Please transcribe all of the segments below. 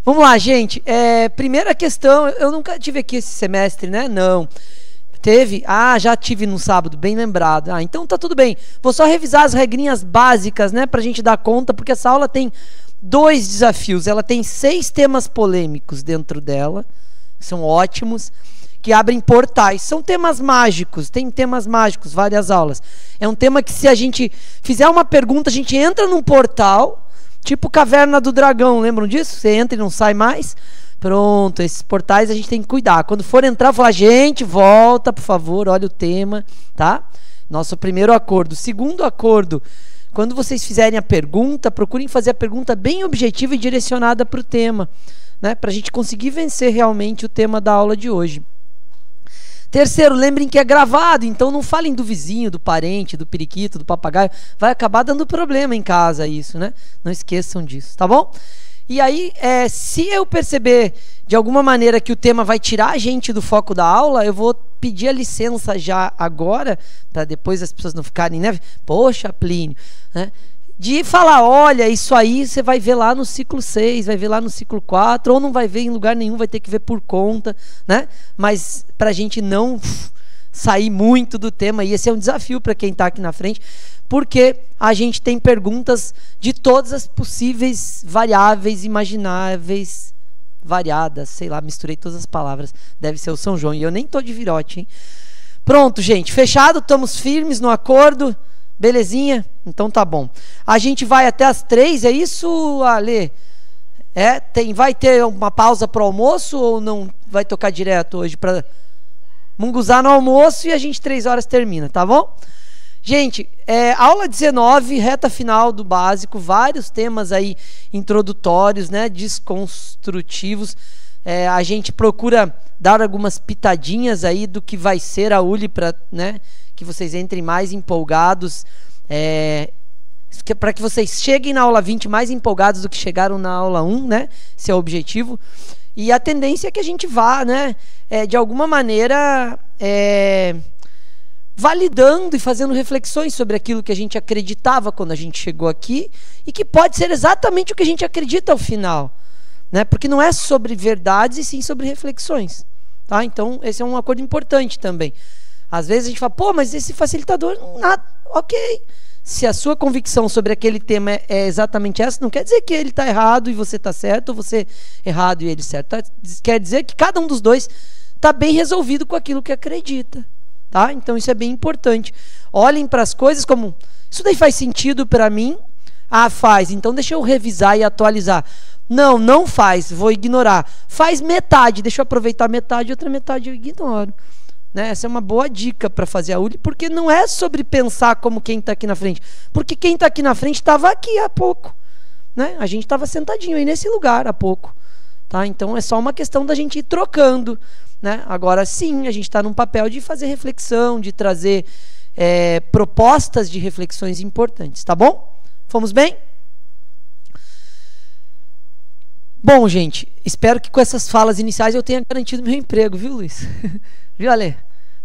Vamos lá, gente. Primeira questão, eu nunca tive aqui esse semestre, né? Não. Teve? Ah, já tive no sábado, bem lembrado. Ah, então tá tudo bem. Vou só revisar as regrinhas básicas, né? Pra gente dar conta, porque essa aula tem 2 desafios. Ela tem 6 temas polêmicos dentro dela, são ótimos, que abrem portais. São temas mágicos, tem temas mágicos, várias aulas. É um tema que, se a gente fizer uma pergunta, a gente entra num portal, tipo Caverna do Dragão, lembram disso? Você entra e não sai mais. Pronto, esses portais a gente tem que cuidar. Quando for entrar, falar, gente, volta, por favor, olha o tema, tá? Nosso primeiro acordo. Segundo acordo, quando vocês fizerem a pergunta, procurem fazer a pergunta bem objetiva e direcionada para o tema, né? Para a gente conseguir vencer realmente o tema da aula de hoje. Terceiro, lembrem que é gravado, então não falem do vizinho, do parente, do periquito, do papagaio. Vai acabar dando problema em casa isso, né? Não esqueçam disso, tá bom? E aí, se eu perceber de alguma maneira que o tema vai tirar a gente do foco da aula, eu vou pedir a licença já agora, para depois as pessoas não ficarem, né? Poxa, Plínio, né? De falar, olha, isso aí você vai ver lá no ciclo 6, vai ver lá no ciclo 4, ou não vai ver em lugar nenhum, vai ter que ver por conta, né? Mas para a gente não sair muito do tema, e esse é um desafio para quem está aqui na frente, porque a gente tem perguntas de todas as possíveis variáveis, imagináveis, variadas, sei lá, misturei todas as palavras, deve ser o São João, e eu nem estou de virote, hein? Pronto, gente, fechado, estamos firmes no acordo, belezinha? Então tá bom. A gente vai até as 3, é isso, Ale? Vai ter uma pausa para o almoço ou não vai tocar direto hoje para munguzar no almoço e a gente 3 horas termina, tá bom? Gente, aula 19, reta final do básico, vários temas aí introdutórios, né, desconstrutivos. A gente procura dar algumas pitadinhas aí do que vai ser a ULI para, né, que vocês entrem mais empolgados, para que vocês cheguem na aula 20 mais empolgados do que chegaram na aula 1, né? Esse é o objetivo. E a tendência é que a gente vá, né, de alguma maneira, validando e fazendo reflexões sobre aquilo que a gente acreditava quando a gente chegou aqui e que pode ser exatamente o que a gente acredita ao final, né? Porque não é sobre verdades e sim sobre reflexões, tá? Então esse é um acordo importante também. Às vezes a gente fala, pô, mas esse facilitador, nada, ok. Se a sua convicção sobre aquele tema é exatamente essa, não quer dizer que ele está errado e você está certo, ou você errado e ele certo. Tá? Quer dizer que cada um dos dois está bem resolvido com aquilo que acredita. Tá? Então isso é bem importante. Olhem para as coisas como, isso daí faz sentido para mim? Ah, faz, então deixa eu revisar e atualizar. Não, não faz, vou ignorar. Faz metade, deixa eu aproveitar metade, outra metade eu ignoro. Né? Essa é uma boa dica para fazer a ULI, porque não é sobre pensar como quem está aqui na frente. Porque quem está aqui na frente estava aqui há pouco. Né? A gente estava sentadinho aí nesse lugar há pouco. Tá? Então é só uma questão da gente ir trocando. Né? Agora sim, a gente está num papel de fazer reflexão, de trazer propostas de reflexões importantes. Tá bom? Fomos bem? Bom, gente, espero que com essas falas iniciais eu tenha garantido meu emprego, viu, Luiz? Viu, Ale?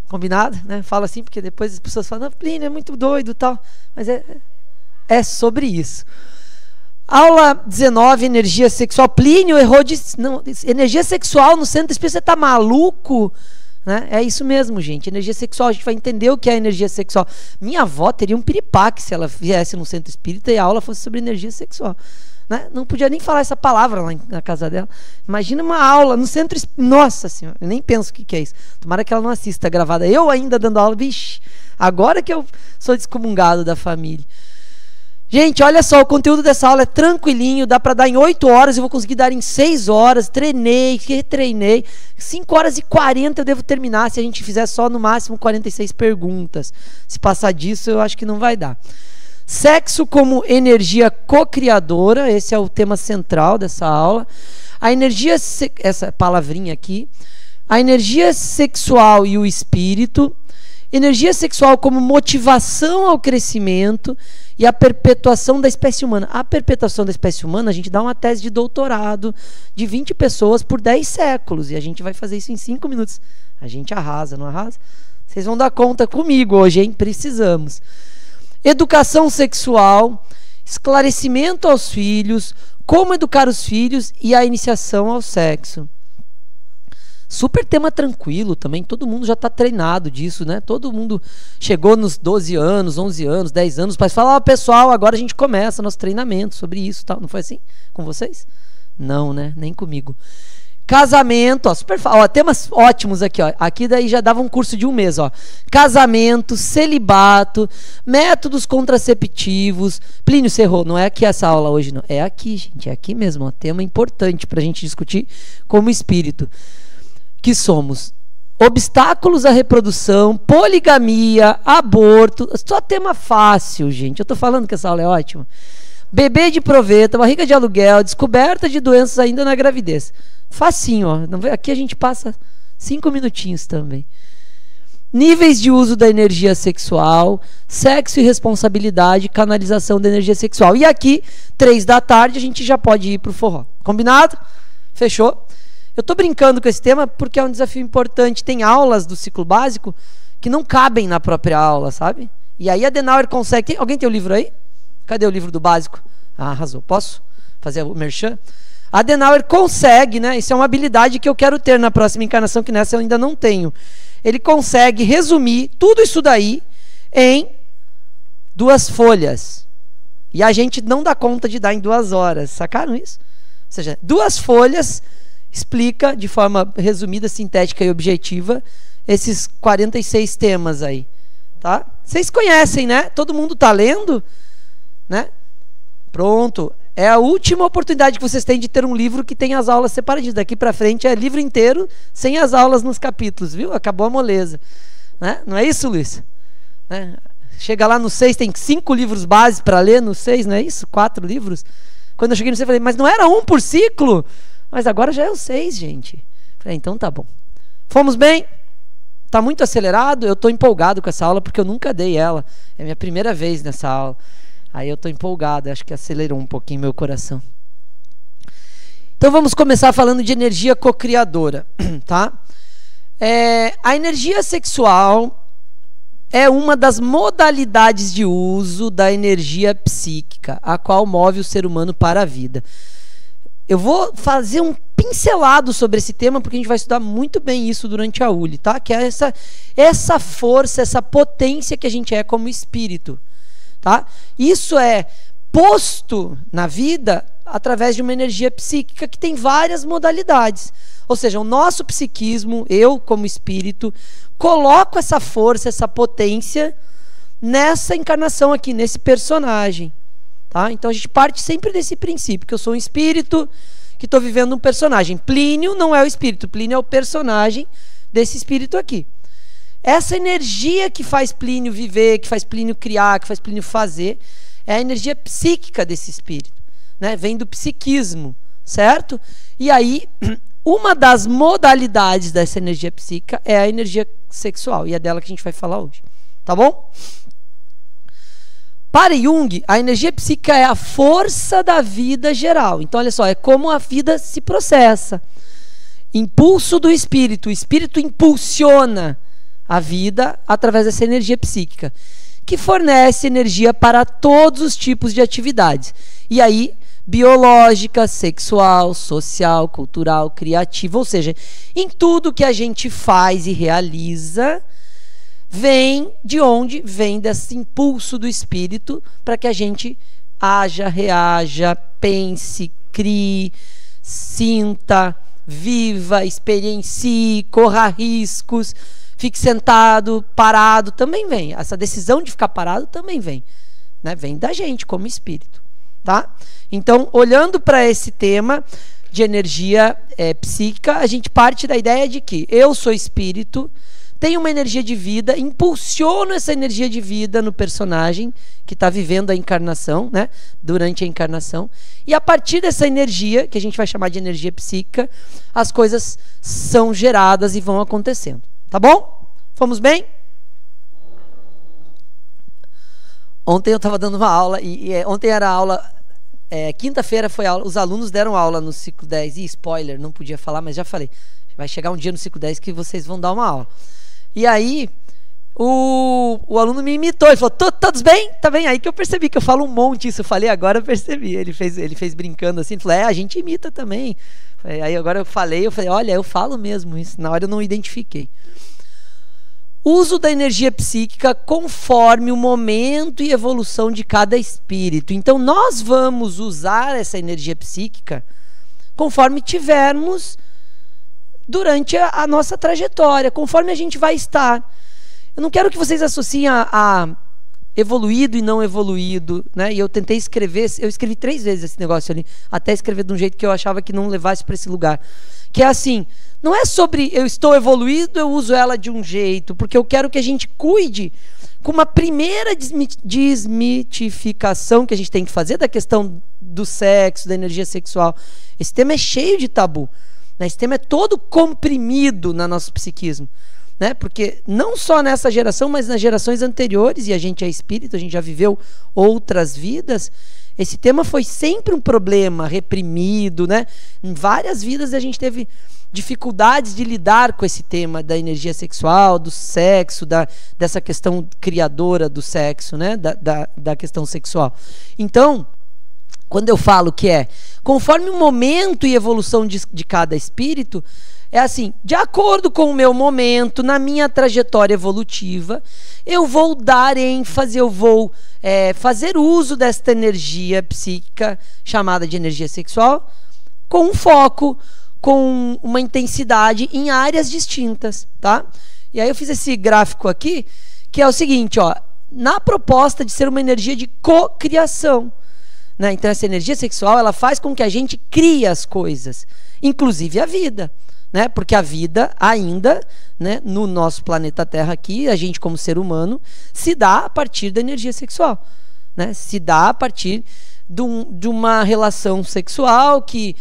Combinado? Né? Fala assim, porque depois as pessoas falam, não, Plínio é muito doido e tal. Mas é sobre isso. Aula 19, energia sexual. Plínio errou de... Não, energia sexual no centro espírita, você tá maluco? Né? É isso mesmo, gente. Energia sexual, a gente vai entender o que é energia sexual. Minha avó teria um piripaque se ela viesse no centro espírita e a aula fosse sobre energia sexual. Né? Não podia nem falar essa palavra lá na casa dela. Imagina uma aula no centro espírita. Nossa senhora, eu nem penso o que é isso. Tomara que ela não assista gravada. Eu ainda dando aula, vixe, agora que eu sou descomungado da família. Gente, olha só, o conteúdo dessa aula é tranquilinho, dá para dar em 8 horas, eu vou conseguir dar em 6 horas, treinei, retreinei, 5 horas e 40 eu devo terminar, se a gente fizer só no máximo 46 perguntas. Se passar disso, eu acho que não vai dar. Sexo como energia co-criadora, esse é o tema central dessa aula. A energia, essa palavrinha aqui, a energia sexual e o espírito, energia sexual como motivação ao crescimento e a perpetuação da espécie humana. A perpetuação da espécie humana, a gente dá uma tese de doutorado de 20 pessoas por 10 séculos. E a gente vai fazer isso em 5 minutos. A gente arrasa, não arrasa? Vocês vão dar conta comigo hoje, hein? Precisamos. Educação sexual, esclarecimento aos filhos, como educar os filhos e a iniciação ao sexo. Super tema tranquilo também, todo mundo já está treinado disso, né? Todo mundo chegou nos 12 anos, 11 anos, 10 anos, para falar, pessoal, agora a gente começa nosso treinamento sobre isso, tal. Não foi assim com vocês? Não, né? Nem comigo. Casamento, ó, super, ó, temas ótimos aqui, ó. Aqui daí já dava um curso de um mês, ó. Casamento, celibato, métodos contraceptivos. Plínio Cerrou, não é aqui essa aula hoje, não. É aqui, gente, é aqui mesmo, ó. Tema importante para a gente discutir como espírito. Que somos obstáculos à reprodução, poligamia, aborto. Só tema fácil, gente. Eu tô falando que essa aula é ótima. Bebê de proveta, barriga de aluguel, descoberta de doenças ainda na gravidez. Facinho, ó. Aqui a gente passa 5 minutinhos também. Níveis de uso da energia sexual, sexo e responsabilidade, canalização da energia sexual. E aqui, 3 da tarde, a gente já pode ir pro forró. Combinado? Fechou? Eu tô brincando com esse tema porque é um desafio importante. Tem aulas do ciclo básico que não cabem na própria aula, sabe? E aí a Adenauer consegue... Alguém tem o livro aí? Cadê o livro do básico? Ah, arrasou. Posso fazer o merchan? A Adenauer consegue, né? Isso é uma habilidade que eu quero ter na próxima encarnação, que nessa eu ainda não tenho. Ele consegue resumir tudo isso daí em 2 folhas. E a gente não dá conta de dar em 2 horas. Sacaram isso? Ou seja, 2 folhas explica de forma resumida, sintética e objetiva esses 46 temas aí. Tá? Vocês conhecem, né? Todo mundo está lendo? Né? Pronto. É a última oportunidade que vocês têm de ter um livro que tem as aulas separadinhas. Daqui para frente é livro inteiro, sem as aulas nos capítulos, viu? Acabou a moleza. Né? Não é isso, Luiz? Né? Chega lá no 6, tem 5 livros base para ler no 6, não é isso? 4 livros. Quando eu cheguei no 6, eu falei, mas não era 1 por ciclo? Mas agora já é o 6, gente. Falei, então tá bom. Fomos bem? Tá muito acelerado? Eu tô empolgado com essa aula porque eu nunca dei ela. É a minha primeira vez nessa aula. Aí eu tô empolgado, acho que acelerou um pouquinho meu coração. Então vamos começar falando de energia cocriadora, tá? A energia sexual é uma das modalidades de uso da energia psíquica, a qual move o ser humano para a vida. Eu vou fazer um pincelado sobre esse tema, porque a gente vai estudar muito bem isso durante a ULI, tá? Que é essa força, essa potência que a gente é como espírito. Tá? Isso é posto na vida através de uma energia psíquica que tem várias modalidades. Ou seja, o nosso psiquismo, eu como espírito, coloco essa força, essa potência nessa encarnação aqui, nesse personagem. Tá? Então a gente parte sempre desse princípio, que eu sou um espírito que estou vivendo um personagem. Plínio não é o espírito, Plínio é o personagem desse espírito aqui. Essa energia que faz Plínio viver, que faz Plínio criar, que faz Plínio fazer, é a energia psíquica desse espírito, né? Vem do psiquismo, certo? E aí, uma das modalidades dessa energia psíquica é a energia sexual, e é dela que a gente vai falar hoje, tá bom? Para Jung, a energia psíquica é a força da vida geral. Então, olha só, é como a vida se processa. Impulso do espírito, o espírito impulsiona a vida através dessa energia psíquica, que fornece energia para todos os tipos de atividades. E aí, biológica, sexual, social, cultural, criativa, ou seja, em tudo que a gente faz e realiza, vem de onde? Vem desse impulso do espírito para que a gente haja, reaja, pense, crie, sinta, viva, experiencie, corra riscos, fique sentado, parado, também vem. Essa decisão de ficar parado também vem. Né? Vem da gente como espírito. Tá? Então, olhando para esse tema de energia psíquica, a gente parte da ideia de que eu sou espírito, tenho uma energia de vida, impulsiono essa energia de vida no personagem que está vivendo a encarnação, né? Durante a encarnação. E a partir dessa energia, que a gente vai chamar de energia psíquica, as coisas são geradas e vão acontecendo. Tá bom? Fomos bem? Ontem eu estava dando uma aula, ontem era aula, quinta-feira foi aula, os alunos deram aula no ciclo 10, e spoiler, não podia falar, mas já falei, vai chegar um dia no ciclo 10 que vocês vão dar uma aula. E aí, o aluno me imitou, ele falou, todos bem? Tá bem? Aí que eu percebi que eu falo um monte isso, eu falei, agora eu percebi. Ele fez brincando assim, ele falou, a gente imita também. Aí agora eu falei, olha, eu falo mesmo isso, na hora eu não identifiquei. Uso da energia psíquica conforme o momento e evolução de cada espírito. Então nós vamos usar essa energia psíquica conforme tivermos durante a nossa trajetória, conforme a gente vai estar. Eu não quero que vocês associem a evoluído e não evoluído, né? E eu tentei escrever, eu escrevi 3 vezes esse negócio ali, até escrever de um jeito que eu achava que não levasse para esse lugar. Que é assim, não é sobre eu estou evoluído, eu uso ela de um jeito, porque eu quero que a gente cuide com uma primeira desmitificação que a gente tem que fazer da questão do sexo, da energia sexual. Esse tema é cheio de tabu, né? Esse tema é todo comprimido no nosso psiquismo, né? Porque não só nessa geração, mas nas gerações anteriores, e a gente é espírito, a gente já viveu outras vidas, esse tema foi sempre um problema reprimido, né? Em várias vidas a gente teve dificuldades de lidar com esse tema da energia sexual, do sexo, dessa questão criadora do sexo, né? Da questão sexual. Então, quando eu falo que conforme o momento e evolução de cada espírito, é assim, de acordo com o meu momento, na minha trajetória evolutiva, eu vou dar ênfase, eu vou fazer uso desta energia psíquica, chamada de energia sexual, com um foco, com uma intensidade em áreas distintas, tá? E aí eu fiz esse gráfico aqui, que é o seguinte, ó, na proposta de ser uma energia de cocriação, né? Então essa energia sexual, ela faz com que a gente crie as coisas, inclusive a vida, né? Porque a vida ainda, né, no nosso planeta Terra aqui, a gente como ser humano, se dá a partir da energia sexual, né? Se dá a partir de uma relação sexual que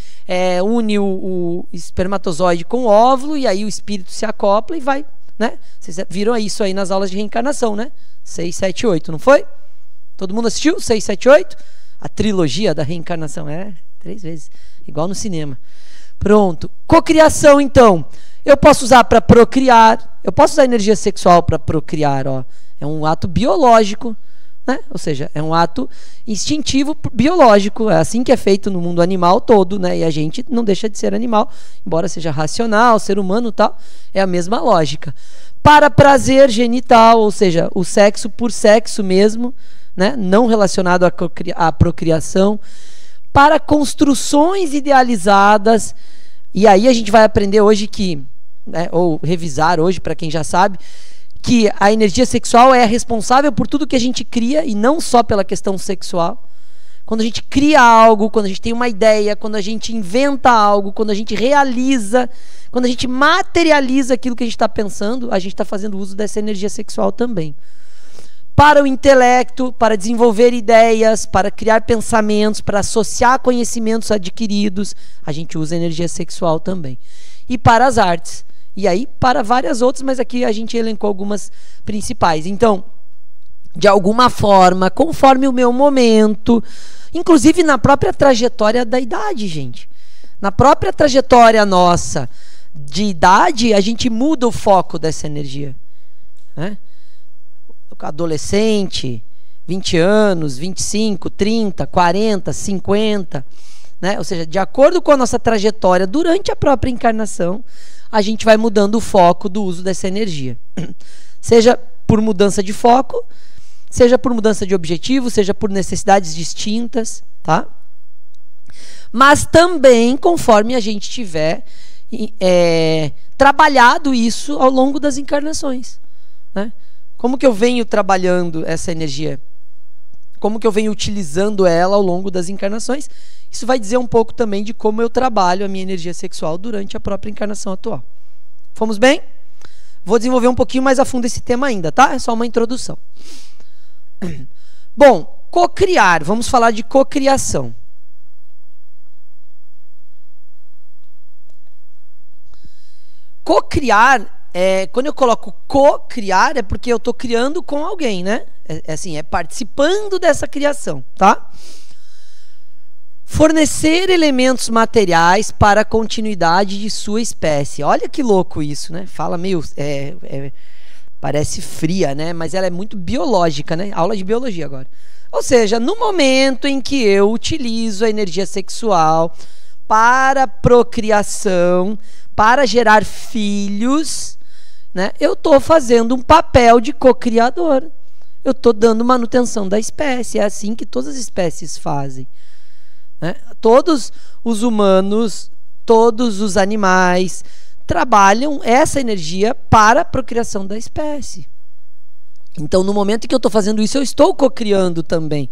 une o espermatozoide com o óvulo, e aí o espírito se acopla e vai, né? Vocês viram isso aí nas aulas de reencarnação, né? 6, 7, 8, não foi? Todo mundo assistiu? 6, 7, 8? A trilogia da reencarnação, 3 vezes, igual no cinema. Pronto. Cocriação, então. Eu posso usar para procriar, eu posso usar energia sexual para procriar, ó. É um ato biológico, né? Ou seja, é um ato instintivo biológico, é assim que é feito no mundo animal todo, né? E a gente não deixa de ser animal, embora seja racional, ser humano e tal, é a mesma lógica. Para prazer genital, ou seja, o sexo por sexo mesmo, né? Não relacionado à procriação. Para construções idealizadas, e aí a gente vai aprender hoje que, né, ou revisar hoje para quem já sabe, que a energia sexual é responsável por tudo que a gente cria, e não só pela questão sexual. Quando a gente cria algo, quando a gente tem uma ideia, quando a gente inventa algo, quando a gente realiza, quando a gente materializa aquilo que a gente está pensando, a gente está fazendo uso dessa energia sexual também. Para o intelecto, para desenvolver ideias, para criar pensamentos, para associar conhecimentos adquiridos, a gente usa energia sexual também. E para as artes. E aí para várias outras, mas aqui a gente elencou algumas principais. Então, de alguma forma, conforme o meu momento, inclusive na própria trajetória da idade, gente. Na própria trajetória nossa de idade, a gente muda o foco dessa energia, né? Adolescente, 20 anos, 25, 30, 40, 50, né? Ou seja, de acordo com a nossa trajetória durante a própria encarnação, a gente vai mudando o foco do uso dessa energia. Seja por mudança de foco, seja por mudança de objetivo, seja por necessidades distintas, tá? Mas também conforme a gente tiver trabalhado isso ao longo das encarnações, né? Como que eu venho trabalhando essa energia? Como que eu venho utilizando ela ao longo das encarnações? Isso vai dizer um pouco também de como eu trabalho a minha energia sexual durante a própria encarnação atual. Fomos bem? Vou desenvolver um pouquinho mais a fundo esse tema ainda, tá? É só uma introdução. Bom, cocriar. Vamos falar de cocriação. Cocriar, quando eu coloco co-criar, é porque eu estou criando com alguém, né? Assim, é participando dessa criação, tá? Fornecer elementos materiais para a continuidade de sua espécie. Olha que louco isso, né? Fala meio... Parece fria, né? Mas ela é muito biológica, né? Aula de biologia agora. Ou seja, no momento em que eu utilizo a energia sexual para procriação, para gerar filhos, né? Eu estou fazendo um papel de co-criador. Eu estou dando manutenção da espécie. É assim que todas as espécies fazem, né? Todos os humanos, todos os animais trabalham essa energia para a procriação da espécie. Então, no momento em que eu estou fazendo isso, eu estou cocriando também,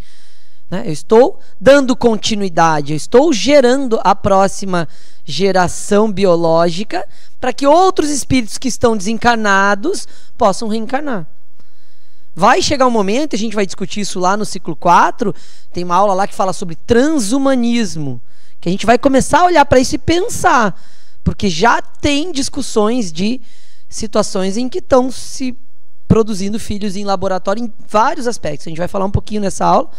né? Eu estou dando continuidade, eu estou gerando a próxima geração biológica para que outros espíritos que estão desencarnados possam reencarnar. Vai chegar um momento, a gente vai discutir isso lá no ciclo 4, tem uma aula lá que fala sobre transhumanismo, que a gente vai começar a olhar para isso e pensar, porque já tem discussões de situações em que estão se produzindo filhos em laboratório em vários aspectos. A gente vai falar um pouquinho nessa aula,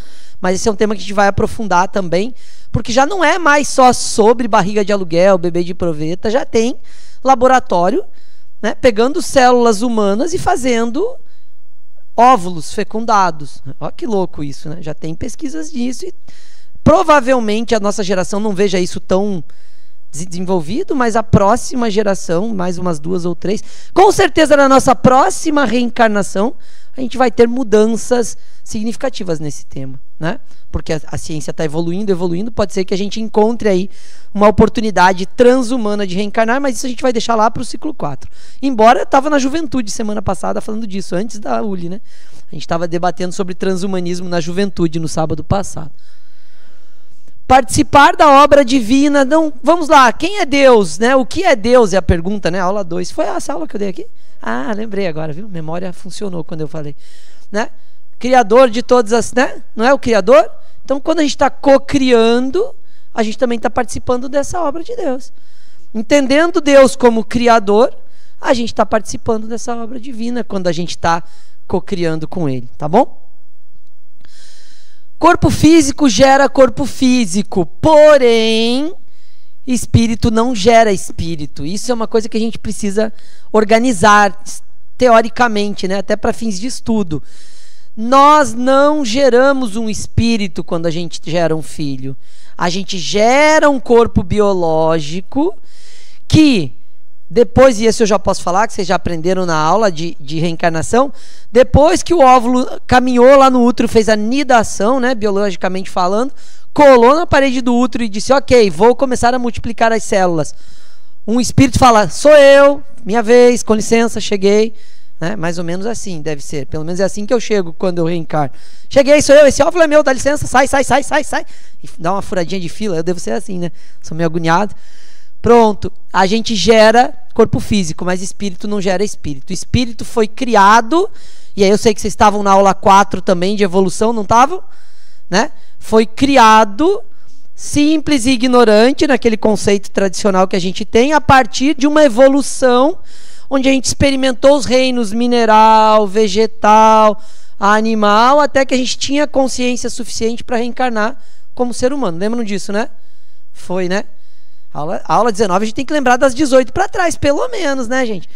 mas esse é um tema que a gente vai aprofundar também, porque já não é mais só sobre barriga de aluguel, bebê de proveta, já tem laboratório, né, pegando células humanas e fazendo óvulos fecundados. Olha que louco isso, né? Já tem pesquisas disso e provavelmente a nossa geração não veja isso tão desenvolvido, mas a próxima geração, mais umas 2 ou 3, com certeza na nossa próxima reencarnação, a gente vai ter mudanças significativas nesse tema, né? Porque a ciência está evoluindo, pode ser que a gente encontre aí uma oportunidade transhumana de reencarnar, mas isso a gente vai deixar lá para o ciclo 4. Embora eu estava na juventude semana passada falando disso, antes da ULI, né? A gente estava debatendo sobre transhumanismo na juventude no sábado passado. Participar da obra divina. Não, vamos lá, quem é Deus, né? O que é Deus é a pergunta, né? Aula 2. Foi essa aula que eu dei aqui? Ah, lembrei agora, viu? Memória funcionou quando eu falei, né? Criador de todas as, né? Não é o Criador? Então, quando a gente está co-criando, a gente também está participando dessa obra de Deus. Entendendo Deus como Criador, a gente está participando dessa obra divina quando a gente está co-criando com Ele, tá bom? Corpo físico gera corpo físico, porém, espírito não gera espírito. Isso é uma coisa que a gente precisa organizar teoricamente, né? Até para fins de estudo. Nós não geramos um espírito quando a gente gera um filho. A gente gera um corpo biológico que, depois, e isso eu já posso falar, que vocês já aprenderam na aula de reencarnação, depois que o óvulo caminhou lá no útero, fez a nidação, né, biologicamente falando, colou na parede do útero e disse, ok, vou começar a multiplicar as células. Um espírito fala, sou eu, minha vez, com licença, cheguei. Né? Mais ou menos assim deve ser. Pelo menos é assim que eu chego quando eu reencarno. Cheguei, sou eu, esse óvulo é meu, dá licença, sai. E dá uma furadinha de fila, eu devo ser assim, né? Sou meio agoniado. Pronto, a gente gera corpo físico, mas espírito não gera espírito. O espírito foi criado, e aí eu sei que vocês estavam na aula 4 também de evolução, não estavam? Né? Foi criado simples e ignorante naquele conceito tradicional que a gente tem, a partir de uma evolução onde a gente experimentou os reinos mineral, vegetal, animal, até que a gente tinha consciência suficiente para reencarnar como ser humano. Lembram disso, né? Foi, né? Aula 19, a gente tem que lembrar das 18 para trás, pelo menos, né, gente?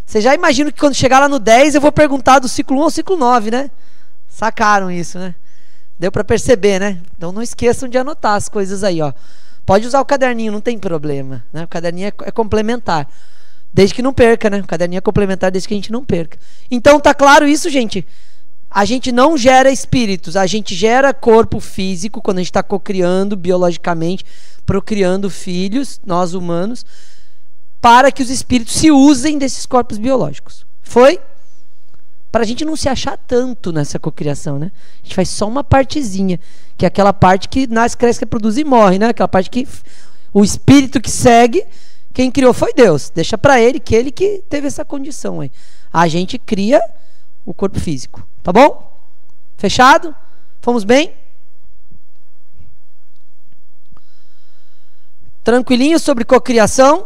Você já imagina que quando chegar lá no 10, eu vou perguntar do ciclo 1 ao ciclo 9, né? Sacaram isso, né? Deu para perceber, né? Então não esqueçam de anotar as coisas aí, ó. Pode usar o caderninho, não tem problema, né? O caderninho é complementar. Desde que não perca, né? O caderninho é complementar desde que a gente não perca. Então tá claro isso, gente? A gente não gera espíritos, a gente gera corpo físico quando a gente está cocriando biologicamente, procriando filhos, nós humanos, para que os espíritos se usem desses corpos biológicos. Foi? Para a gente não se achar tanto nessa cocriação, né? A gente faz só uma partezinha, que é aquela parte que nasce, cresce, reproduz e morre, né? Aquela parte que o espírito que segue, quem criou foi Deus. Deixa para ele, que ele que teve essa condição aí. A gente cria o corpo físico. Tá bom? Fechado? Fomos bem? Tranquilinho sobre cocriação?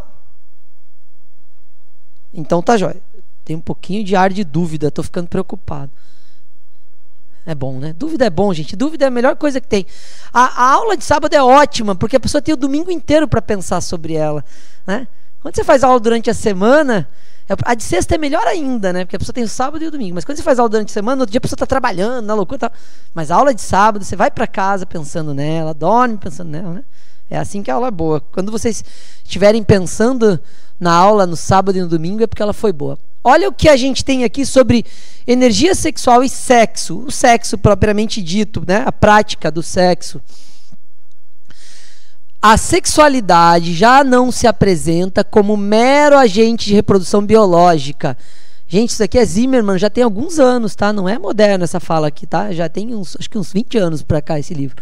Então tá jóia. Tem um pouquinho de ar de dúvida, tô ficando preocupado. É bom, né? Dúvida é bom, gente. Dúvida é a melhor coisa que tem. A aula de sábado é ótima, porque a pessoa tem o domingo inteiro para pensar sobre ela, né? Quando você faz aula durante a semana, A de sexta é melhor ainda, né? Porque a pessoa tem o sábado e o domingo. Mas quando você faz aula durante a semana, no outro dia a pessoa está trabalhando, na loucura, tá. Mas a aula de sábado, você vai para casa pensando nela, dorme pensando nela, né? É assim que a aula é boa. Quando vocês estiverem pensando na aula no sábado e no domingo, é porque ela foi boa. Olha o que a gente tem aqui sobre energia sexual e sexo. O sexo propriamente dito, né? A prática do sexo. A sexualidade já não se apresenta como mero agente de reprodução biológica. Gente, isso aqui é Zimmermann, já tem alguns anos, tá? Não é moderno essa fala aqui, tá? Já tem acho que uns 20 anos para cá esse livro.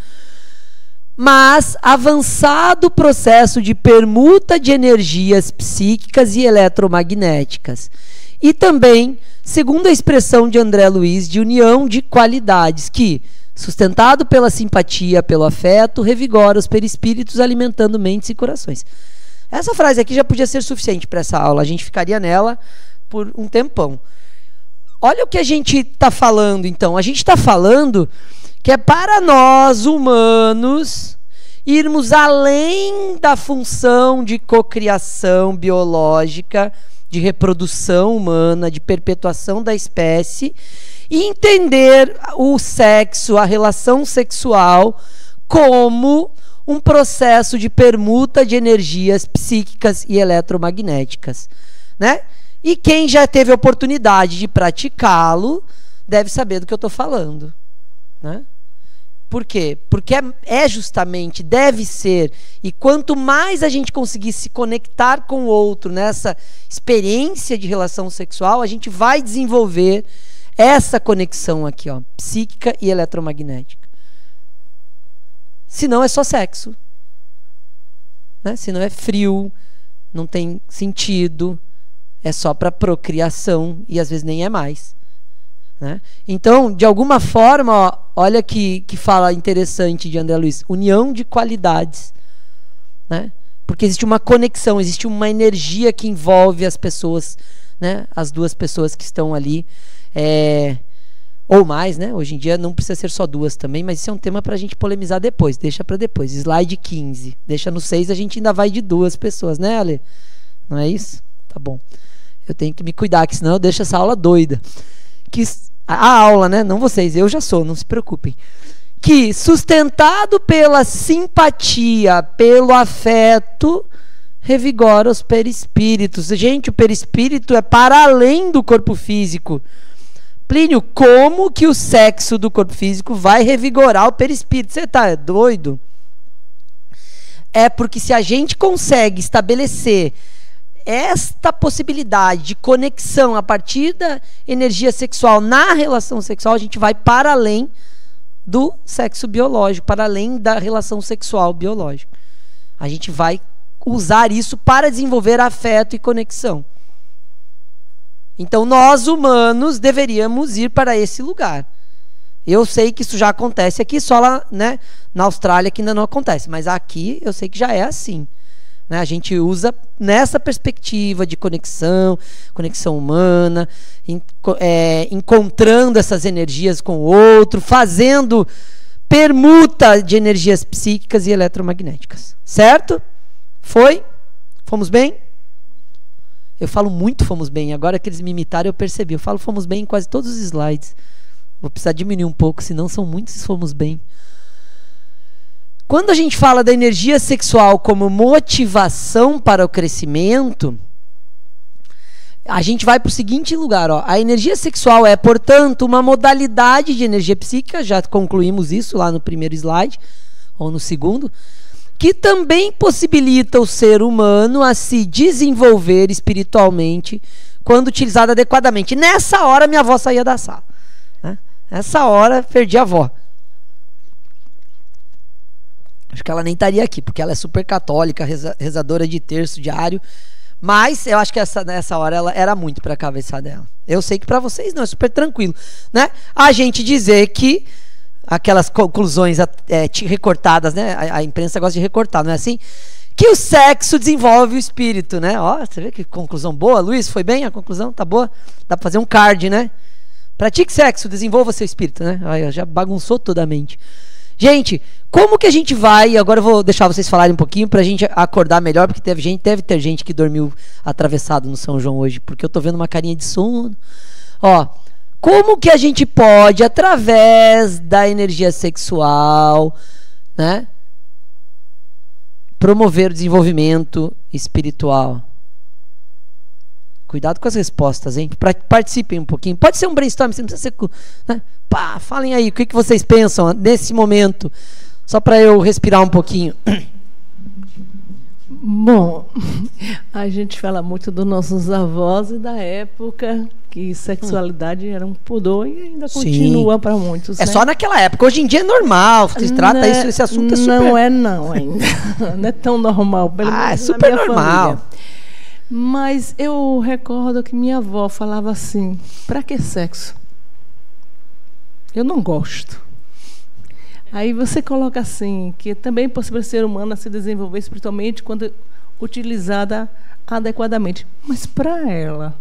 Mas avançado processo de permuta de energias psíquicas e eletromagnéticas. E também, segundo a expressão de André Luiz, de união de qualidades que, sustentado pela simpatia, pelo afeto, revigora os perispíritos, alimentando mentes e corações. Essa frase aqui já podia ser suficiente para essa aula. A gente ficaria nela por um tempão. Olha o que a gente está falando, então. A gente está falando que é para nós, humanos, irmos além da função de cocriação biológica, de reprodução humana, de perpetuação da espécie, e entender o sexo, a relação sexual, como um processo de permuta de energias psíquicas e eletromagnéticas, né? E quem já teve a oportunidade de praticá-lo deve saber do que eu estou falando, né? Por quê? Porque é justamente, deve ser, e quanto mais a gente conseguir se conectar com o outro nessa experiência de relação sexual, a gente vai desenvolver essa conexão aqui, ó, psíquica e eletromagnética. Senão é só sexo, né? Senão é frio, não tem sentido, é só para procriação e às vezes nem é mais, né? Então, de alguma forma, ó, olha que fala interessante de André Luiz, união de qualidades, né? Porque existe uma conexão, existe uma energia que envolve as pessoas, né? As duas pessoas que estão ali, ou mais, né? Hoje em dia não precisa ser só duas também, mas isso é um tema para a gente polemizar depois, deixa para depois. Slide 15, deixa no 6, a gente ainda vai de duas pessoas, né, Ale? Não é isso? Tá bom. Eu tenho que me cuidar, que senão eu deixo essa aula doida. A aula, né? Não vocês, eu já sou, não se preocupem. Que, sustentado pela simpatia, pelo afeto, revigora os perispíritos. Gente, o perispírito é para além do corpo físico. Plínio, como que o sexo do corpo físico vai revigorar o perispírito? Você tá doido? É porque se a gente consegue estabelecer esta possibilidade de conexão a partir da energia sexual na relação sexual, a gente vai para além do sexo biológico, para além da relação sexual biológica. A gente vai usar isso para desenvolver afeto e conexão. Então, nós humanos deveríamos ir para esse lugar. Eu sei que isso já acontece aqui, só lá, né, na Austrália que ainda não acontece, mas aqui eu sei que já é assim. Né? A gente usa nessa perspectiva de conexão humana, encontrando essas energias com o outro, fazendo permuta de energias psíquicas e eletromagnéticas. Certo? Foi? Fomos bem? Eu falo muito fomos bem. Agora que eles me imitaram, eu percebi. Eu falo fomos bem em quase todos os slides. Vou precisar diminuir um pouco, senão são muitos fomos bem. Quando a gente fala da energia sexual como motivação para o crescimento, a gente vai para o seguinte lugar, ó. A energia sexual é, portanto, uma modalidade de energia psíquica, já concluímos isso lá no primeiro slide, ou no segundo, que também possibilita o ser humano a se desenvolver espiritualmente quando utilizada adequadamente. Nessa hora, minha avó saía da sala, né? Nessa hora, perdi a avó. Acho que ela nem estaria aqui, porque ela é super católica, rezadora de terço diário. Mas eu acho que nessa hora ela era muito para a cabeça dela. Eu sei que para vocês não, é super tranquilo, né? A gente dizer que aquelas conclusões recortadas, né? A imprensa gosta de recortar, não é assim? Que o sexo desenvolve o espírito, né? Ó, você vê que conclusão boa, Luiz? Foi bem a conclusão? Tá boa? Dá para fazer um card, né? Pratique sexo, desenvolva seu espírito, né? Aí, já bagunçou toda a mente. Gente, como que a gente vai... Agora eu vou deixar vocês falarem um pouquinho pra gente acordar melhor, porque deve ter gente que dormiu atravessado no São João hoje, porque eu tô vendo uma carinha de sono. Ó, como que a gente pode, através da energia sexual, né, promover o desenvolvimento espiritual? Cuidado com as respostas, hein? Participem um pouquinho. Pode ser um brainstorm, você não precisa ser... Né? Pá, falem aí, o que vocês pensam nesse momento? Só para eu respirar um pouquinho. Bom, a gente fala muito dos nossos avós e da época que sexualidade era um pudor e ainda continua para muitos. É, né? Só Só naquela época. Hoje em dia é normal. Se trata isso, esse assunto é super... Não é não ainda. Não é tão normal. Pelo menos é super na minha normal. Família. Mas eu recordo que minha avó falava assim: para que sexo? Eu não gosto. Aí você coloca assim, que também é possível o ser humano se desenvolver espiritualmente quando utilizada adequadamente. Mas para ela...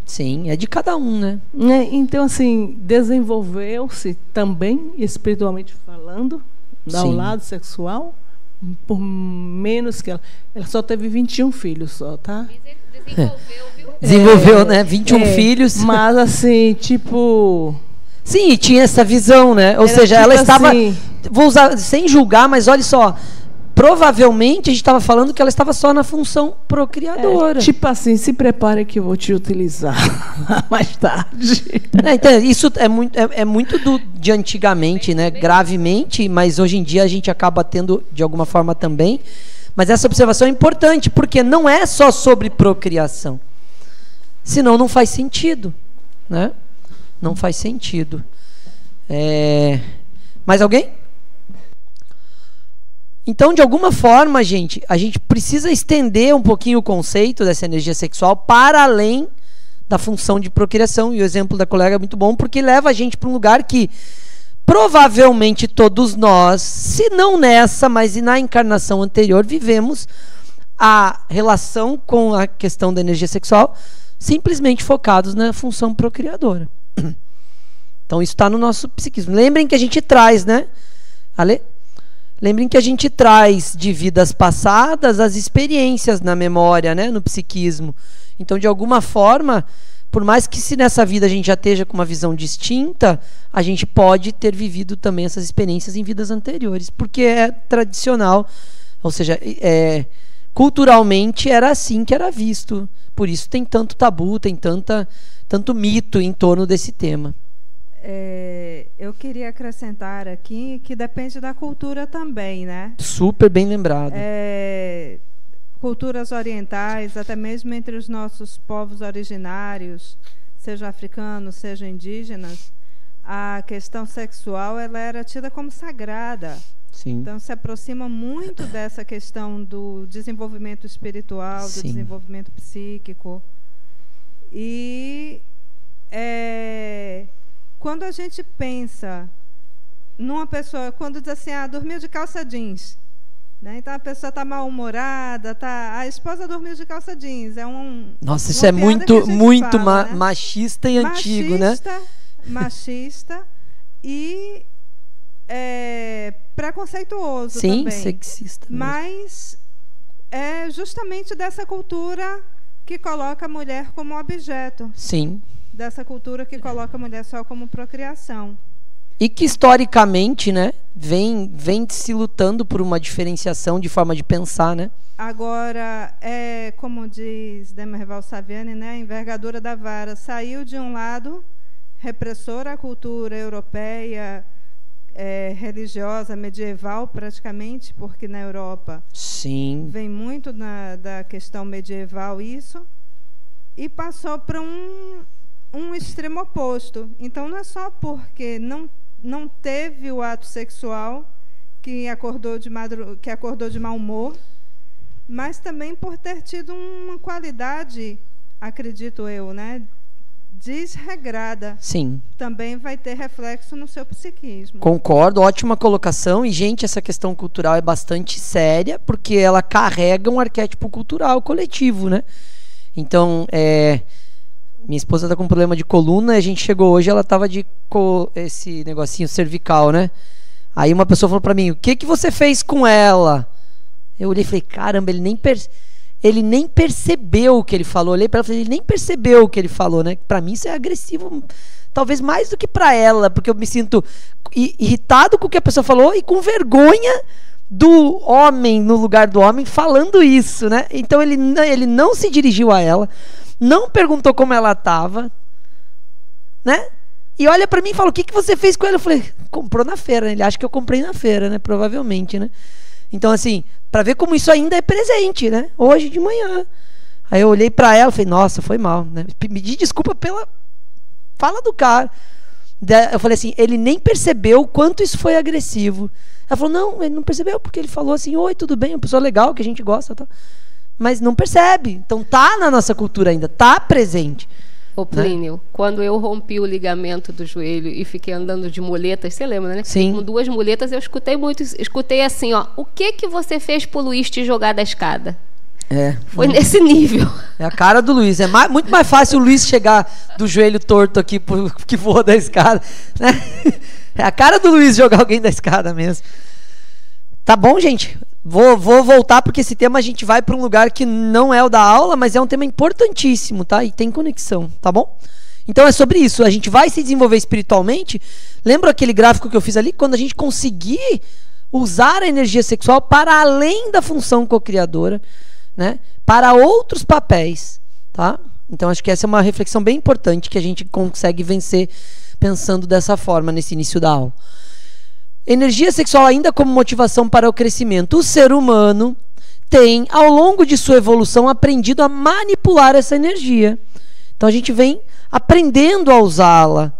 Sim, é de cada um, né? Então, assim, desenvolveu-se também, espiritualmente falando, ao lado sexual, por menos que ela... Ela só teve 21 filhos só, tá? Desenvolveu, viu? Desenvolveu, né? 21 filhos. Mas, assim, tipo... Sim, tinha essa visão, né? Ou seja, tipo ela estava... Assim, vou usar sem julgar, mas olha só. Provavelmente a gente estava falando que ela estava só na função procriadora. Tipo assim, se prepare que eu vou te utilizar mais tarde. Então, isso é muito de antigamente, né? Gravemente, mas hoje em dia a gente acaba tendo de alguma forma também. Mas essa observação é importante, porque não é só sobre procriação. Senão não faz sentido, né? Não faz sentido. Mais alguém? Então, de alguma forma, gente, a gente precisa estender um pouquinho o conceito dessa energia sexual para além da função de procriação. E o exemplo da colega é muito bom, porque leva a gente para um lugar que provavelmente todos nós, se não nessa, mas na encarnação anterior, vivemos a relação com a questão da energia sexual simplesmente focados na função procriadora. Então isso está no nosso psiquismo. Lembrem que a gente traz, né? Ale? Lembrem que a gente traz de vidas passadas as experiências na memória, né? No psiquismo. Então, de alguma forma, por mais que se nessa vida a gente já esteja com uma visão distinta, a gente pode ter vivido também essas experiências em vidas anteriores, porque é tradicional, ou seja, culturalmente era assim que era visto. Por isso tem tanto tabu, tem tanto mito em torno desse tema. Eu queria acrescentar aqui que depende da cultura também, né? Super bem lembrado. Culturas orientais, até mesmo entre os nossos povos originários, seja africanos, seja indígenas, a questão sexual ela era tida como sagrada. Sim. Então se aproxima muito dessa questão do desenvolvimento espiritual, do desenvolvimento psíquico. E quando a gente pensa numa pessoa, quando diz assim, dormiu de calça jeans, né? Então a pessoa está mal-humorada, a esposa dormiu de calça jeans. Nossa, isso é muito fala, né? Machista e antigo, né? Machista e preconceituoso também. Sim, sexista. Mas é justamente dessa cultura que coloca a mulher como objeto. Sim. Dessa cultura que coloca a mulher só como procriação. E que historicamente, né, vem se lutando por uma diferenciação de forma de pensar, né? Agora, como diz Demerval Saviani, né, a envergadura da vara saiu de um lado, repressora à cultura europeia, religiosa, medieval praticamente, porque na Europa vem muito da questão medieval isso, e passou para um extremo oposto. Então, não é só porque não teve o ato sexual que acordou de mau humor, mas também por ter tido uma qualidade, acredito eu, né, desregrada. Sim. Também vai ter reflexo no seu psiquismo. Concordo, ótima colocação. E, gente, essa questão cultural é bastante séria, porque ela carrega um arquétipo cultural coletivo, né? Então, minha esposa está com um problema de coluna, a gente chegou hoje, ela estava esse negocinho cervical, né? Aí uma pessoa falou para mim, o que você fez com ela? Eu olhei e falei, caramba, ele nem percebeu o que ele falou. Eu olhei para ela e falei, ele nem percebeu o que ele falou, né? Para mim isso é agressivo, talvez mais do que para ela, porque eu me sinto irritado com o que a pessoa falou e com vergonha do homem no lugar do homem falando isso, né? Então ele não se dirigiu a ela, não perguntou como ela estava, né? E olha pra mim e fala, o que você fez com ela? Eu falei, comprou na feira, né? Ele acha que eu comprei na feira, né? Provavelmente, né? Então assim, pra ver como isso ainda é presente, né? Hoje de manhã. Aí eu olhei pra ela e falei, nossa, foi mal, né? Pedi desculpa pela fala do cara. Eu falei assim, ele nem percebeu o quanto isso foi agressivo. Ela falou, não, ele não percebeu, porque ele falou assim, oi, tudo bem, uma pessoa legal, que a gente gosta, tá? Mas não percebe. Então tá na nossa cultura ainda, tá presente. Ô Plínio, né? Quando eu rompi o ligamento do joelho e fiquei andando de muletas, você lembra, né? Sim. Com 2 muletas, eu escutei assim, ó, o que você fez pro Luiz te jogar da escada? Foi nesse nível. É a cara do Luiz. É muito mais fácil o Luiz chegar do joelho torto aqui que voa da escada, né? É a cara do Luiz jogar alguém da escada mesmo. Tá bom, gente? Vou voltar porque esse tema a gente vai para um lugar que não é o da aula, mas é um tema importantíssimo, tá? E tem conexão, tá bom? Então é sobre isso. A gente vai se desenvolver espiritualmente. Lembra aquele gráfico que eu fiz ali? Quando a gente conseguir usar a energia sexual para além da função cocriadora, né? Para outros papéis, tá? Então acho que essa é uma reflexão bem importante que a gente consegue vencer pensando dessa forma nesse início da aula. Energia sexual ainda como motivação para o crescimento. O ser humano tem, ao longo de sua evolução, aprendido a manipular essa energia. Então a gente vem aprendendo a usá-la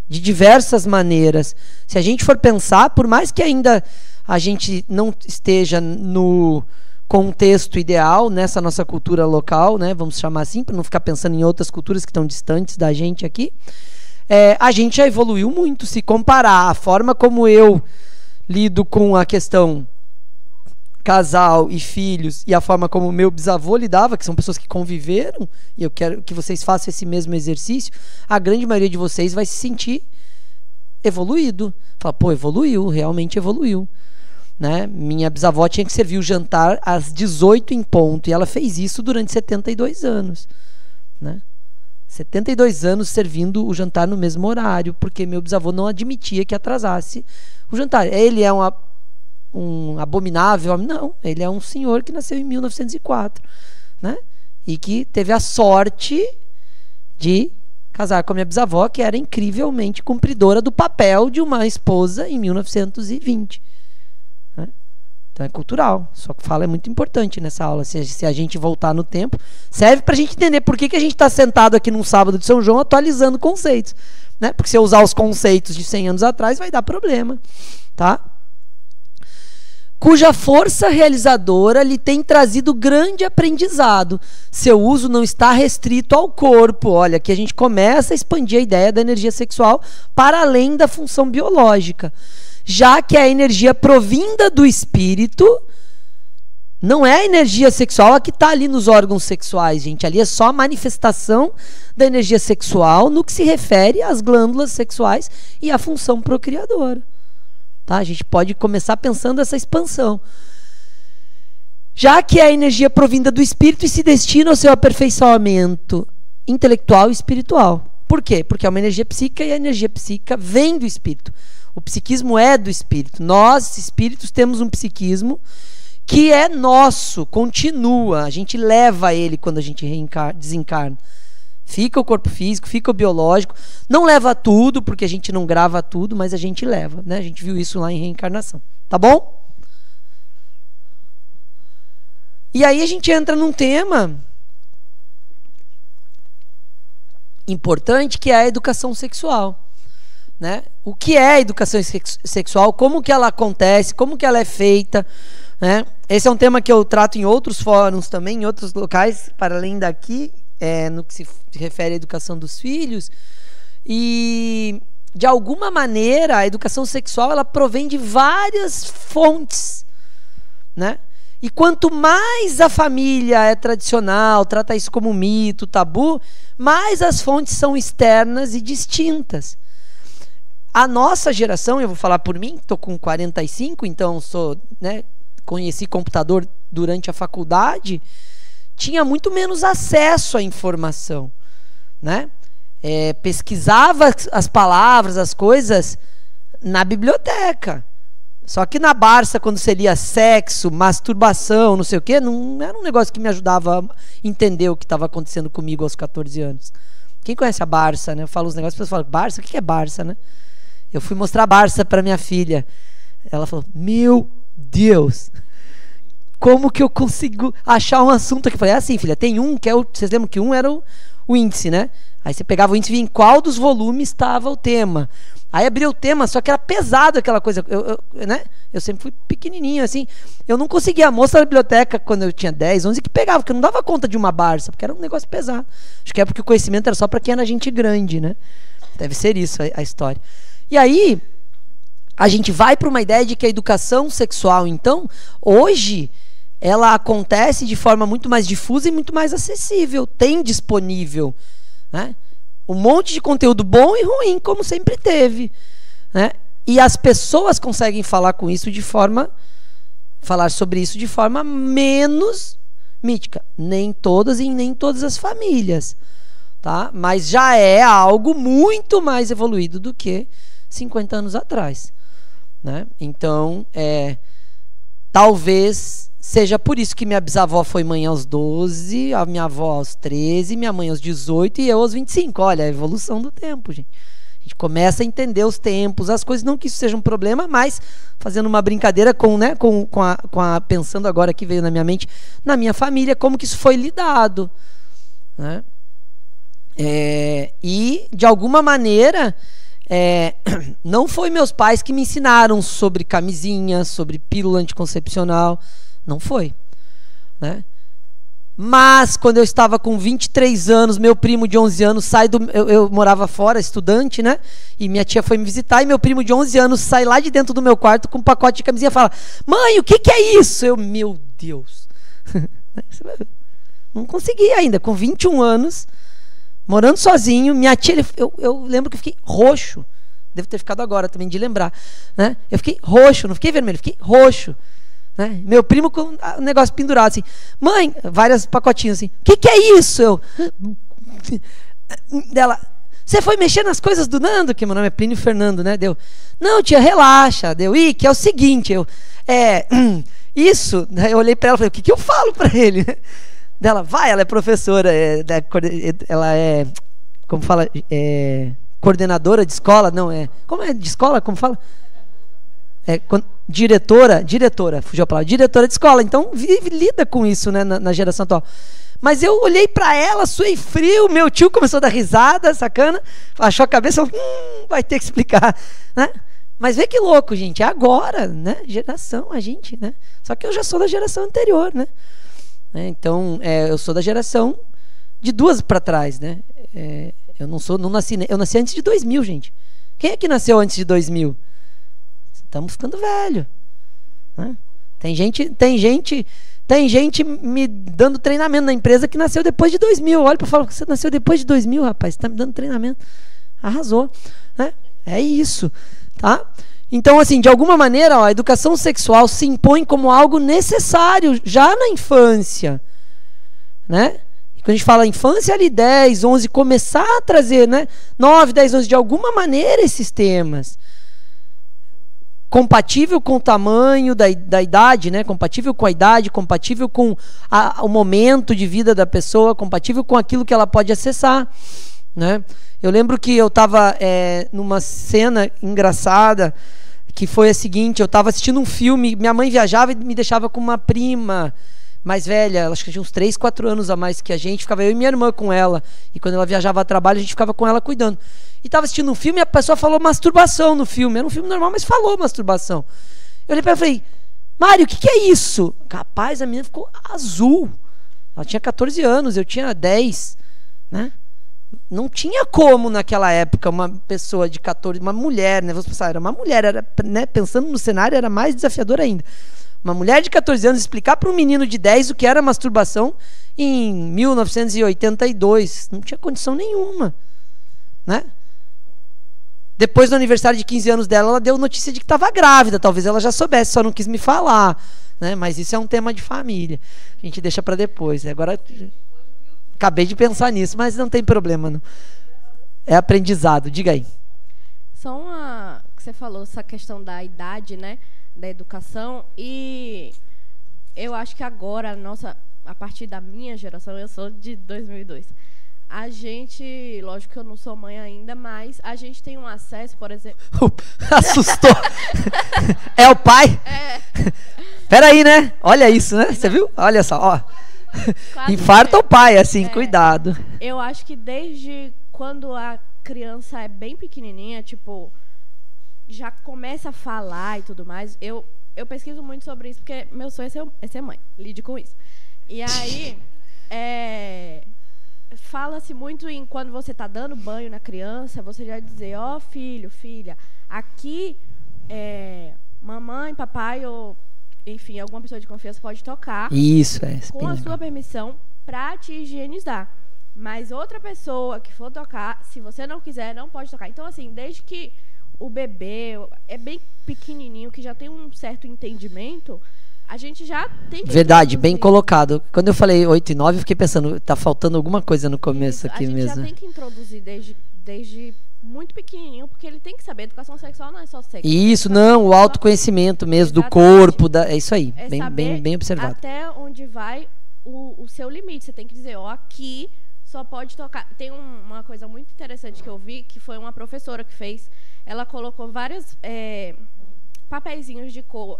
de diversas maneiras. Se a gente for pensar, por mais que ainda a gente não esteja no contexto ideal, nessa nossa cultura local, né, vamos chamar assim, para não ficar pensando em outras culturas que estão distantes da gente aqui, a gente já evoluiu muito. Se comparar a forma como eu lido com a questão casal e filhos e a forma como meu bisavô lidava, que são pessoas que conviveram, e eu quero que vocês façam esse mesmo exercício, a grande maioria de vocês vai se sentir evoluído. Fala, pô, evoluiu, realmente evoluiu. Né? Minha bisavó tinha que servir o jantar às 18 em ponto, e ela fez isso durante 72 anos. Né? 72 anos servindo o jantar no mesmo horário, porque meu bisavô não admitia que atrasasse o jantar. Ele é um abominável? Não, ele é um senhor que nasceu em 1904, né? E que teve a sorte de casar com a minha bisavó, que era incrivelmente cumpridora do papel de uma esposa em 1920. Né? Então é cultural. Só que fala é muito importante nessa aula. Se a gente voltar no tempo, serve para a gente entender por que a gente está sentado aqui num sábado de São João atualizando conceitos. Né? Porque se eu usar os conceitos de 100 anos atrás, vai dar problema. Tá? Cuja força realizadora lhe tem trazido grande aprendizado. Seu uso não está restrito ao corpo. Olha, aqui a gente começa a expandir a ideia da energia sexual para além da função biológica. Já que a energia provinda do espírito não é a energia sexual a que está ali nos órgãos sexuais, gente. Ali é só a manifestação da energia sexual no que se refere às glândulas sexuais e à função procriadora. Tá? A gente pode começar pensando essa expansão. Já que é a energia provinda do espírito e se destina ao seu aperfeiçoamento intelectual e espiritual. Por quê? Porque é uma energia psíquica e a energia psíquica vem do espírito. O psiquismo é do espírito. Nós, espíritos, temos um psiquismo que é nosso, continua. A gente leva ele quando a gente desencarna. Fica o corpo físico, fica o biológico. Não leva tudo, porque a gente não grava tudo, mas a gente leva. Né? A gente viu isso lá em reencarnação. Tá bom? E aí a gente entra num tema importante, que é a educação sexual. Né? O que é a educação sexual, como que ela acontece, como que ela é feita, né? Esse é um tema que eu trato em outros fóruns também, em outros locais, para além daqui, no que se refere à educação dos filhos. E, de alguma maneira, a educação sexual ela provém de várias fontes. Né? E quanto mais a família é tradicional, trata isso como mito, tabu, mais as fontes são externas e distintas. A nossa geração, eu vou falar por mim, estou com 45, então conheci computador durante a faculdade, tinha muito menos acesso à informação, né? Pesquisava as palavras, as coisas na biblioteca. Só que na Barça, quando você lia sexo, masturbação, não sei o quê, não era um negócio que me ajudava a entender o que estava acontecendo comigo aos 14 anos. Quem conhece a Barça, né? Eu falo os negócios, as pessoas falam, Barça? O que é Barça, né? Eu fui mostrar a Barça para minha filha. Ela falou, meu Deus, como que eu consigo achar um assunto aqui? Eu falei, assim, filha, tem um que é vocês lembram que um era o índice, né? Aí você pegava o índice e via em qual dos volumes estava o tema. Aí abria o tema, só que era pesado aquela coisa, né? Eu sempre fui pequenininho, assim. Eu não conseguia. A moça da biblioteca, quando eu tinha 10, 11, que pegava, porque eu não dava conta de uma Barça, porque era um negócio pesado. Acho que é porque o conhecimento era só para quem era gente grande, né? Deve ser isso a história. E aí, a gente vai para uma ideia de que a educação sexual, então, hoje, ela acontece de forma muito mais difusa e muito mais acessível. Tem disponível, né? Um monte de conteúdo bom e ruim, como sempre teve, né? E as pessoas conseguem falar sobre isso de forma menos mítica. Nem todas e nem todas as famílias, tá? Mas já é algo muito mais evoluído do que 50 anos atrás, né? Então, talvez seja por isso que minha bisavó foi mãe aos 12, a minha avó aos 13, minha mãe aos 18 e eu aos 25. Olha, a evolução do tempo, gente. A gente começa a entender os tempos, as coisas, não que isso seja um problema, mas fazendo uma brincadeira pensando agora que veio na minha mente, na minha família, como que isso foi lidado, né? E, de alguma maneira, não foi meus pais que me ensinaram sobre camisinha, sobre pílula anticoncepcional. Não foi, né? Mas quando eu estava com 23 anos, meu primo de 11 anos eu morava fora, estudante, né? E minha tia foi me visitar e meu primo de 11 anos sai lá de dentro do meu quarto com um pacote de camisinha e fala, mãe, o que é isso? Meu Deus. Não consegui ainda, com 21 anos, morando sozinho, minha tia, eu lembro que eu fiquei roxo. Devo ter ficado agora também, de lembrar, né? Eu fiquei roxo, não fiquei vermelho, fiquei roxo. Né? Meu primo com o negócio pendurado assim, mãe, vários pacotinhos assim, o que é isso? Dela, você foi mexer nas coisas do Nando? Que meu nome é Plínio Fernando, né? Deu, não, tia, relaxa. Deu, que é o seguinte, isso. Daí eu olhei para ela e falei, o que eu falo para ele? Dela, ela é professora, ela é, como fala, coordenadora de escola, não é? Como é de escola? Como fala? Diretora, fugiu a palavra, diretora de escola, então lida com isso, né, na geração atual. Mas eu olhei para ela, suei frio, meu tio começou a dar risada, sacana, achou a cabeça, vai ter que explicar, né? Mas vê que louco, gente, é agora, né, geração, a gente, né? Só que eu já sou da geração anterior, né? Então, eu sou da geração de duas para trás, né? Eu nasci antes de 2000, gente. Quem é que nasceu antes de 2000? Estamos ficando velho, né? Tem gente me dando treinamento na empresa que nasceu depois de 2000. Olha para falar, você nasceu depois de 2000, rapaz, está me dando treinamento. Arrasou, né? É isso, tá? Então, assim, de alguma maneira, a educação sexual se impõe como algo necessário já na infância, né? E quando a gente fala infância, ali 10, 11, começar a trazer, né? 9, 10, 11, de alguma maneira esses temas. Compatível com o tamanho da idade, né? Compatível com a idade, compatível com o momento de vida da pessoa, compatível com aquilo que ela pode acessar, né? Eu lembro que eu estava numa cena engraçada, que foi a seguinte, eu estava assistindo um filme, minha mãe viajava e me deixava com uma prima mais velha, acho que tinha uns 3, 4 anos a mais que a gente, ficava eu e minha irmã com ela, e quando ela viajava a trabalho, a gente ficava com ela cuidando. E estava assistindo um filme e a pessoa falou masturbação no filme. Era um filme normal, mas falou masturbação. Eu olhei para ela e falei, Mário, o que é isso? Capaz, a menina ficou azul. Ela tinha 14 anos, eu tinha 10. Né? Não tinha como naquela época uma pessoa de 14, uma mulher, né? Vamos pensar, era uma mulher, era, né? Pensando no cenário, era mais desafiador ainda. Uma mulher de 14 anos explicar para um menino de 10 o que era masturbação em 1982. Não tinha condição nenhuma. Né? Depois do aniversário de 15 anos dela, ela deu notícia de que estava grávida. Talvez ela já soubesse, só não quis me falar, né? Mas isso é um tema de família. A gente deixa para depois. Agora, acabei de pensar nisso, mas não tem problema, não. É aprendizado. Diga aí. Só uma que você falou, essa questão da idade, né? Da educação. E eu acho que agora, a partir da minha geração, eu sou de 2002. A gente, lógico que eu não sou mãe ainda, mas a gente tem um acesso, por exemplo... Assustou. É o pai? É. Peraí, né? Olha isso, né? Você viu? Olha só, ó. Infarta o pai, assim, cuidado. Eu acho que desde quando a criança é bem pequenininha, tipo, já começa a falar e tudo mais, eu pesquiso muito sobre isso, porque meu sonho é ser mãe. Lide com isso. E aí, fala-se muito em quando você está dando banho na criança, você já dizer, ó, filho, filha, aqui mamãe, papai ou, enfim, alguma pessoa de confiança pode tocar. Isso, com a sua permissão para te higienizar. Mas outra pessoa que for tocar, se você não quiser, não pode tocar. Então, assim, desde que o bebê é bem pequenininho, que já tem um certo entendimento, a gente já tem que... Verdade, bem colocado. Quando eu falei 8 e 9, eu fiquei pensando, tá faltando alguma coisa no começo aqui mesmo. A gente já tem que introduzir desde muito pequenininho, porque ele tem que saber, educação sexual não é só sexo. Isso, não, o autoconhecimento mesmo, do corpo, é isso aí, bem observado. Até onde vai o seu limite. Você tem que dizer, ó, aqui só pode tocar. Tem uma coisa muito interessante que eu vi, que foi uma professora que fez. Ela colocou vários papeizinhos de cor,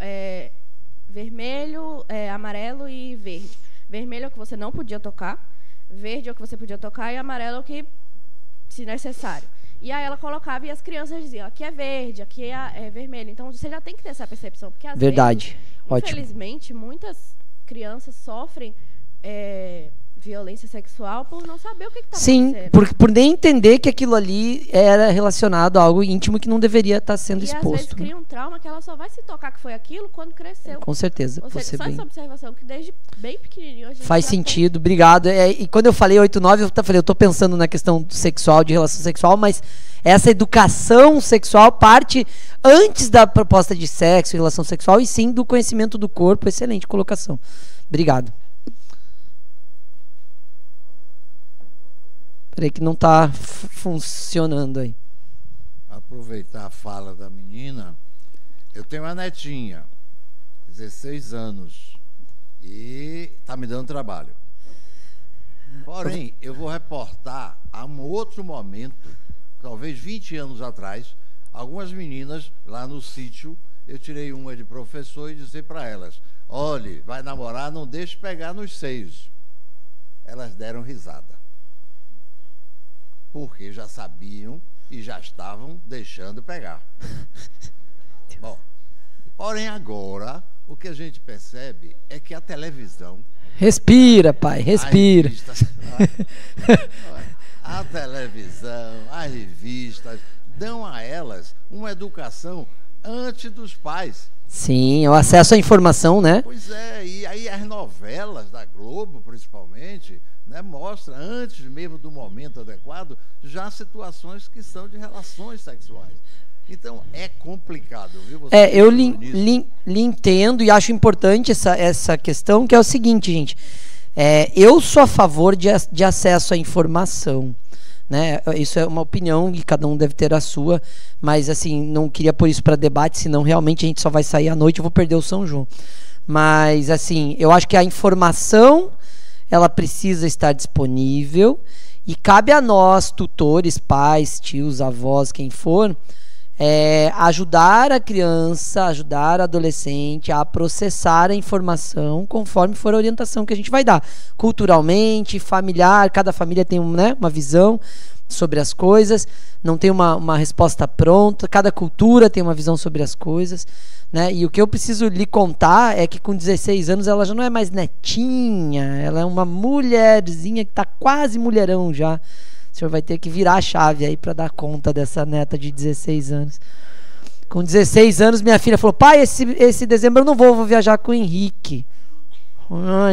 vermelho, amarelo e verde. Vermelho é o que você não podia tocar, verde é o que você podia tocar e amarelo é o que, se necessário. E aí ela colocava e as crianças diziam, aqui é verde, aqui é vermelho. Então você já tem que ter essa percepção, porque às vezes, infelizmente, muitas crianças sofrem violência sexual por não saber o que está acontecendo. Sim, por nem entender que aquilo ali era relacionado a algo íntimo que não deveria estar sendo exposto. E às vezes cria um trauma que ela só vai se tocar que foi aquilo quando cresceu. Com certeza. Ou seja, só essa observação que desde bem pequenininho a gente faz sentido, obrigado. E quando eu falei 8, 9, eu tô pensando na questão sexual, de relação sexual, mas essa educação sexual parte antes da proposta de sexo, relação sexual, e sim do conhecimento do corpo. Excelente colocação. Obrigado. Peraí que não está funcionando aí. Aproveitar a fala da menina, eu tenho uma netinha, 16 anos, e está me dando trabalho. Porém, eu vou reportar a um outro momento, talvez 20 anos atrás, algumas meninas lá no sítio, eu tirei uma de professor e disse para elas, olhe, vai namorar, não deixe pegar nos seios. Elas deram risada. Porque já sabiam e já estavam deixando pegar. Bom, porém agora, o que a gente percebe é que a televisão... Respira, pai, respira. A televisão, as revistas, dão a elas uma educação antes dos pais. Sim, o acesso à informação, né? Pois é, e aí as novelas da Globo, principalmente... mostra, antes mesmo do momento adequado, já situações que são de relações sexuais. Então, é complicado, viu? Eu lhe entendo e acho importante essa questão, que é o seguinte, gente. Eu sou a favor de acesso à informação. Né? Isso é uma opinião e cada um deve ter a sua, mas assim, não queria pôr isso para debate, senão realmente a gente só vai sair à noite e eu vou perder o São João. Mas, assim, eu acho que a informação... ela precisa estar disponível e cabe a nós, tutores, pais, tios, avós, quem for, ajudar a criança, ajudar a adolescente a processar a informação conforme for a orientação que a gente vai dar. Culturalmente, familiar, cada família tem uma visão sobre as coisas, não tem uma resposta pronta, cada cultura tem uma visão sobre as coisas. Né? E o que eu preciso lhe contar é que com 16 anos ela já não é mais netinha, ela é uma mulherzinha que está quase mulherão já. O senhor vai ter que virar a chave aí para dar conta dessa neta de 16 anos. Com 16 anos minha filha falou, pai, esse dezembro eu não vou viajar com o Henrique.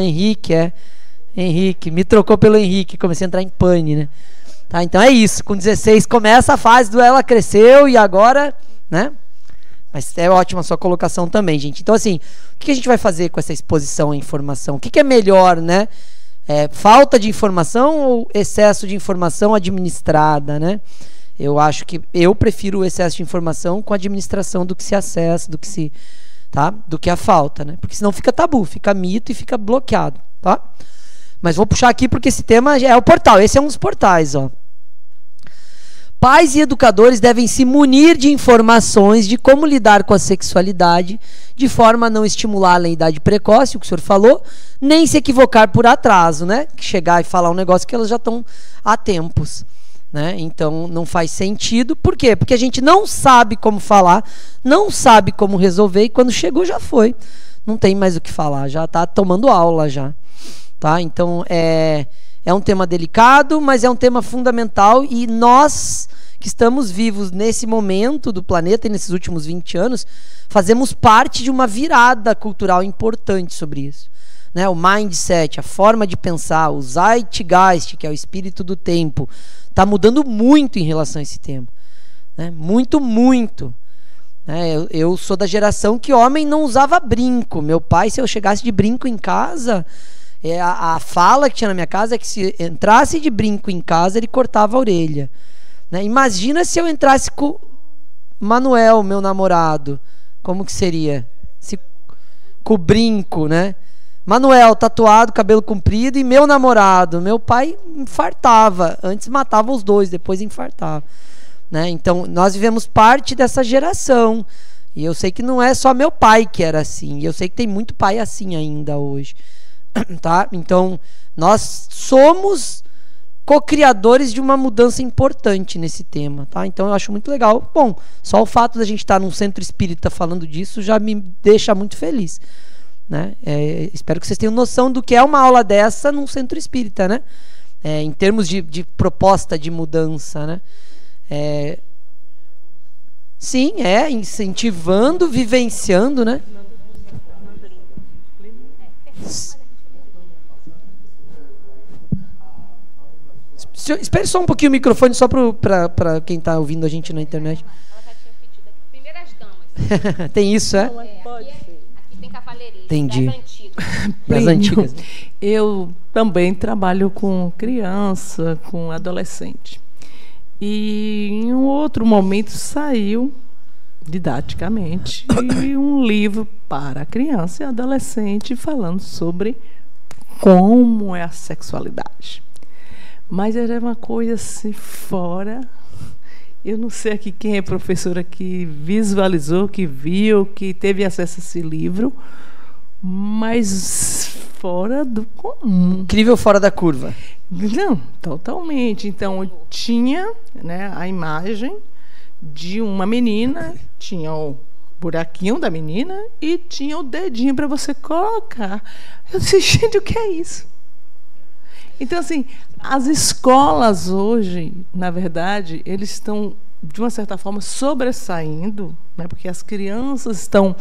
Henrique, Henrique, me trocou pelo Henrique, comecei a entrar em pane, né? Tá, então é isso. Com 16 começa a fase do ela cresceu e agora, né? Mas é ótima a sua colocação também, gente. Então, assim, o que a gente vai fazer com essa exposição à informação? O que é melhor, né? Falta de informação ou excesso de informação administrada, né? Eu acho que eu prefiro o excesso de informação com administração do que se acessa, do que a falta, né? Porque senão fica tabu, fica mito e fica bloqueado, tá? Mas vou puxar aqui porque esse tema é o portal. Esse é um dos portais, ó. Pais e educadores devem se munir de informações de como lidar com a sexualidade, de forma a não estimular a idade precoce, o que o senhor falou, nem se equivocar por atraso, né? Chegar e falar um negócio que elas já estão há tempos, né? Então não faz sentido. Por quê? Porque a gente não sabe como falar, não sabe como resolver e quando chegou já foi. Não tem mais o que falar, já está tomando aula já. Tá? Então é um tema delicado, mas é um tema fundamental e nós que estamos vivos nesse momento do planeta e nesses últimos 20 anos, fazemos parte de uma virada cultural importante sobre isso. Né? O mindset, a forma de pensar, o zeitgeist, que é o espírito do tempo, está mudando muito em relação a esse tema. Né? Muito, muito. Eu sou da geração que homem não usava brinco. Meu pai, se eu chegasse de brinco em casa... a fala que tinha na minha casa é que se entrasse de brinco em casa, ele cortava a orelha. Né? Imagina se eu entrasse com Manuel, meu namorado. Como que seria? Com o brinco, né? Manuel, tatuado, cabelo comprido, e meu namorado. Meu pai infartava. Antes matava os dois, depois infartava. Né? Então, nós vivemos parte dessa geração. E eu sei que não é só meu pai que era assim. E eu sei que tem muito pai assim ainda hoje. Tá? Então, nós somos co-criadores de uma mudança importante nesse tema. Tá? Então, eu acho muito legal. Bom, só o fato da gente estar num centro espírita falando disso já me deixa muito feliz. Né? Espero que vocês tenham noção do que é uma aula dessa num centro espírita, né? Em termos de proposta de mudança. Né? Sim, incentivando, vivenciando, né? Espere só um pouquinho o microfone, só para quem está ouvindo a gente na internet. Ela já tinha pedido aqui. Primeiras damas. Tem isso, é? Aqui tem cavalheirismo. Entendi. Das antigas. Das antigas. Eu também trabalho com criança, com adolescente. E em um outro momento saiu, didaticamente, um livro para criança e adolescente falando sobre como é a sexualidade. Mas era uma coisa assim fora. Eu não sei aqui quem é professora que visualizou, que viu, que teve acesso a esse livro, mas fora do comum. Incrível, fora da curva. Não, totalmente. Então, tinha, né, a imagem de uma menina, tinha o buraquinho da menina e tinha o dedinho para você colocar. Eu disse, gente, o que é isso? Então, assim, as escolas hoje, na verdade, eles estão, de uma certa forma, sobressaindo, né, porque as crianças estão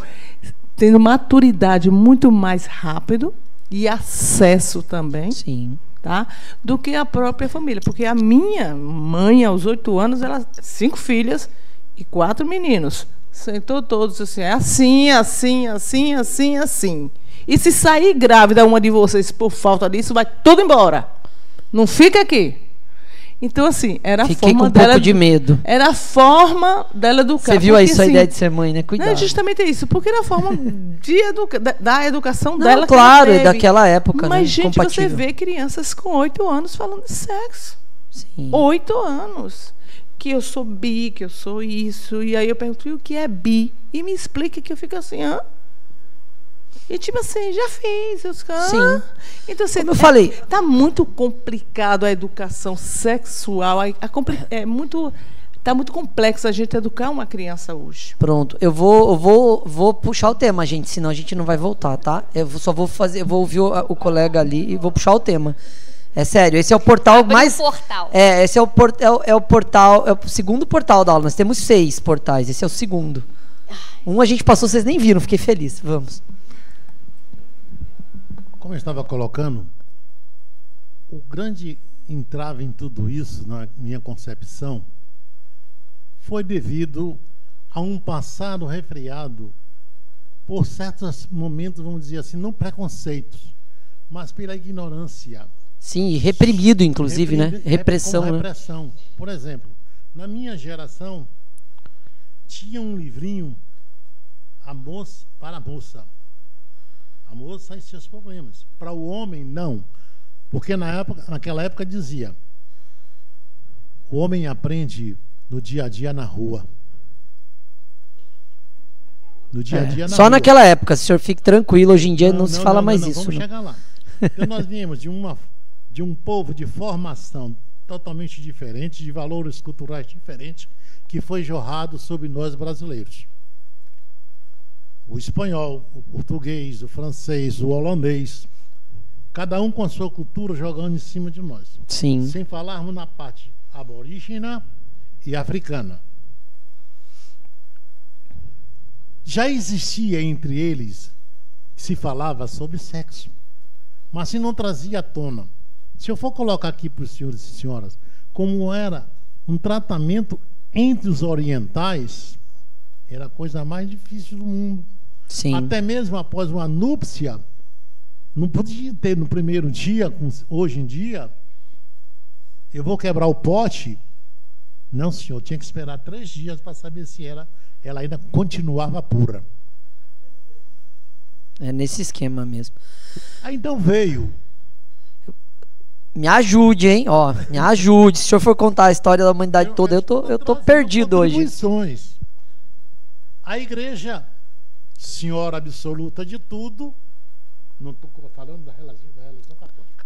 tendo maturidade muito mais rápido e acesso também. Sim. Tá? Do que a própria família. Porque a minha mãe, aos 8 anos, ela 5 filhas e 4 meninos. Sentou todos assim, assim, assim, assim, assim, assim. E se sair grávida uma de vocês por falta disso, vai tudo embora. Não fica aqui. Então, assim, era a Fiquei forma com um dela. pouco de medo. Era a forma dela educar. Você viu aí porque, sua assim, ideia de ser mãe, né? Cuidado. não, justamente isso, porque era a forma da educação Não, dela. claro, que ela teve. daquela época, Mas, né? gente, Compatível. você vê crianças com 8 anos falando de sexo. Sim. 8 anos. Que eu sou bi, que eu sou isso. E aí eu pergunto, e o que é bi? E me explica, que eu fico assim, hã? E tipo assim, já fiz. Sim. Então, assim, como eu falei, tá muito complicado a educação sexual. Tá muito complexo a gente educar uma criança hoje. pronto. Eu vou puxar o tema, gente, senão a gente não vai voltar, tá? Eu vou ouvir o colega ali e vou puxar o tema. É sério, esse é o portal mais... Portal. Esse é o portal, é o segundo portal da aula. Nós temos 6 portais, esse é o segundo. Um a gente passou, vocês nem viram, fiquei feliz. Vamos. Como eu estava colocando, o grande entrava em tudo isso, na minha concepção, foi devido a um passado refreado por certos momentos, vamos dizer assim, não preconceitos, mas pela ignorância. Sim, e reprimido, inclusive, né? Repressão. Com repressão. Né? Por exemplo, na minha geração, tinha um livrinho para a moça. A moça e seus problemas. Para o homem, não. Porque naquela época dizia: o homem aprende no dia a dia na rua. No dia a dia na só rua. Naquela época, o senhor fique tranquilo, hoje em dia não se fala mais isso. Vamos chegar lá. Então nós viemos de um povo de formação totalmente diferente, de valores culturais diferentes, que foi jorrado sobre nós brasileiros. O espanhol, o português, o francês, o holandês, cada um com a sua cultura jogando em cima de nós. Sim. Sem falarmos na parte aborígena e africana. Já existia entre eles, se falava sobre sexo, mas se não trazia à tona. Se eu for colocar aqui para os senhores e senhoras como era um tratamento entre os orientais, era a coisa mais difícil do mundo. Sim. Até mesmo após uma núpcia, não podia ter no primeiro dia, hoje em dia, eu vou quebrar o pote. Não, senhor, tinha que esperar 3 dias para saber se ela ainda continuava pura. É nesse esquema mesmo. Aí então veio. Me ajude, hein? Ó, me ajude. Se o senhor for contar a história da humanidade toda, eu tô perdido hoje. A igreja, senhora absoluta de tudo, não estou falando da religião católica,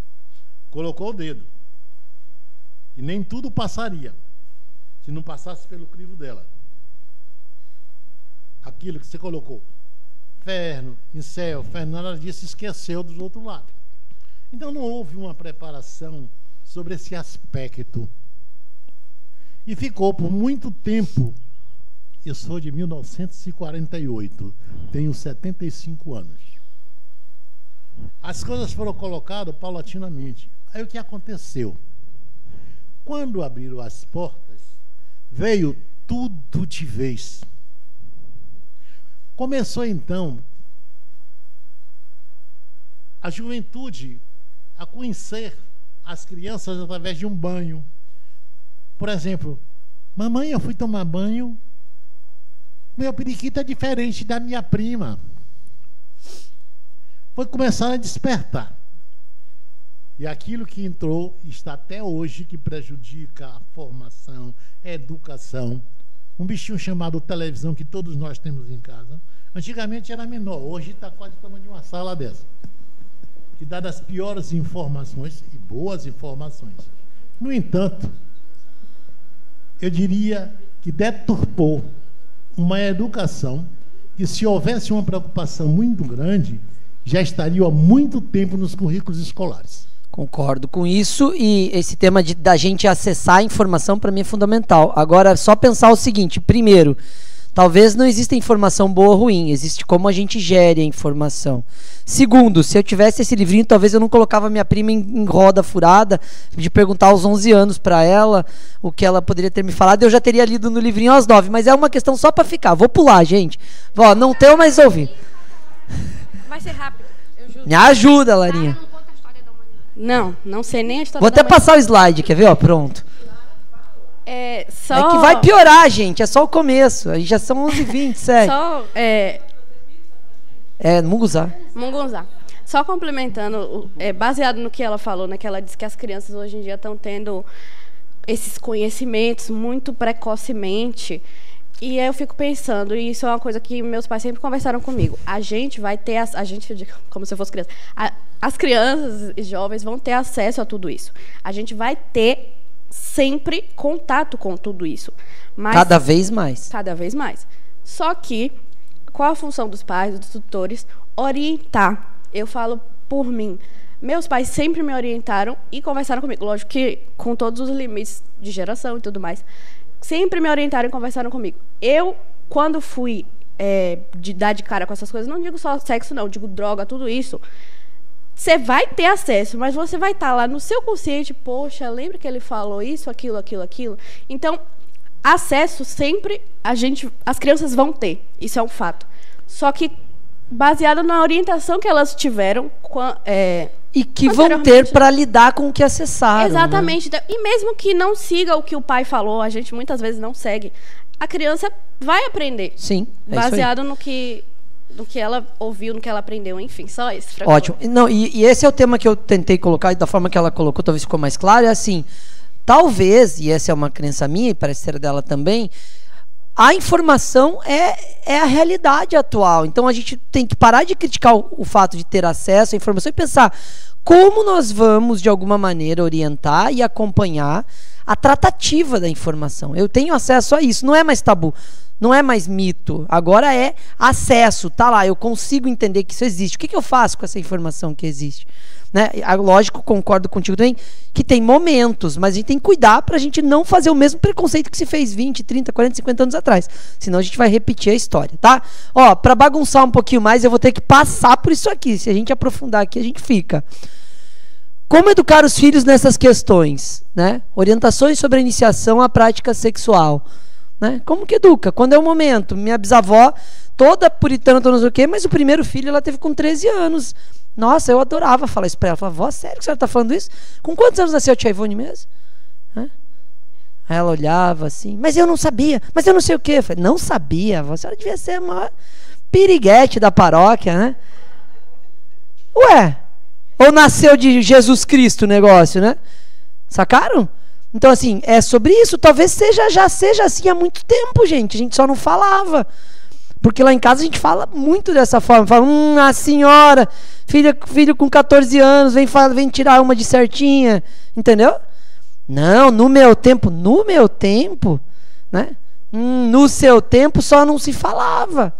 colocou o dedo. E nem tudo passaria, se não passasse pelo crivo dela. Aquilo que você colocou, inferno, céu, ela disse, esqueceu do outro lado. Então não houve uma preparação sobre esse aspecto. E ficou por muito tempo. Eu sou de 1948, tenho 75 anos. As coisas foram colocadas paulatinamente. Aí o que aconteceu? Quando abriram as portas, veio tudo de vez. Começou então a juventude a conhecer as crianças através de um banho. Por exemplo, mamãe, eu fui tomar banho, meu periquito é diferente da minha prima. Foi começar a despertar. E aquilo que entrou está até hoje, que prejudica a formação, a educação. Um bichinho chamado televisão, que todos nós temos em casa. Antigamente era menor, hoje está quase o tamanho de uma sala dessa. Que dá das piores informações e boas informações. No entanto, eu diria que deturpou uma educação que, se houvesse uma preocupação muito grande, já estaria há muito tempo nos currículos escolares. Concordo com isso, e esse tema da gente acessar a informação para mim é fundamental. Agora, só pensar o seguinte: primeiro, talvez não exista informação boa ou ruim, existe como a gente gere a informação. Segundo, se eu tivesse esse livrinho, talvez eu não colocava minha prima em roda furada de perguntar aos 11 anos para ela o que ela poderia ter me falado. Eu já teria lido no livrinho aos 9, mas é uma questão só para ficar. Vou pular, gente. Ó, não tenho mais ouvir. Vai ser rápido, eu juro. Me ajuda, Larinha. Não sei nem a história Vou até passar o slide, quer ver? Ó, pronto. É que vai piorar, gente. É só o começo. Aí já são 11h27. Munguzá. Só complementando, baseado no que ela falou, né, que ela disse que as crianças hoje em dia estão tendo esses conhecimentos muito precocemente. E aí eu fico pensando, e isso é uma coisa que meus pais sempre conversaram comigo. A gente vai ter, como se eu fosse criança, as crianças e jovens vão ter acesso a tudo isso. A gente vai ter sempre contato com tudo isso. Mas, cada vez mais. Cada vez mais. Só que, qual a função dos pais, dos tutores? Orientar. Eu falo por mim. Meus pais sempre me orientaram e conversaram comigo. Lógico que com todos os limites de geração e tudo mais. Sempre me orientaram e conversaram comigo. Eu, quando fui dar de cara com essas coisas, não digo só sexo, não, digo droga, tudo isso. você vai ter acesso, mas você vai estar lá no seu consciente, poxa, lembra que ele falou isso, aquilo, aquilo, aquilo? Então, acesso sempre as crianças vão ter, isso é um fato. Só que baseado na orientação que elas tiveram e que vão ter para lidar com o que acessaram. Exatamente. Né? E mesmo que não siga o que o pai falou, a gente muitas vezes não segue, a criança vai aprender. Sim, baseado no que ela ouviu, no que ela aprendeu, enfim, só isso. Ótimo. Não, e esse é o tema que eu tentei colocar, e da forma que ela colocou, talvez ficou mais claro, é assim, talvez, e essa é uma crença minha, e parece ser dela também, a informação é a realidade atual. Então a gente tem que parar de criticar o fato de ter acesso à informação e pensar como nós vamos, de alguma maneira, orientar e acompanhar a tratativa da informação. Eu tenho acesso a isso, não é mais tabu, não é mais mito, agora é acesso, tá lá, eu consigo entender que isso existe. O que eu faço com essa informação que existe? Né? Lógico, concordo contigo também, que tem momentos, mas a gente tem que cuidar para a gente não fazer o mesmo preconceito que se fez 20, 30, 40, 50 anos atrás. Senão a gente vai repetir a história, tá? Ó, para bagunçar um pouquinho mais, eu vou ter que passar por isso aqui. Se a gente aprofundar aqui, a gente fica. Como educar os filhos nessas questões? Né? Orientações sobre a iniciação à prática sexual. Né? Como que educa? Quando é o momento? Minha bisavó, toda puritana, não sei o quê, mas o primeiro filho ela teve com 13 anos. Nossa, eu adorava falar isso pra ela. Eu falava, vó, sério que a senhora tá falando isso? Com quantos anos nasceu a tia Ivone mesmo? Aí ela olhava assim, mas eu não sabia, mas eu não sei o quê. Eu falei, não sabia, a senhora devia ser a maior piriguete da paróquia, né? Ué, ou nasceu de Jesus Cristo o negócio, né? Sacaram? Então, assim, é sobre isso. Talvez já seja assim há muito tempo, gente. A gente só não falava. Porque lá em casa a gente fala muito dessa forma. Fala, a senhora, filho com 14 anos, vem tirar uma de certinha. Entendeu? Não, no meu tempo, né? No seu tempo só não se falava.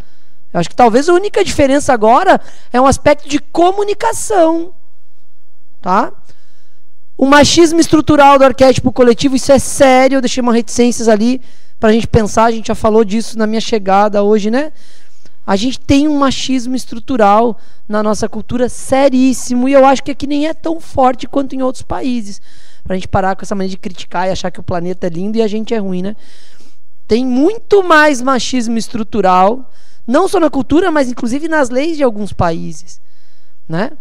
Eu acho que talvez a única diferença agora é um aspecto de comunicação. Tá? O machismo estrutural do arquétipo coletivo, isso é sério. Eu deixei umas reticências ali para a gente pensar, a gente já falou disso na minha chegada hoje, né? A gente tem um machismo estrutural na nossa cultura seríssimo, e eu acho que aqui nem é tão forte quanto em outros países. Para a gente parar com essa maneira de criticar e achar que o planeta é lindo e a gente é ruim, né? Tem muito mais machismo estrutural, não só na cultura, mas inclusive nas leis de alguns países, né?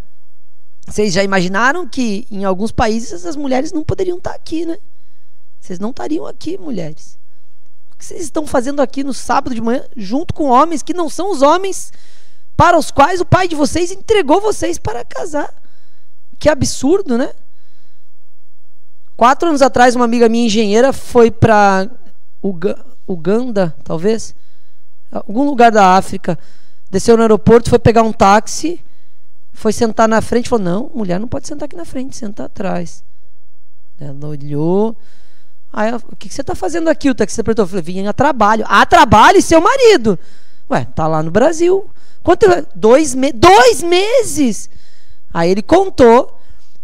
Vocês já imaginaram que em alguns países as mulheres não poderiam estar aqui, né? Vocês não estariam aqui, mulheres. O que vocês estão fazendo aqui no sábado de manhã, junto com homens que não são os homens para os quais o pai de vocês entregou vocês para casar? Que absurdo, né? 4 anos atrás, uma amiga minha engenheira foi para Uganda, talvez, algum lugar da África, desceu no aeroporto, foi pegar um táxi, foi sentar na frente, falou, não, mulher não pode sentar aqui na frente, senta atrás. Ela olhou, aí ela, o que você está fazendo aqui? O taxista perguntou, eu falei, vim a trabalho. A trabalho e seu marido? Ué, tá lá no Brasil. Quanto? 2 meses. Aí ele contou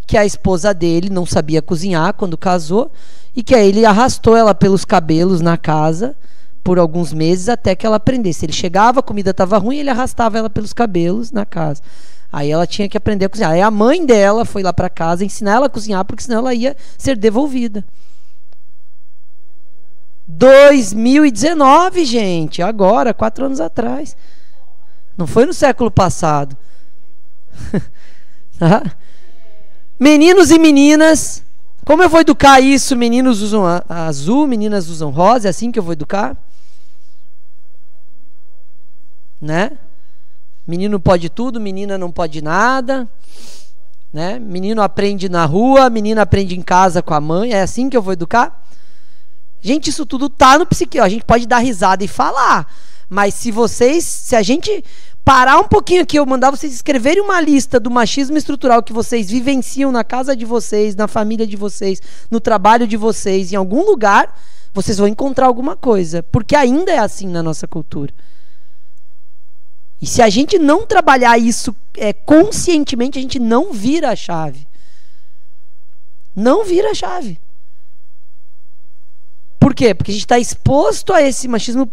que a esposa dele não sabia cozinhar quando casou, e que aí ele arrastou ela pelos cabelos na casa por alguns meses até que ela aprendesse. Ele chegava, a comida estava ruim, ele arrastava ela pelos cabelos na casa. Aí ela tinha que aprender a cozinhar. Aí a mãe dela foi lá para casa ensinar ela a cozinhar, porque senão ela ia ser devolvida. 2019, gente, agora, 4 anos atrás. Não foi no século passado. Meninos e meninas, como eu vou educar isso? Meninos usam azul, meninas usam rosa, é assim que eu vou educar? Né? Menino pode tudo, menina não pode nada, né? Menino aprende na rua, menina aprende em casa com a mãe, é assim que eu vou educar? Gente, isso tudo tá no psique. A gente pode dar risada e falar, mas se a gente parar um pouquinho aqui, eu mandar vocês escreverem uma lista do machismo estrutural que vocês vivenciam na casa de vocês, na família de vocês, no trabalho de vocês, em algum lugar, vocês vão encontrar alguma coisa, porque ainda é assim na nossa cultura. E se a gente não trabalhar isso conscientemente, a gente não vira a chave. Não vira a chave. Por quê? Porque a gente está exposto a esse machismo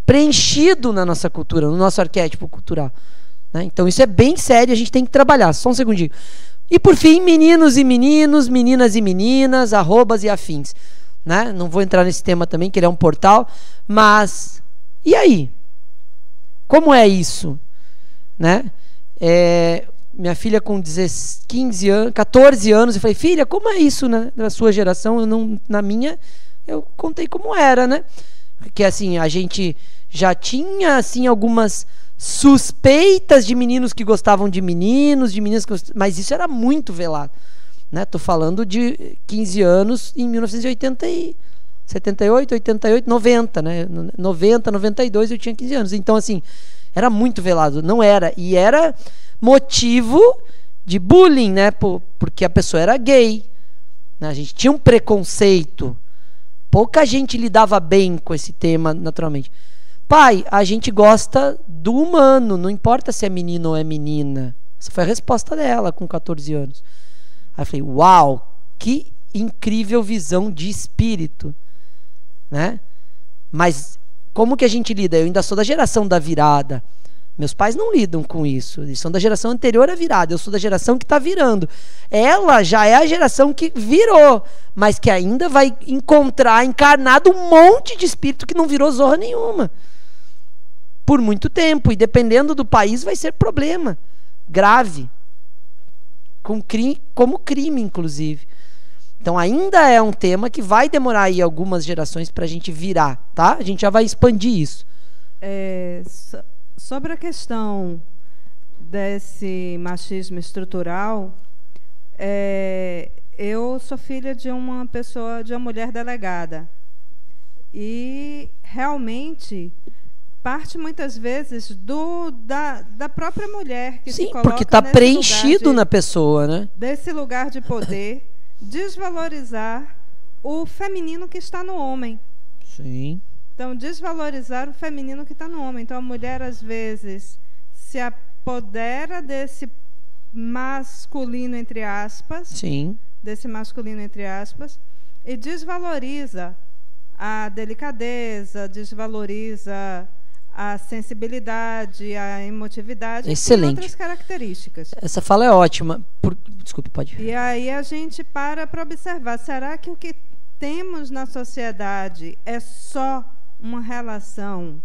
preenchido na nossa cultura, no nosso arquétipo cultural. né? Então isso é bem sério, a gente tem que trabalhar. Só um segundinho. E por fim, meninos e meninos, meninas e meninas, arrobas e afins, né? Não vou entrar nesse tema também, que ele é um portal, mas e aí? Como é isso? Né? Minha filha com 15 anos, 14 anos, eu falei, filha, como é isso, né? Na sua geração, na minha, eu contei como era, né? Porque assim, a gente já tinha assim algumas suspeitas de meninos que gostavam de meninos, de meninas que mas isso era muito velado, né? Tô falando de 15 anos em 1978, 88, 90, né? 90, 92 eu tinha 15 anos. Então assim, era muito velado, não era, e era motivo de bullying, né? Porque a pessoa era gay, né? A gente tinha um preconceito. Pouca gente lidava bem com esse tema, naturalmente. Pai, a gente gosta do humano, não importa se é menino ou é menina. Essa foi a resposta dela com 14 anos. Aí eu falei, uau, que incrível visão de espírito, né? Mas como que a gente lida? Eu ainda sou da geração da virada. Meus pais não lidam com isso. Eles são da geração anterior à virada. Eu sou da geração que está virando. Ela já é a geração que virou, mas que ainda vai encontrar encarnado um monte de espírito que não virou zorra nenhuma. Por muito tempo. E dependendo do país vai ser problema grave. Como crime, inclusive. Então ainda é um tema que vai demorar aí algumas gerações para a gente virar, tá? A gente já vai expandir isso. Sobre a questão desse machismo estrutural, eu sou filha de uma pessoa, de uma mulher delegada. E realmente parte muitas vezes da própria mulher que se coloca, porque está preenchido na pessoa, né? Desse lugar de poder, desvalorizar o feminino que está no homem. Sim. Então, desvalorizar o feminino que está no homem. Então, a mulher, às vezes, se apodera desse masculino, entre aspas. Sim. Desse masculino, entre aspas, e desvaloriza a delicadeza, desvaloriza a sensibilidade, a emotividade. Excelente. E outras características. Essa fala é ótima. Desculpe, pode. E aí a gente para observar, será que o que temos na sociedade é só uma relação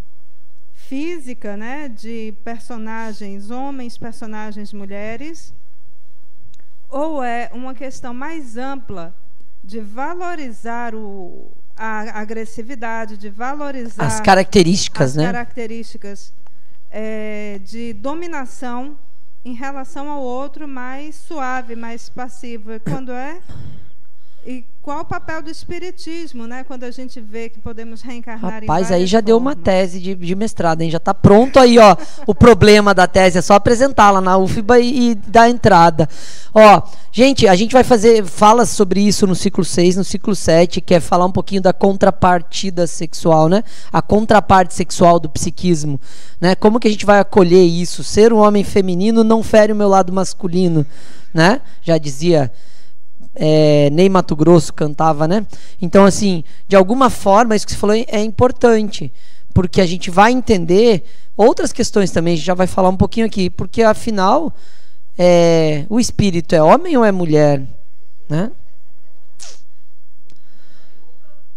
física, né, de personagens homens, personagens mulheres, ou é uma questão mais ampla de valorizar a agressividade, de valorizar as características, né? Características de dominação em relação ao outro, mais suave, mais passivo. E qual o papel do espiritismo, né? Quando a gente vê que podemos reencarnar. Rapaz, aí já deu uma tese de mestrado, hein? Já está pronto aí, ó. O problema da tese é só apresentá-la na UFBA e dar a entrada. Ó, gente, a gente vai fala sobre isso no ciclo 6, no ciclo 7, que é falar um pouquinho da contrapartida sexual, né? A contraparte sexual do psiquismo, né? Como que a gente vai acolher isso? Ser um homem feminino não fere o meu lado masculino, né? Já dizia Ney Matogrosso, cantava, né? Então, assim, de alguma forma, isso que você falou é importante, porque a gente vai entender outras questões também, a gente já vai falar um pouquinho aqui, porque afinal, o espírito é homem ou é mulher, né?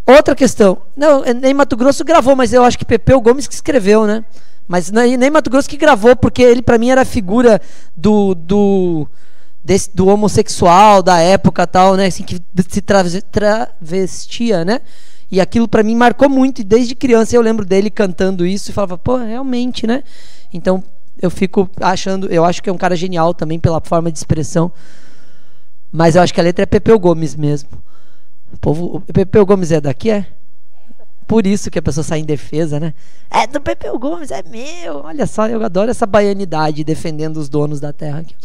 Outra questão, não, Ney Matogrosso gravou, mas eu acho que Pepeu Gomes que escreveu, né? Mas Ney Matogrosso que gravou, porque ele para mim era a figura do homossexual da época, tal, né, assim, que se travestia, né? E aquilo para mim marcou muito, e desde criança eu lembro dele cantando isso e falava, pô, realmente, né? Então eu acho que é um cara genial também pela forma de expressão. Mas eu acho que a letra é Pepeu Gomes mesmo. O Pepeu Gomes é daqui, é? Por isso que a pessoa sai em defesa, né? É do Pepeu Gomes, é meu. Olha só, eu adoro essa baianidade defendendo os donos da terra aqui.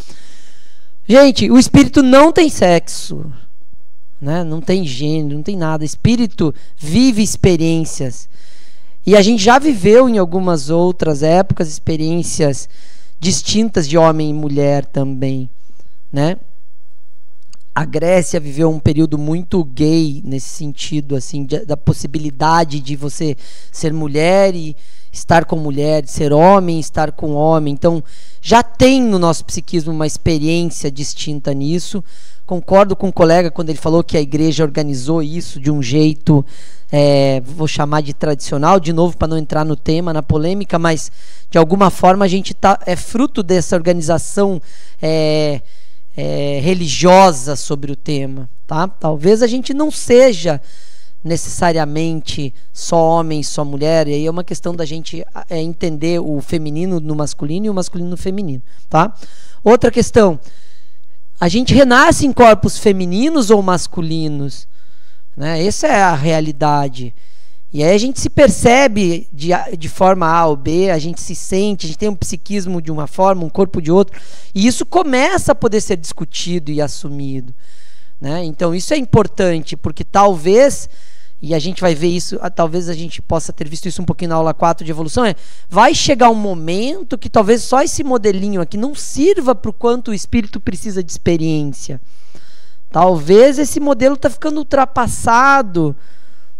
Gente, o espírito não tem sexo, né? Não tem gênero, não tem nada. O espírito vive experiências. E a gente já viveu em algumas outras épocas experiências distintas de homem e mulher também, né? A Grécia viveu um período muito gay nesse sentido, assim, da possibilidade de você ser mulher e estar com mulher, ser homem e estar com homem. Então, já tem no nosso psiquismo uma experiência distinta nisso. Concordo com o colega quando ele falou que a igreja organizou isso de um jeito, vou chamar de tradicional, de novo, para não entrar no tema, na polêmica, mas de alguma forma a gente é fruto dessa organização religiosa sobre o tema, tá? Talvez a gente não seja necessariamente só homem, só mulher, e aí é uma questão da gente entender o feminino no masculino e o masculino no feminino, tá? Outra questão, a gente renasce em corpos femininos ou masculinos, né? Essa é a realidade. E aí a gente se percebe de forma A ou B, a gente se sente, a gente tem um psiquismo de uma forma, um corpo de outro, e isso começa a poder ser discutido e assumido, né? Então isso é importante, porque talvez, e a gente vai ver isso, talvez a gente possa ter visto isso um pouquinho na aula 4 de evolução, vai chegar um momento que talvez só esse modelinho aqui não sirva para o quanto o espírito precisa de experiência. Talvez esse modelo está ficando ultrapassado,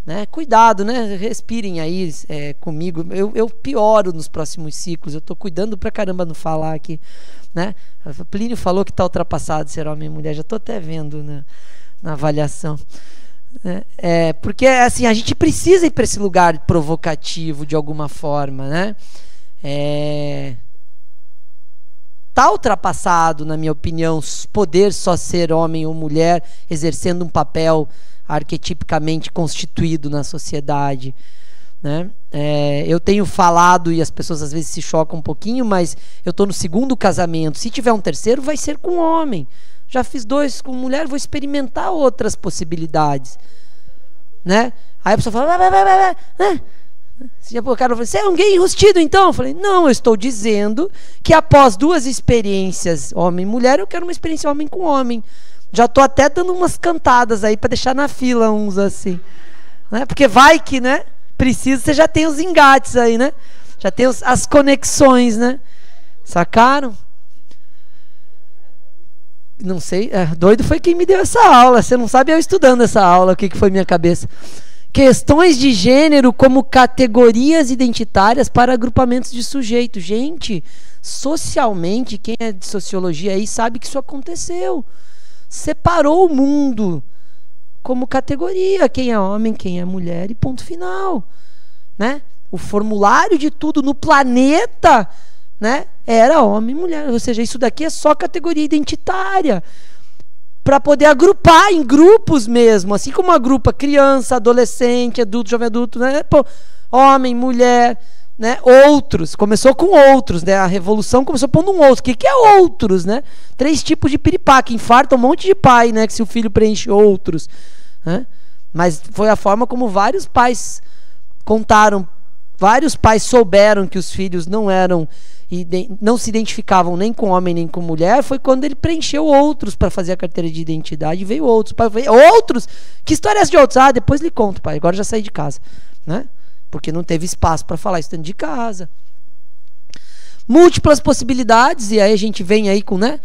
né? Cuidado, né? Respirem aí comigo. Eu pioro nos próximos ciclos. Eu estou cuidando pra caramba não falar aqui, né? O Plínio falou que está ultrapassado ser homem e mulher. Já estou até vendo na avaliação. Porque assim, a gente precisa ir para esse lugar provocativo de alguma forma, né? Tá ultrapassado, na minha opinião, poder só ser homem ou mulher exercendo um papel arquetipicamente constituído na sociedade, né? Eu tenho falado, e as pessoas às vezes se chocam um pouquinho, mas eu estou no 2º casamento. Se tiver um 3º, vai ser com homem. Já fiz 2 com mulher, vou experimentar outras possibilidades, né? Aí a pessoa fala, né? O cara falou, você é um gay enrustido então? Eu falei, não, eu estou dizendo que após 2 experiências homem e mulher, eu quero uma experiência homem com homem. Já estou até dando umas cantadas aí para deixar na fila uns assim, né? Porque vai que, né? Precisa, você já tem os engates aí, né? Já tem as conexões, né? Sacaram? Não sei, doido foi quem me deu essa aula. Você não sabe eu estudando essa aula, o que foi minha cabeça. Questões de gênero como categorias identitárias para agrupamentos de sujeito. Gente, socialmente, quem é de sociologia aí sabe que isso aconteceu. Separou o mundo como categoria, quem é homem, quem é mulher e ponto final, né? O formulário de tudo no planeta, né, era homem e mulher, ou seja, isso daqui é só categoria identitária para poder agrupar em grupos mesmo, assim como agrupa criança, adolescente, adulto, jovem adulto, né? Pô, homem, mulher, né? Outros, começou com outros, né? A revolução começou pondo um outro. O que é outros, né? 3 tipos de piripaque, infarta um monte de pai, né? Que se o filho preenche outros, né? Mas foi a forma como vários pais contaram, vários pais souberam que os filhos não se identificavam nem com homem nem com mulher. Foi quando ele preencheu outros para fazer a carteira de identidade, veio outros. Pai, veio outros? Que história é essa de outros? Ah, depois lhe conto, pai, agora já saí de casa, né? Porque não teve espaço para falar isso dentro de casa. Múltiplas possibilidades, e aí a gente vem aí com, né,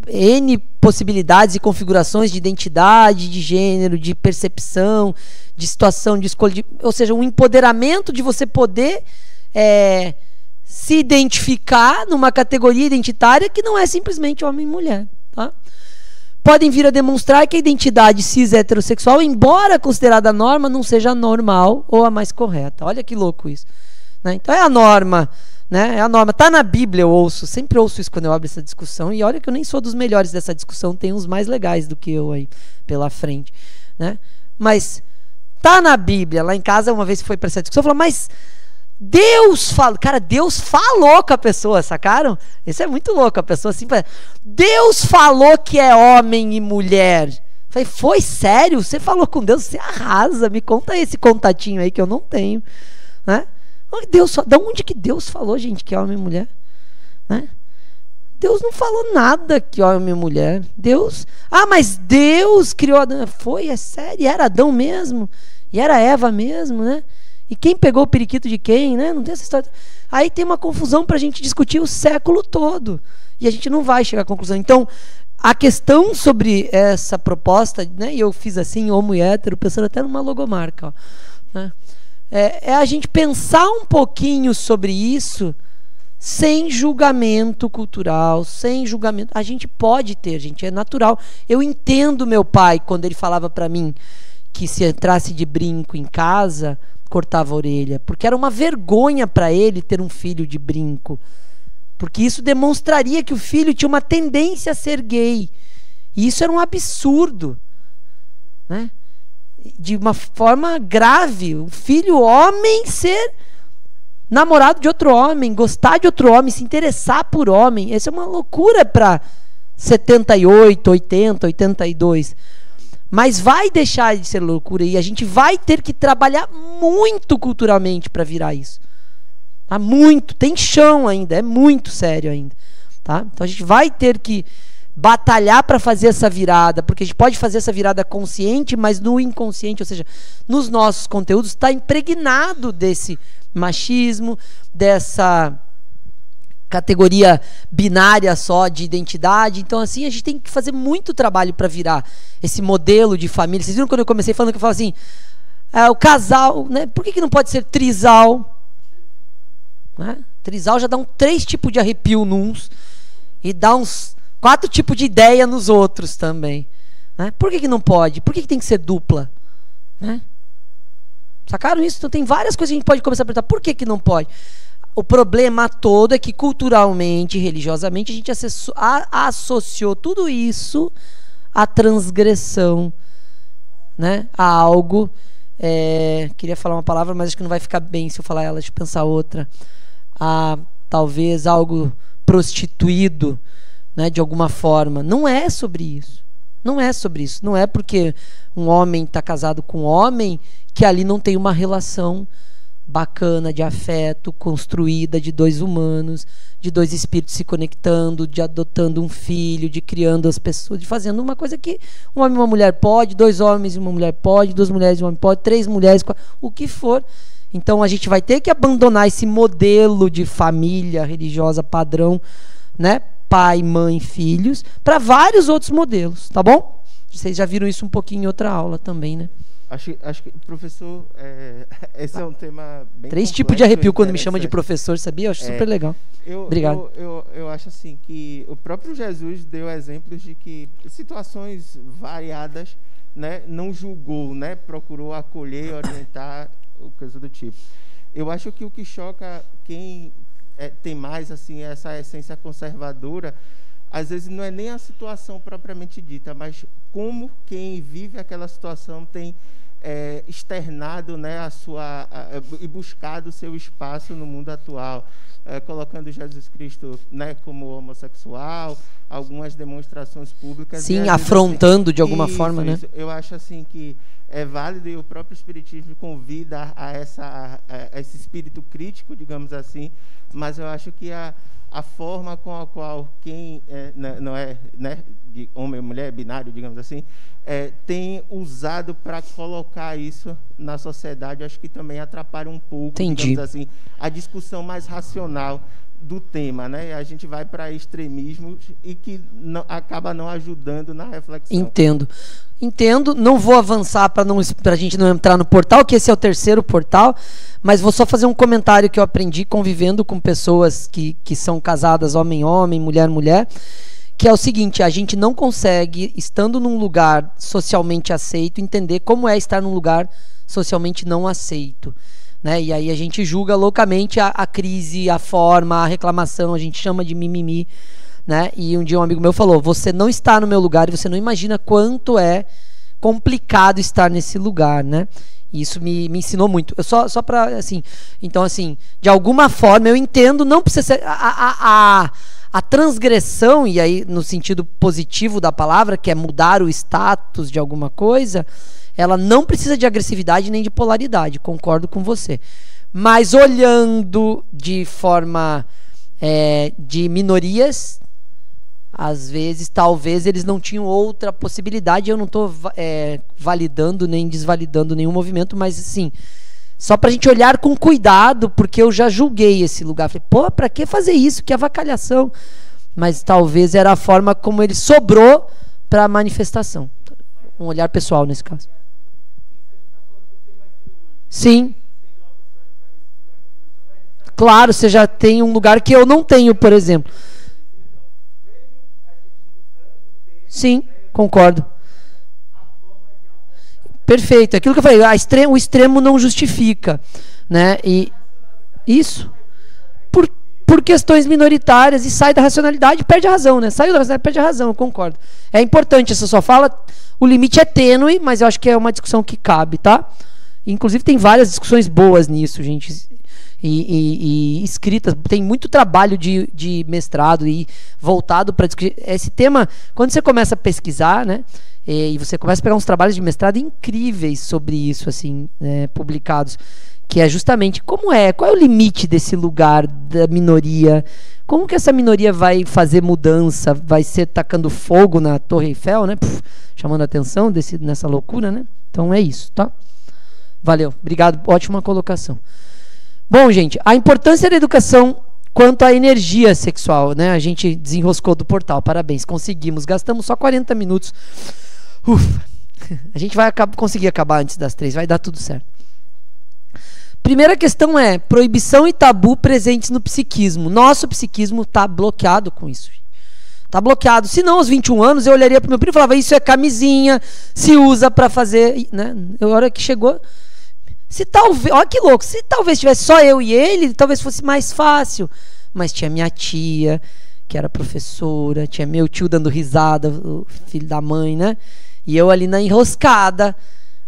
N possibilidades e configurações de identidade, de gênero, de percepção, de situação, de escolha, ou seja, um empoderamento de você poder se identificar numa categoria identitária que não é simplesmente homem e mulher, tá? Podem vir a demonstrar que a identidade cis heterossexual, embora considerada norma, não seja normal ou a mais correta. Olha que louco isso, né? Então é a norma, né? É a norma. Tá na Bíblia, eu sempre ouço isso quando eu abro essa discussão, e olha que eu nem sou dos melhores dessa discussão, tem uns mais legais do que eu aí pela frente, né? Mas tá na Bíblia. Lá em casa, uma vez que foi para essa discussão, falou, mas Deus falou, cara, Deus falou com a pessoa, sacaram? Isso é muito louco, a pessoa assim, Deus falou que é homem e mulher. Falei, foi sério? Você falou com Deus? Você arrasa, me conta esse contatinho aí que eu não tenho, né? Da onde que Deus falou, gente, que é homem e mulher, né? Deus não falou nada que homem e mulher. Deus, mas Deus criou Adão. É sério, era Adão mesmo, e era Eva mesmo, né? E quem pegou o periquito de quem, né? Não tem essa história. Aí tem uma confusão para a gente discutir o século todo. E a gente não vai chegar à conclusão. Então, a questão sobre essa proposta, né, e eu fiz assim, homo e hétero, pensando até numa logomarca, ó, né, é a gente pensar um pouquinho sobre isso sem julgamento cultural, sem julgamento. A gente pode ter, gente, é natural. Eu entendo meu pai quando ele falava para mim que se entrasse de brinco em casa, cortava a orelha, porque era uma vergonha para ele ter um filho de brinco, porque isso demonstraria que o filho tinha uma tendência a ser gay, e isso era um absurdo, né? De uma forma grave, o filho homem ser namorado de outro homem, gostar de outro homem, se interessar por homem, isso é uma loucura para 78, 80, 82. Mas vai deixar de ser loucura e a gente vai ter que trabalhar muito culturalmente para virar isso. Tá? Muito, tem chão ainda, é muito sério ainda. Tá? Então a gente vai ter que batalhar para fazer essa virada, porque a gente pode fazer essa virada consciente, mas no inconsciente, ou seja, nos nossos conteúdos está impregnado desse machismo, dessa categoria binária só de identidade. Então assim, a gente tem que fazer muito trabalho para virar esse modelo de família. Vocês viram quando eu comecei falando que eu falo assim, o casal, né? Por que não pode ser trisal? Né? Trisal já dá 3 tipos de arrepio nos e dá uns 4 tipos de ideia nos outros também. Né? Por que não pode? Por que tem que ser dupla? Né? Sacaram isso? Então tem várias coisas que a gente pode começar a perguntar. Por que não pode? O problema todo é que culturalmente, religiosamente, a gente associou tudo isso à transgressão, né? A algo. Queria falar uma palavra, mas acho que não vai ficar bem se eu falar ela, deixa eu pensar outra. Talvez algo prostituído, né, de alguma forma. Não é sobre isso. Não é sobre isso. Não é porque um homem está casado com um homem que ali não tem uma relação bacana de afeto, construída de 2 humanos, de 2 espíritos se conectando, de adotando um filho, de criando as pessoas, de fazendo uma coisa que um homem e uma mulher pode, 2 homens e uma mulher pode, 2 mulheres e um homem pode, 3 mulheres, 4, o que for. Então a gente vai ter que abandonar esse modelo de família religiosa padrão, né? Pai, mãe, filhos, para vários outros modelos, tá bom? Vocês já viram isso um pouquinho em outra aula também, né? Acho que, professor, esse é um tema bem 3 tipos de arrepio quando me chama de professor, sabia? Eu acho super legal. Obrigado. Eu acho assim que o próprio Jesus deu exemplos de que situações variadas, né, não julgou, né, procurou acolher, orientar, coisa do tipo. Eu acho que o que choca quem tem mais assim essa essência conservadora, às vezes não é nem a situação propriamente dita, mas como quem vive aquela situação tem externado, né, e buscado o seu espaço no mundo atual, colocando Jesus Cristo, né, como homossexual, algumas demonstrações públicas. Sim, afrontando assim, de alguma forma, né? Eu acho assim que é válido e o próprio Espiritismo convida a esse espírito crítico, digamos assim, mas eu acho que a forma com a qual quem não é, né, de homem ou mulher, binário, digamos assim, tem usado para colocar isso na sociedade, acho que também atrapalha um pouco, digamos assim, a discussão mais racional do tema, né? A gente vai para extremismos e que acaba não ajudando na reflexão. Entendo, não vou avançar para a gente não entrar no portal, que esse é o 3º portal, mas vou só fazer um comentário que eu aprendi convivendo com pessoas que são casadas homem-homem, mulher-mulher, que é o seguinte: a gente não consegue, estando num lugar socialmente aceito, entender como é estar num lugar socialmente não aceito. Né? E aí a gente julga loucamente a crise, a forma, a reclamação, a gente chama de mimimi. Né? E um dia um amigo meu falou: você não está no meu lugar e você não imagina quanto é complicado estar nesse lugar, né? E isso me ensinou muito. Eu só para assim, então assim, de alguma forma eu entendo, não precisa ser a transgressão, e aí no sentido positivo da palavra, que é mudar o status de alguma coisa, ela não precisa de agressividade nem de polaridade, concordo com você. Mas olhando de forma de minorias, às vezes, talvez eles não tinham outra possibilidade. Eu não estou validando nem desvalidando nenhum movimento, mas assim, só para a gente olhar com cuidado, porque eu já julguei esse lugar. Falei, pô, para que fazer isso? Que avacalhação. Mas talvez era a forma como ele sobrou para a manifestação. Um olhar pessoal nesse caso. Sim. Claro, você já tem um lugar que eu não tenho, por exemplo. Sim, concordo. Perfeito. Aquilo que eu falei, o extremo não justifica, né? E isso por questões minoritárias, e sai da racionalidade, perde a razão, né? Saiu da racionalidade, perde a razão, eu concordo. É importante essa sua fala. O limite é tênue, mas eu acho que é uma discussão que cabe, tá? Inclusive tem várias discussões boas nisso, gente. E escritas, tem muito trabalho de mestrado e voltado para discutir esse tema. Quando você começa a pesquisar, né, e você começa a pegar uns trabalhos de mestrado incríveis sobre isso, assim, publicados, que é justamente qual é o limite desse lugar da minoria, como que essa minoria vai fazer mudança, vai ser tacando fogo na Torre Eiffel, né, chamando a atenção nessa loucura, né? Então é isso, tá? Valeu, obrigado, ótima colocação. Bom, gente, a importância da educação quanto à energia sexual, né? A gente desenroscou do portal, parabéns, conseguimos, gastamos só 40 minutos. Ufa, a gente vai conseguir acabar antes das 3, vai dar tudo certo. Primeira questão é proibição e tabu presentes no psiquismo. Nosso psiquismo está bloqueado com isso. Está bloqueado. Se não, aos 21 anos, eu olharia para o meu primo e falava, isso é camisinha, se usa para fazer, né? A hora que chegou... Se talvez, olha que louco, se talvez tivesse só eu e ele, talvez fosse mais fácil. Mas tinha minha tia, que era professora, tinha meu tio dando risada, o filho da mãe, né? E eu ali na enroscada.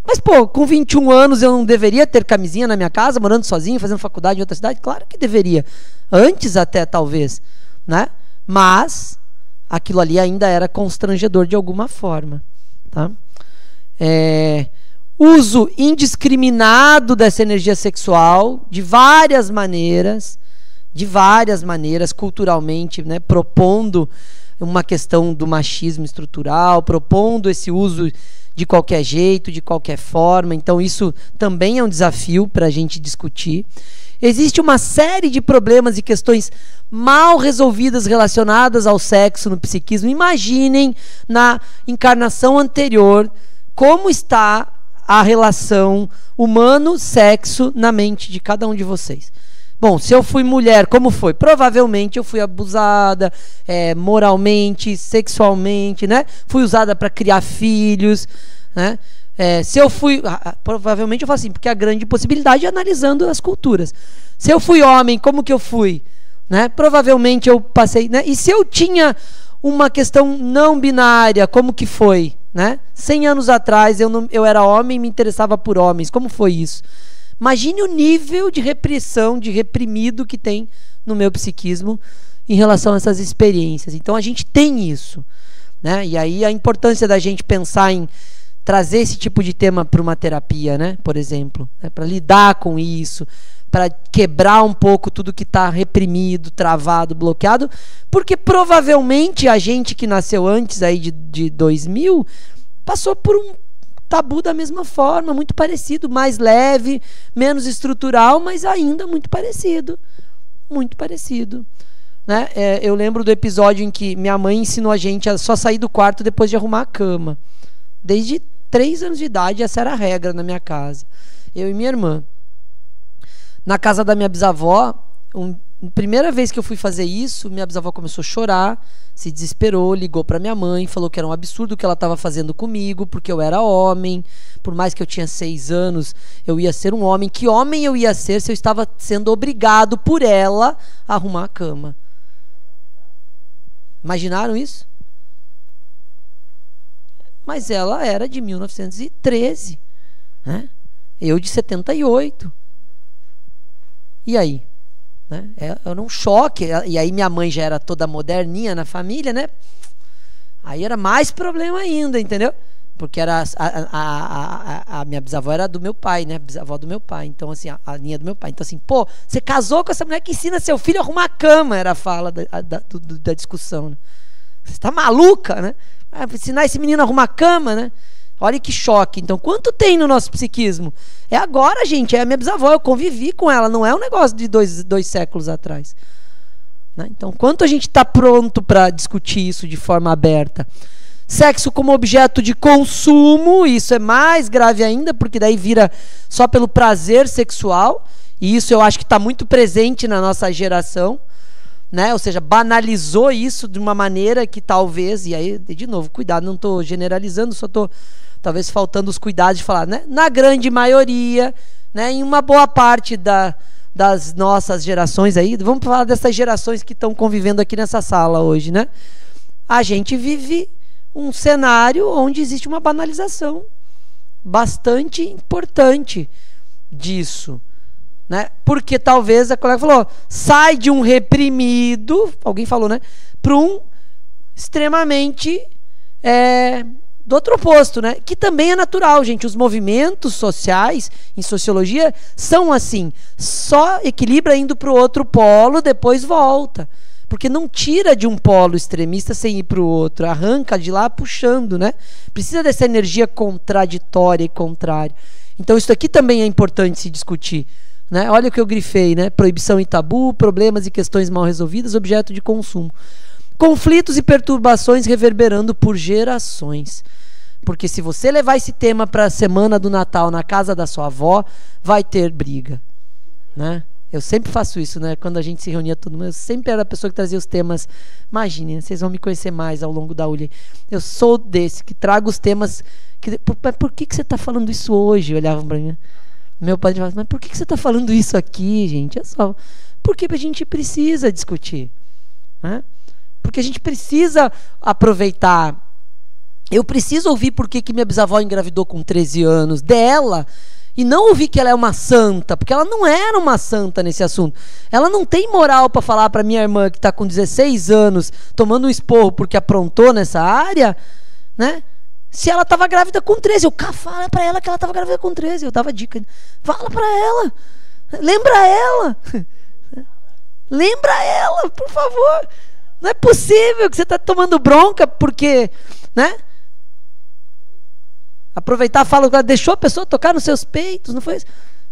Mas, pô, com 21 anos eu não deveria ter camisinha na minha casa, morando sozinho, fazendo faculdade em outra cidade? Claro que deveria. Antes até, talvez, né? Mas aquilo ali ainda era constrangedor de alguma forma, tá? Uso indiscriminado dessa energia sexual de várias maneiras, culturalmente, né, propondo uma questão do machismo estrutural, propondo esse uso de qualquer jeito, de qualquer forma. Então isso também é um desafio para a gente discutir. Existe uma série de problemas e questões mal resolvidas relacionadas ao sexo no psiquismo. Imaginem na encarnação anterior como está a relação humano-sexo na mente de cada um de vocês. Bom, se eu fui mulher, como foi? Provavelmente eu fui abusada moralmente, sexualmente, né? Fui usada para criar filhos, né? Se eu fui... provavelmente eu falo assim, porque a grande possibilidade é analisando as culturas. Se eu fui homem, como que eu fui? Né? Provavelmente eu passei... Né? E se eu tinha uma questão não binária, como que foi? Né? 100 anos atrás eu era homem e me interessava por homens. Como foi isso? Imagine o nível de repressão, de reprimido que tem no meu psiquismo em relação a essas experiências. Então a gente tem isso, né? E aí a importância da gente pensar em trazer esse tipo de tema para uma terapia, né? Por exemplo, né? Para lidar com isso, para quebrar um pouco tudo que está reprimido, travado, bloqueado, porque provavelmente a gente que nasceu antes aí de 2000 passou por um tabu da mesma forma, muito parecido, mais leve, menos estrutural, mas ainda muito parecido, né? Eu lembro do episódio em que minha mãe ensinou a gente a só sair do quarto depois de arrumar a cama. Desde 3 anos de idade, essa era a regra na minha casa, eu e minha irmã. Na casa da minha bisavó, primeira vez que eu fui fazer isso, minha bisavó começou a chorar, se desesperou, ligou para minha mãe, falou que era um absurdo o que ela estava fazendo comigo, porque eu era homem, por mais que eu tinha 6 anos, eu ia ser um homem. Que homem eu ia ser se eu estava sendo obrigado por ela a arrumar a cama? Imaginaram isso? Mas ela era de 1913, né? Eu de 78. E aí? Né? Era um choque. E aí minha mãe já era toda moderninha na família, né? Aí era mais problema ainda, entendeu? Porque era a minha bisavó era do meu pai, né? Bisavó do meu pai. Então, assim, a linha do meu pai. Então, assim, pô, você casou com essa mulher que ensina seu filho a arrumar a cama, era a fala da discussão, né? Você tá maluca, né? Ensinar esse menino a arrumar a cama, né? Olha que choque. Então, quanto tem no nosso psiquismo? É agora, gente. É a minha bisavó. Eu convivi com ela. Não é um negócio de dois séculos atrás. né? Então, quanto a gente está pronto para discutir isso de forma aberta? Sexo como objeto de consumo, isso é mais grave ainda, porque daí vira só pelo prazer sexual, e isso eu acho que está muito presente na nossa geração, né? Ou seja, banalizou isso de uma maneira que talvez, e aí, de novo, cuidado, não estou generalizando, só estou talvez faltando os cuidados de falar, né? Na grande maioria, né? Em uma boa parte das nossas gerações aí, vamos falar dessas gerações que estão convivendo aqui nessa sala hoje, né? A gente vive um cenário onde existe uma banalização bastante importante disso, né? Porque talvez a colega falou, sai de um reprimido, alguém falou, né? Para um extremamente do outro oposto, né? Que também é natural, gente. Os movimentos sociais em sociologia são assim, só equilibra indo para o outro polo, depois volta, porque não tira de um polo extremista sem ir para o outro, arranca de lá puxando, né? Precisa dessa energia contraditória e contrária. Então isso aqui também é importante se discutir, né? Olha o que eu grifei, né? Proibição e tabu, problemas e questões mal resolvidas, objeto de consumo. Conflitos e perturbações reverberando por gerações. Porque se você levar esse tema para a semana do Natal na casa da sua avó, vai ter briga, né? Eu sempre faço isso, né? Quando a gente se reunia todo mundo, eu sempre era a pessoa que trazia os temas. Imaginem, vocês vão me conhecer mais ao longo da ULI. Eu sou desse, que trago os temas. Por que você está falando isso hoje? Olhavam para mim. Meu pai falava, mas por que você está falando isso aqui, gente? É só. Porque a gente precisa discutir, né? Porque a gente precisa aproveitar. Eu preciso ouvir por que minha bisavó engravidou com 13 anos dela. E não ouvir que ela é uma santa, porque ela não era uma santa nesse assunto. Ela não tem moral para falar para minha irmã que está com 16 anos, tomando um esporro porque aprontou nessa área, né? Se ela estava grávida com 13. Fala para ela que ela estava grávida com 13. Eu dava dica. Fala para ela. Lembra ela. Lembra ela, por favor. Não é possível que você está tomando bronca porque, né? Aproveitar a fala, deixou a pessoa tocar nos seus peitos, não foi isso?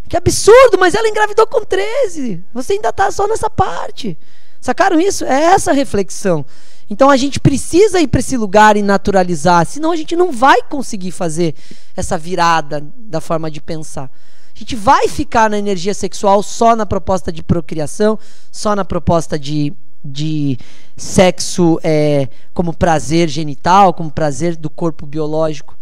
Que absurdo, mas ela engravidou com 13. Você ainda está só nessa parte. Sacaram isso? É essa a reflexão. Então a gente precisa ir para esse lugar e naturalizar, senão a gente não vai conseguir fazer essa virada da forma de pensar. A gente vai ficar na energia sexual só na proposta de procriação, só na proposta de sexo como prazer genital, como prazer do corpo biológico.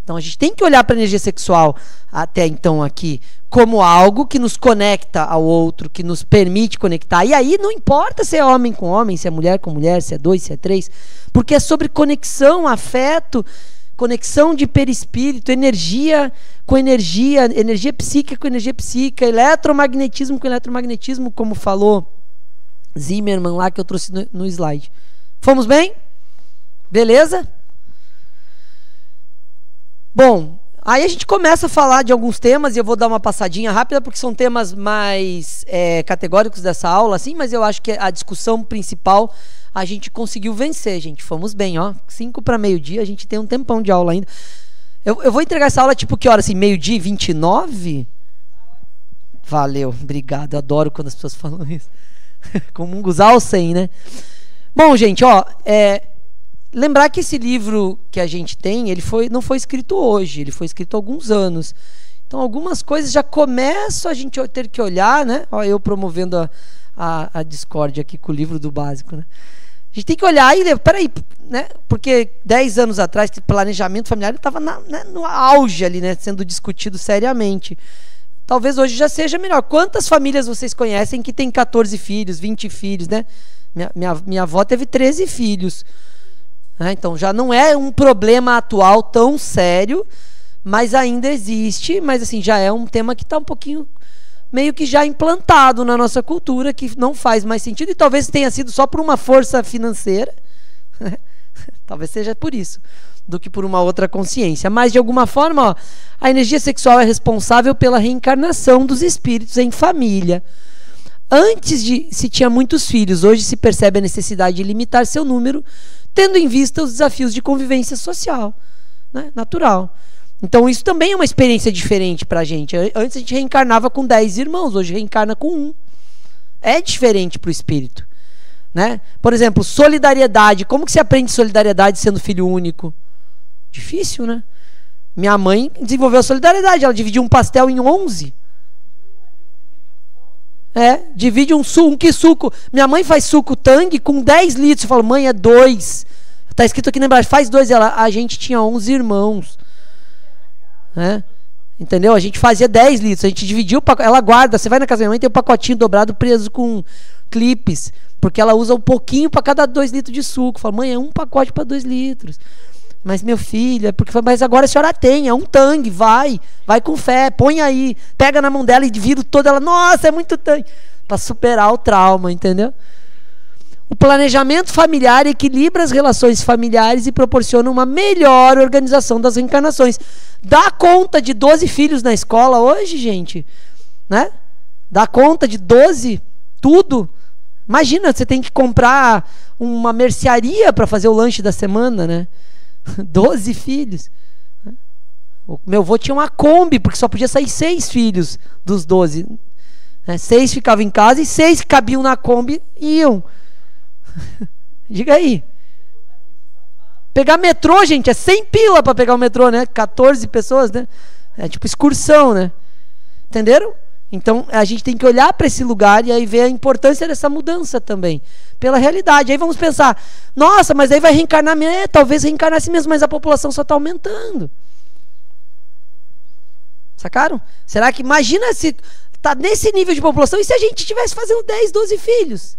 Então a gente tem que olhar para a energia sexual até então aqui como algo que nos conecta ao outro, que nos permite conectar. E aí não importa se é homem com homem, se é mulher com mulher, se é 2, se é 3, porque é sobre conexão, afeto, conexão de perispírito, energia com energia, energia psíquica com energia psíquica, eletromagnetismo com eletromagnetismo, como falou Zimmermann lá que eu trouxe no slide. Fomos bem? Beleza? Bom, aí a gente começa a falar de alguns temas e eu vou dar uma passadinha rápida porque são temas mais categóricos dessa aula, assim, mas eu acho que a discussão principal a gente conseguiu vencer, gente. Fomos bem, ó. 5 para meio-dia, a gente tem um tempão de aula ainda. Eu vou entregar essa aula tipo que hora? Assim, meio-dia e 29? Valeu, obrigado. Eu adoro quando as pessoas falam isso. Como um gusal sem, né? Bom, gente, ó, lembrar que esse livro que a gente tem, não foi escrito hoje, ele foi escrito há alguns anos. Então, algumas coisas já começam a gente ter que olhar, né? Ó, eu promovendo a discórdia aqui com o livro do básico, né? A gente tem que olhar e peraí, né? Porque 10 anos atrás, planejamento familiar estava no auge ali, né? Sendo discutido seriamente. Talvez hoje já seja melhor. Quantas famílias vocês conhecem que tem 14 filhos, 20 filhos, né? Minha avó teve 13 filhos. Então já não é um problema atual tão sério, mas ainda existe, mas assim, já é um tema que está um pouquinho meio que já implantado na nossa cultura, que não faz mais sentido, e talvez tenha sido só por uma força financeira, talvez seja por isso, do que por uma outra consciência. Mas de alguma forma, ó, a energia sexual é responsável pela reencarnação dos espíritos em família. Antes se tinha muitos filhos, hoje se percebe a necessidade de limitar seu número, tendo em vista os desafios de convivência social, né? Natural. Então isso também é uma experiência diferente para a gente. Antes a gente reencarnava com 10 irmãos, hoje reencarna com 1. É diferente para o espírito, né? Por exemplo, solidariedade. Como que se aprende solidariedade sendo filho único? Difícil, né? Minha mãe desenvolveu solidariedade. Ela dividiu um pastel em 11. Divide um que suco. Minha mãe faz suco Tang com 10 litros. Eu falo, mãe, é 2. Tá escrito aqui na embalagem, faz 2. A gente tinha 11 irmãos. Entendeu? A gente fazia 10 litros. A gente dividiu o pacote. Ela guarda. Você vai na casa da minha mãe, tem um pacotinho dobrado preso com clipes. Porque ela usa um pouquinho para cada 2 litros de suco. Fala, mãe, é um pacote para 2 litros. Mas meu filho, mas agora a senhora tem, é um Tang, vai com fé, põe aí, pega na mão dela e vira toda ela, nossa, é muito Tang, para superar o trauma, entendeu? O planejamento familiar equilibra as relações familiares e proporciona uma melhor organização das reencarnações. Dá conta de 12 filhos na escola hoje, gente, né? Dá conta de 12, tudo. Imagina, você tem que comprar uma mercearia para fazer o lanche da semana, né? 12 filhos. O meu avô tinha uma Kombi, porque só podia sair 6 filhos dos 12. 6 ficavam em casa e 6 que cabiam na Kombi iam. Diga aí. Pegar metrô, gente, é 100 pila para pegar o metrô, né? 14 pessoas, né? É tipo excursão, né? Entenderam? Então a gente tem que olhar para esse lugar e aí ver a importância dessa mudança também, pela realidade. Aí vamos pensar, nossa, mas aí vai reencarnar, talvez reencarnasse mesmo, mas a população só está aumentando. Sacaram? Será que, imagina se está nesse nível de população e se a gente estivesse fazendo 10, 12 filhos?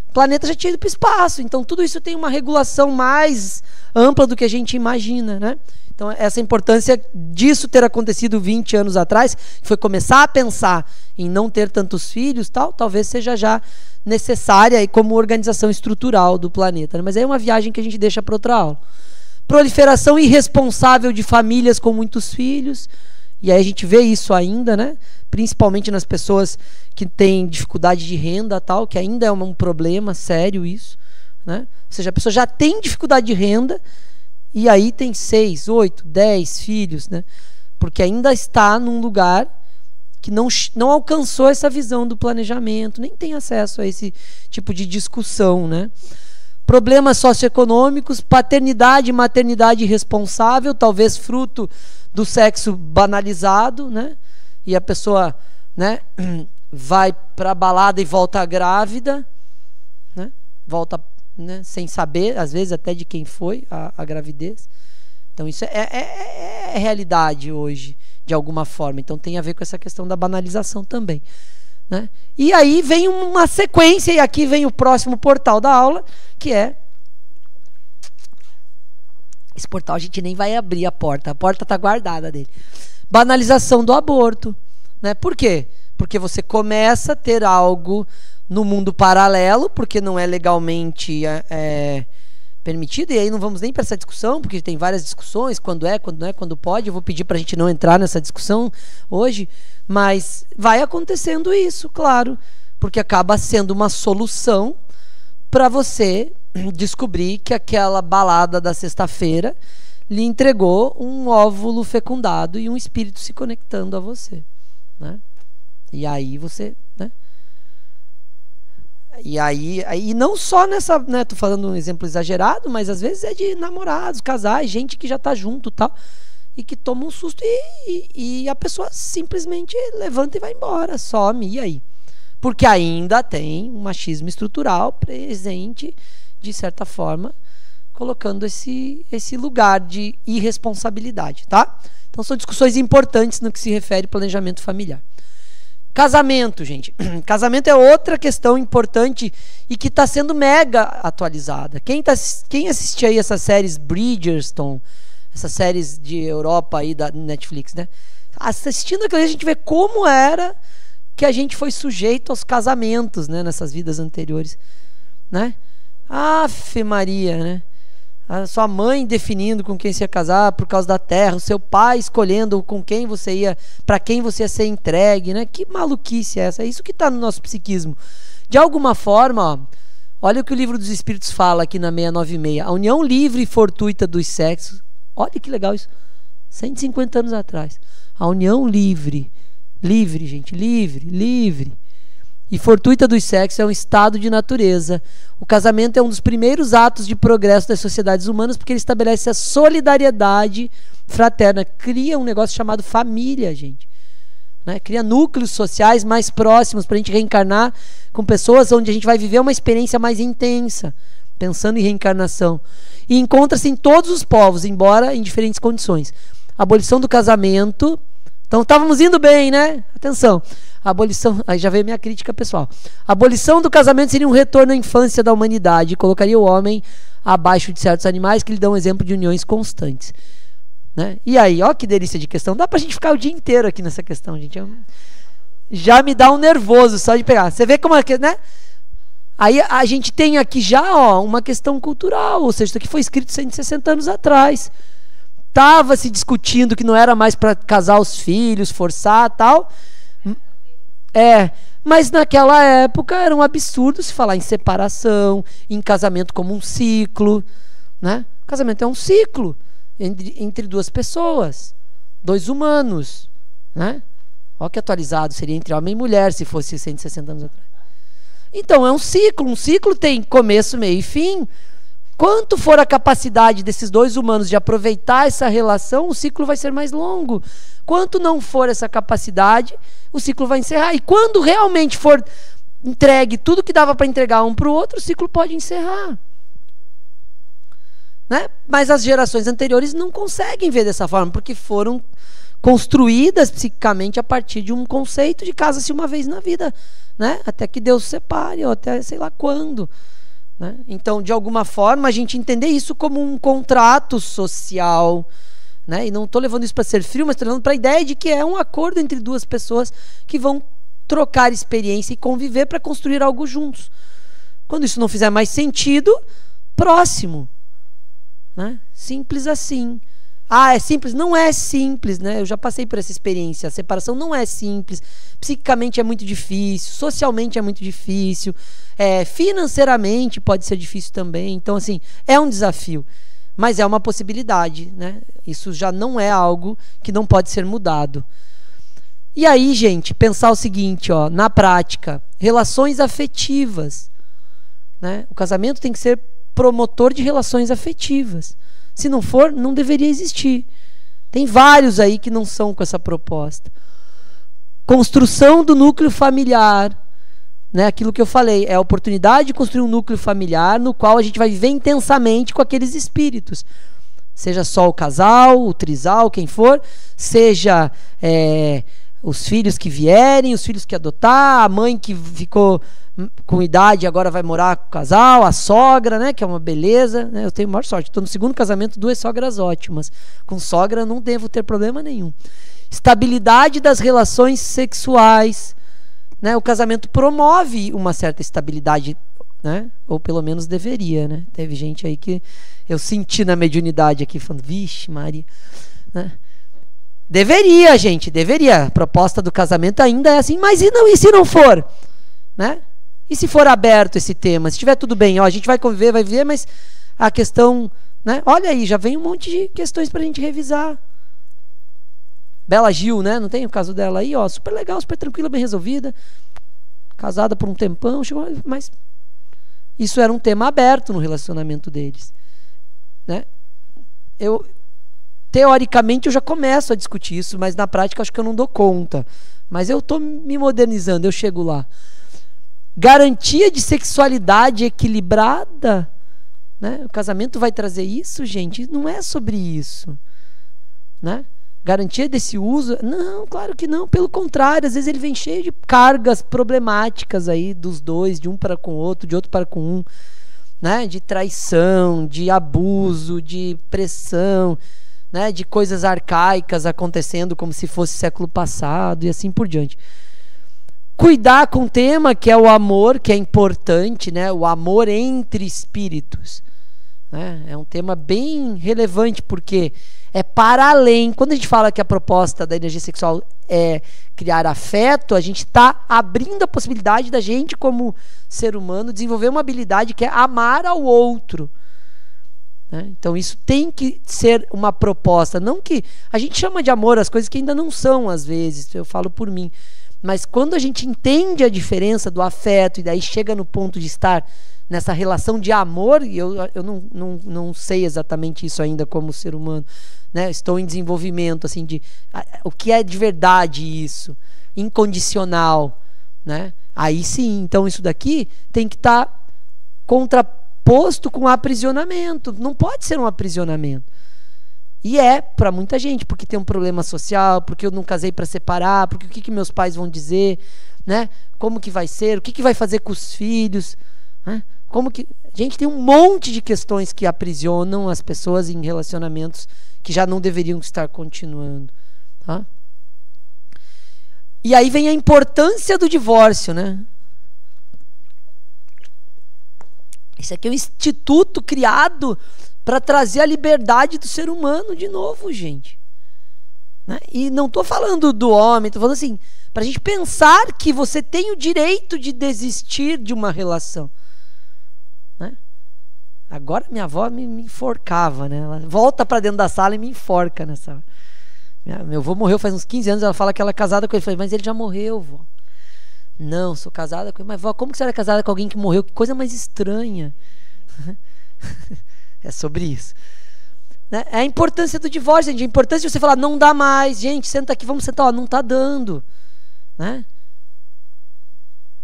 O planeta já tinha ido para o espaço. Então tudo isso tem uma regulação mais ampla do que a gente imagina, né? Então essa importância disso ter acontecido 20 anos atrás, que foi começar a pensar em não ter tantos filhos, talvez seja já necessária como organização estrutural do planeta, né? Mas aí é uma viagem que a gente deixa para outra aula. Proliferação irresponsável de famílias com muitos filhos, e aí a gente vê isso ainda, né? Principalmente nas pessoas que têm dificuldade de renda, que ainda é um problema sério isso, né? Ou seja, a pessoa já tem dificuldade de renda e aí tem 6, 8, 10 filhos, né? Porque ainda está num lugar que não alcançou essa visão do planejamento, nem tem acesso a esse tipo de discussão, né? Problemas socioeconômicos, paternidade e maternidade irresponsável, talvez fruto do sexo banalizado, né? E a pessoa, né, vai para a balada e volta grávida, né? Volta, né, sem saber, às vezes até de quem foi a gravidez. Então isso é realidade hoje, de alguma forma. Então tem a ver com essa questão da banalização também, né? E aí vem uma sequência, e aqui vem o próximo portal da aula, que é... Esse portal a gente nem vai abrir a porta está guardada dele. Banalização do aborto, né? Por quê? Porque você começa a ter algo no mundo paralelo, porque não é legalmente permitido, e aí não vamos nem para essa discussão, porque tem várias discussões, quando é, quando não é, quando pode. Eu vou pedir para a gente não entrar nessa discussão hoje, mas vai acontecendo isso, claro, porque acaba sendo uma solução para você descobrir que aquela balada da sexta-feira lhe entregou um óvulo fecundado e um espírito se conectando a você, né? E aí você, né? E aí não só nessa, né, tô falando um exemplo exagerado, mas às vezes é de namorados, casais, gente que já tá junto, tal, e que toma um susto e a pessoa simplesmente levanta e vai embora, some, e aí? Porque ainda tem um machismo estrutural presente, de certa forma, colocando esse lugar de irresponsabilidade, tá? Então são discussões importantes no que se refere ao planejamento familiar. Casamento, gente. Casamento é outra questão importante e que está sendo mega atualizada. Quem assistia aí essas séries Bridgerton, essas séries de Europa aí da Netflix, né? Assistindo aquilo, a gente vê como era que a gente foi sujeito aos casamentos, né, nessas vidas anteriores, né? Afe Maria, né? A sua mãe definindo com quem você ia casar por causa da terra, o seu pai escolhendo com quem você ia, para quem você ia ser entregue, né? Que maluquice é essa? É isso que está no nosso psiquismo. De alguma forma, ó, olha o que o Livro dos Espíritos fala aqui na 696. A união livre e fortuita dos sexos. Olha que legal isso. 150 anos atrás. A união livre, gente, livre. e fortuita dos sexos é um estado de natureza. O casamento é um dos primeiros atos de progresso das sociedades humanas porque ele estabelece a solidariedade fraterna, cria um negócio chamado família, gente. Né? Cria núcleos sociais mais próximos para a gente reencarnar com pessoas onde a gente vai viver uma experiência mais intensa, pensando em reencarnação. E encontra-se em todos os povos, embora em diferentes condições. Abolição do casamento. Então estávamos indo bem, né? Atenção. Abolição, aí já veio minha crítica pessoal. A abolição do casamento seria um retorno à infância da humanidade e colocaria o homem abaixo de certos animais que lhe dão exemplo de uniões constantes. Né? E aí, ó que delícia de questão. Dá pra gente ficar o dia inteiro aqui nessa questão, gente. Já me dá um nervoso só de pegar. Você vê como é que, né? Aí a gente tem aqui já, ó, uma questão cultural, ou seja, isso aqui foi escrito 160 anos atrás. Tava se discutindo que não era mais para casar os filhos, forçar, tal. Mas naquela época era um absurdo se falar em separação, em casamento como um ciclo, né? Casamento é um ciclo entre duas pessoas, dois humanos, né? Olha que atualizado seria entre homem e mulher se fosse 160 anos atrás. Então é um ciclo tem começo, meio e fim. Quanto for a capacidade desses dois humanos de aproveitar essa relação, o ciclo vai ser mais longo. Quanto não for essa capacidade, o ciclo vai encerrar. E quando realmente for entregue tudo que dava para entregar um para o outro, o ciclo pode encerrar. Né? Mas as gerações anteriores não conseguem ver dessa forma, porque foram construídas psiquicamente a partir de um conceito de casa-se uma vez na vida, né? Até que Deus separe, ou até sei lá quando. Né? Então, de alguma forma, a gente entender isso como um contrato social. Né? E não estou levando isso para ser frio, mas estou levando para a ideia de que é um acordo entre duas pessoas que vão trocar experiência e conviver para construir algo juntos. Quando isso não fizer mais sentido, próximo. Né? Simples assim. Ah, é simples? Não é simples, né? Eu já passei por essa experiência. A separação não é simples. Psicicamente é muito difícil, socialmente é muito difícil, financeiramente pode ser difícil também. Então, assim, é um desafio, mas é uma possibilidade, né? Isso já não é algo que não pode ser mudado. E aí, gente, pensar o seguinte, ó, na prática, relações afetivas, né? O casamento tem que ser promotor de relações afetivas. Se não for, não deveria existir. Tem vários aí que não são com essa proposta. Construção do núcleo familiar, né? Aquilo que eu falei, é a oportunidade de construir um núcleo familiar no qual a gente vai viver intensamente com aqueles espíritos. Seja só o casal, o trisal, quem for, seja os filhos que vierem, os filhos que adotar, a mãe que ficou com idade e agora vai morar com o casal, a sogra, né, que é uma beleza, né? Eu tenho maior sorte, estou no segundo casamento, 2 sogras ótimas. Com sogra não devo ter problema nenhum. Estabilidade das relações sexuais, né? O casamento promove uma certa estabilidade, né? Ou pelo menos deveria, né? Teve gente aí que eu senti na mediunidade aqui falando, vixe Maria, né? Deveria, gente, deveria. A proposta do casamento ainda é assim, mas e se não for? Né? E se for aberto esse tema? Se estiver tudo bem, ó, a gente vai conviver, vai viver, mas a questão, né? Olha aí, já vem um monte de questões para a gente revisar. Bela Gil, né? Não tem o caso dela aí, ó, super legal, super tranquila, bem resolvida, casada por um tempão, chegou, mas isso era um tema aberto no relacionamento deles, né? Teoricamente eu já começo a discutir isso, mas na prática acho que eu não dou conta. Mas eu estou me modernizando, eu chego lá. Garantia de sexualidade equilibrada, né? O casamento vai trazer isso, gente? Não é sobre isso, né? Garantia desse uso? Não, claro que não. Pelo contrário, às vezes ele vem cheio de cargas problemáticas aí dos dois, de um para com o outro, de outro para com um, né? De traição, de abuso, de pressão, né? De coisas arcaicas acontecendo como se fosse século passado e assim por diante. Cuidar com o tema que é o amor, que é importante, né? O amor entre espíritos, né? É um tema bem relevante porque é para além. Quando a gente fala que a proposta da energia sexual é criar afeto, a gente está abrindo a possibilidade da gente, como ser humano, desenvolver uma habilidade que é amar ao outro. Então isso tem que ser uma proposta, não que a gente chama de amor as coisas que ainda não são, às vezes, eu falo por mim, Mas quando a gente entende a diferença do afeto e daí chega no ponto de estar nessa relação de amor, e eu não sei exatamente isso ainda como ser humano, né? Estou em desenvolvimento, assim, o que é de verdade isso, incondicional, né? Aí sim, então isso daqui tem que estar contraposto com aprisionamento. Não pode ser um aprisionamento. E é para muita gente, porque tem um problema social, porque eu não casei para separar, porque o que meus pais vão dizer, né? Como que vai ser, o que vai fazer com os filhos, né? Gente, tem um monte de questões que aprisionam as pessoas em relacionamentos que já não deveriam estar continuando, tá? E aí vem a importância do divórcio, né? Esse aqui é um instituto criado para trazer a liberdade do ser humano de novo, gente. Né? E não estou falando do homem, estou falando assim, para a gente pensar que você tem o direito de desistir de uma relação. Né? Agora minha avó me enforcava, né? Ela volta para dentro da sala e me enforca nessa. Meu avô morreu faz uns 15 anos, ela fala que ela é casada com ele. Eu falei, mas ele já morreu, vó. Não, sou casada com ele. Mas vó, como que você era casada com alguém que morreu? Que coisa mais estranha. É sobre isso. Né? É a importância do divórcio, gente. A importância de você falar, não dá mais. Gente, senta aqui, vamos sentar. Ó, não está dando. Né?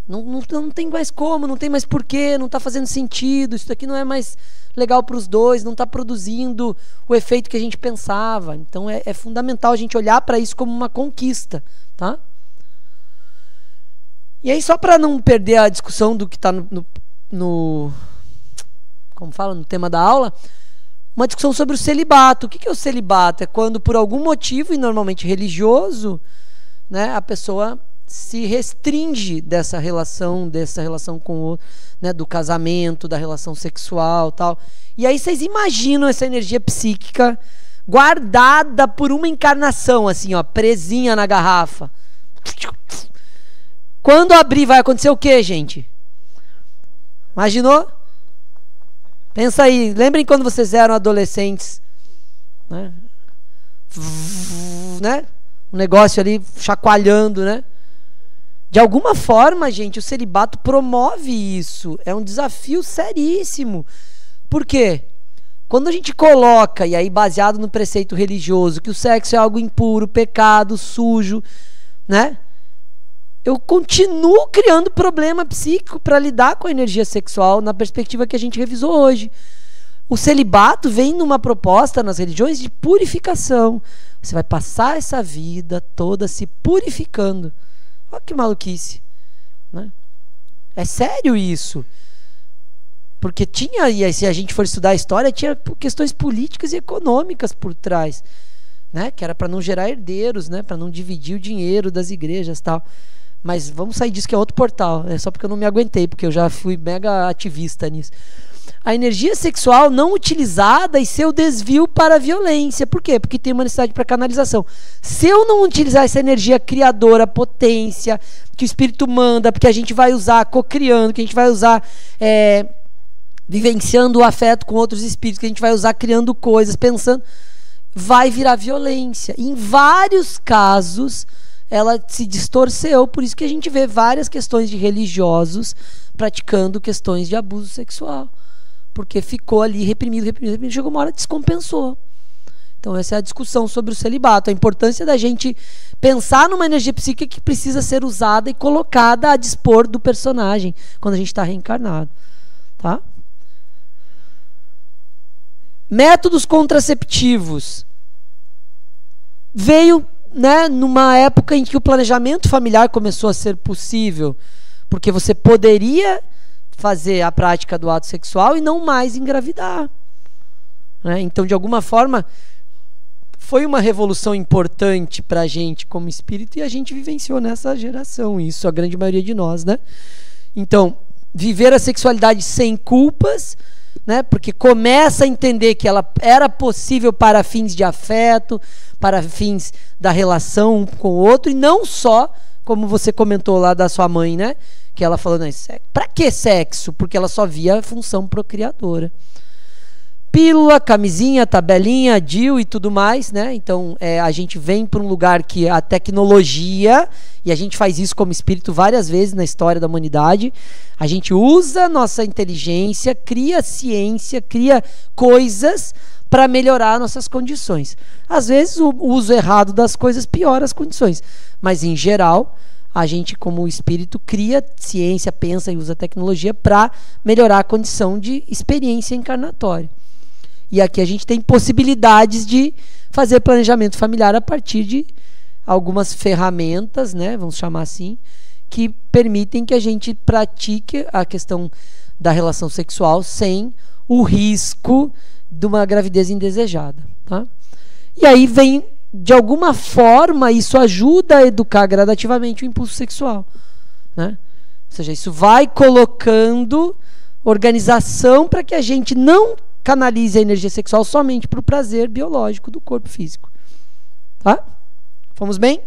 Não tem mais como, não tem mais porquê, não está fazendo sentido. Isso daqui não é mais legal para os dois, não está produzindo o efeito que a gente pensava. Então é fundamental a gente olhar para isso como uma conquista. Tá? E aí, só para não perder a discussão do que está como fala, no tema da aula, uma discussão sobre o celibato. O que é o celibato? É quando, por algum motivo, e normalmente religioso, né, a pessoa se restringe dessa relação com o outro, né, do casamento, da relação sexual, tal. E aí vocês imaginam essa energia psíquica guardada por uma encarnação, assim, ó, presinha na garrafa. Quando abrir, vai acontecer o quê, gente? Imaginou? Pensa aí, lembrem quando vocês eram adolescentes, né? Né? Um negócio ali chacoalhando, né? De alguma forma, gente, o celibato promove isso. É um desafio seríssimo. Por quê? Quando a gente coloca, e aí baseado no preceito religioso, que o sexo é algo impuro, pecado, sujo, né? Eu continuo criando problema psíquico para lidar com a energia sexual na perspectiva que a gente revisou hoje. O celibato vem numa proposta nas religiões de purificação. Você vai passar essa vida toda se purificando. Olha que maluquice. Né? É sério isso. Porque tinha, e se a gente for estudar a história, tinha questões políticas e econômicas por trás. Né? Que era para não gerar herdeiros, né? Para não dividir o dinheiro das igrejas e tal. Mas vamos sair disso, que é outro portal. É só porque eu não me aguentei, porque eu já fui mega ativista nisso. A energia sexual não utilizada e seu desvio para a violência. Por quê? Porque tem uma necessidade para canalização. Se eu não utilizar essa energia criadora, potência, que o Espírito manda, porque a gente vai usar cocriando, que a gente vai usar vivenciando o afeto com outros espíritos, que a gente vai usar criando coisas, pensando, vai virar violência. Em vários casos ela se distorceu, por isso que a gente vê várias questões de religiosos praticando questões de abuso sexual, porque ficou ali reprimido, chegou uma hora descompensou. Então essa é a discussão sobre o celibato, a importância da gente pensar numa energia psíquica que precisa ser usada e colocada a dispor do personagem quando a gente está reencarnado, tá? Métodos contraceptivos. Veio, né, numa época em que o planejamento familiar começou a ser possível, porque você poderia fazer a prática do ato sexual e não mais engravidar, né? Então, de alguma forma, foi uma revolução importante para a gente como espírito, e a gente vivenciou nessa geração isso, a grande maioria de nós, né? Então, viver a sexualidade sem culpas, né? Porque começa a entender que ela era possível para fins de afeto, para fins da relação com o outro, e não só, como você comentou lá da sua mãe, né? Que ela falou, para que sexo? Porque ela só via a função procriadora. pílula, camisinha, tabelinha, DIU e tudo mais, né? Então a gente vem para um lugar que a tecnologia, e a gente faz isso como espírito várias vezes na história da humanidade, a gente usa nossa inteligência, cria ciência, cria coisas para melhorar nossas condições. Às vezes o uso errado das coisas piora as condições, mas em geral a gente como espírito cria ciência, pensa e usa tecnologia para melhorar a condição de experiência encarnatória. E aqui a gente tem possibilidades de fazer planejamento familiar a partir de algumas ferramentas, né, vamos chamar assim, que permitem que a gente pratique a questão da relação sexual sem o risco de uma gravidez indesejada. Tá? E aí vem, de alguma forma, isso ajuda a educar gradativamente o impulso sexual. Né? Ou seja, isso vai colocando organização para que a gente não canalize a energia sexual somente para o prazer biológico do corpo físico. Tá? Fomos bem?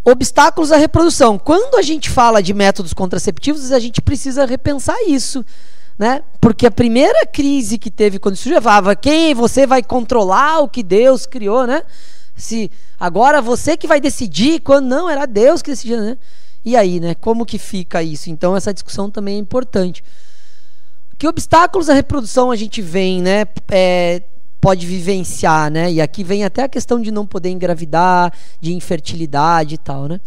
Obstáculos à reprodução. Quando a gente fala de métodos contraceptivos, a gente precisa repensar isso, né? Porque a primeira crise que teve quando surgiu, falava, quem você vai controlar o que Deus criou, né? Se agora você que vai decidir, quando não, era Deus que decidia, né? E aí, né? Como que fica isso? Então essa discussão também é importante. Que obstáculos à reprodução a gente vem, né? Pode vivenciar, né? E aqui vem até a questão de não poder engravidar, de infertilidade e tal, né?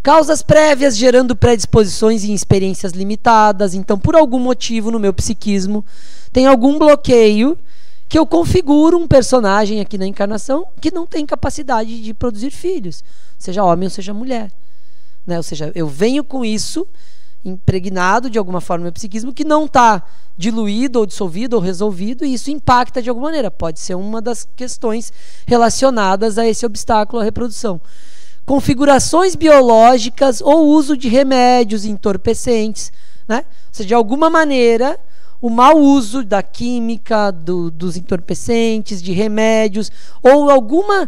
Causas prévias gerando predisposições e experiências limitadas. Então, por algum motivo no meu psiquismo, tem algum bloqueio que eu configuro um personagem aqui na encarnação que não tem capacidade de produzir filhos, seja homem ou seja mulher. Né? Ou seja, eu venho com isso impregnado de alguma forma no meu psiquismo que não está diluído ou dissolvido ou resolvido, e isso impacta de alguma maneira. Pode ser uma das questões relacionadas a esse obstáculo à reprodução. Configurações biológicas ou uso de remédios entorpecentes, né? Ou seja, de alguma maneira, o mau uso da química, dos entorpecentes, de remédios, ou alguma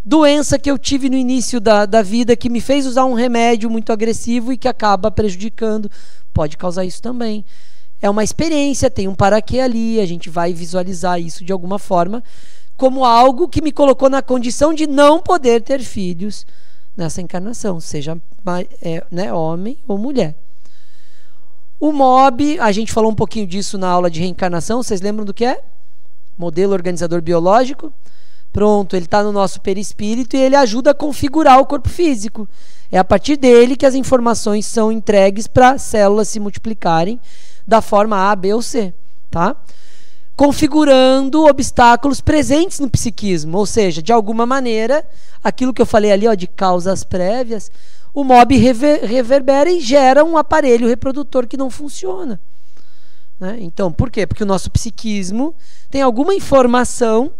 doença que eu tive no início da vida que me fez usar um remédio muito agressivo e que acaba prejudicando, pode causar isso também. É uma experiência, tem um paraquê ali, a gente vai visualizar isso de alguma forma como algo que me colocou na condição de não poder ter filhos nessa encarnação, seja né, homem ou mulher. O MOB, a gente falou um pouquinho disso na aula de reencarnação, vocês lembram do que é? Modelo organizador biológico. Pronto, ele está no nosso perispírito e ele ajuda a configurar o corpo físico. É a partir dele que as informações são entregues para as células se multiplicarem da forma A, B ou C. Tá? Configurando obstáculos presentes no psiquismo, ou seja, de alguma maneira, aquilo que eu falei ali, ó, de causas prévias, o MOB reverbera e gera um aparelho reprodutor que não funciona. Né? Então, por quê? Porque o nosso psiquismo tem alguma informação.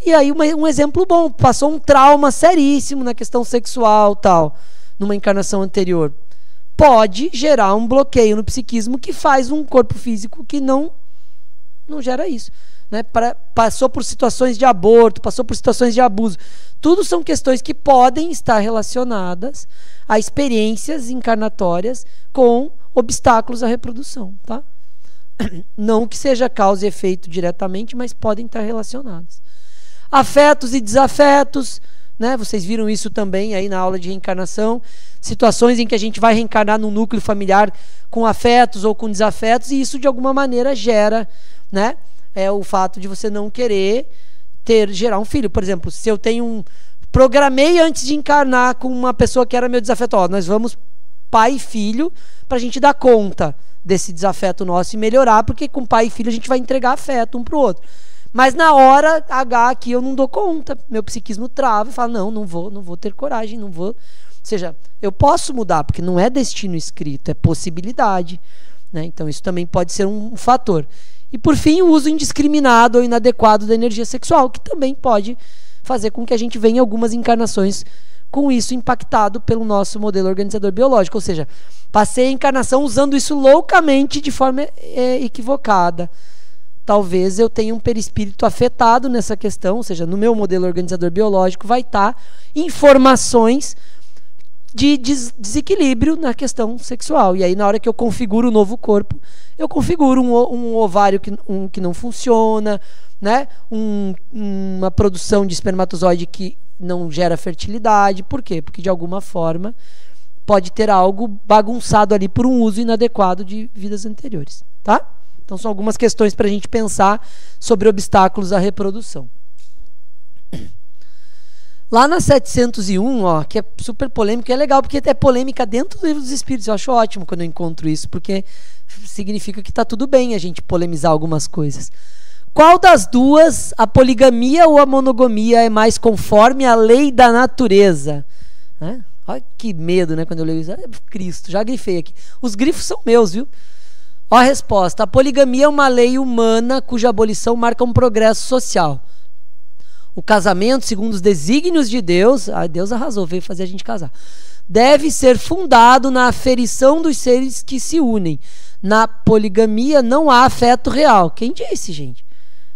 E aí um exemplo bom, passou um trauma seríssimo na questão sexual, tal, numa encarnação anterior. Pode gerar um bloqueio no psiquismo que faz um corpo físico que não gera isso. Né? Passou por situações de aborto, passou por situações de abuso. Tudo são questões que podem estar relacionadas a experiências encarnatórias com obstáculos à reprodução. Tá? Não que seja causa e efeito diretamente, mas podem estar relacionados. Afetos e desafetos, né? Vocês viram isso também aí na aula de reencarnação, situações em que a gente vai reencarnar num núcleo familiar com afetos ou com desafetos, e isso de alguma maneira gera, né, o fato de você não querer gerar um filho. Por exemplo, se eu tenho programei antes de encarnar com uma pessoa que era meu desafeto, ó, nós vamos pai e filho para a gente dar conta desse desafeto nosso e melhorar, porque com pai e filho a gente vai entregar afeto um para o outro. Mas na hora H aqui eu não dou conta, meu psiquismo trava e fala, não vou ter coragem, não vou. Ou seja, eu posso mudar, porque não é destino escrito, é possibilidade. Né? Então isso também pode ser um fator. E por fim, o uso indiscriminado ou inadequado da energia sexual, que também pode fazer com que a gente venha algumas encarnações com isso impactado pelo nosso modelo organizador biológico. Ou seja, passei a encarnação usando isso loucamente de forma equivocada. Talvez eu tenha um perispírito afetado nessa questão, ou seja, no meu modelo organizador biológico vai estar informações de desequilíbrio na questão sexual. E aí, na hora que eu configuro o novo corpo, eu configuro um ovário que não funciona, né? Uma produção de espermatozoide que não gera fertilidade. Por quê? Porque, de alguma forma, pode ter algo bagunçado ali por um uso inadequado de vidas anteriores. Tá? Então, são algumas questões para a gente pensar sobre obstáculos à reprodução. Lá na 701, ó, que é super polêmico, é legal, porque é polêmica dentro do Livro dos Espíritos. Eu acho ótimo quando eu encontro isso, porque significa que está tudo bem a gente polemizar algumas coisas. Qual das duas, a poligamia ou a monogamia, é mais conforme a lei da natureza? Né? Olha que medo, né, quando eu leio isso. Cristo, já grifei aqui. Os grifos são meus, viu? Ó a resposta. A poligamia é uma lei humana cuja abolição marca um progresso social. O casamento, segundo os desígnios de Deus, Deus arrasou, veio fazer a gente casar, deve ser fundado na aferição dos seres que se unem. Na poligamia não há afeto real. Quem disse, gente?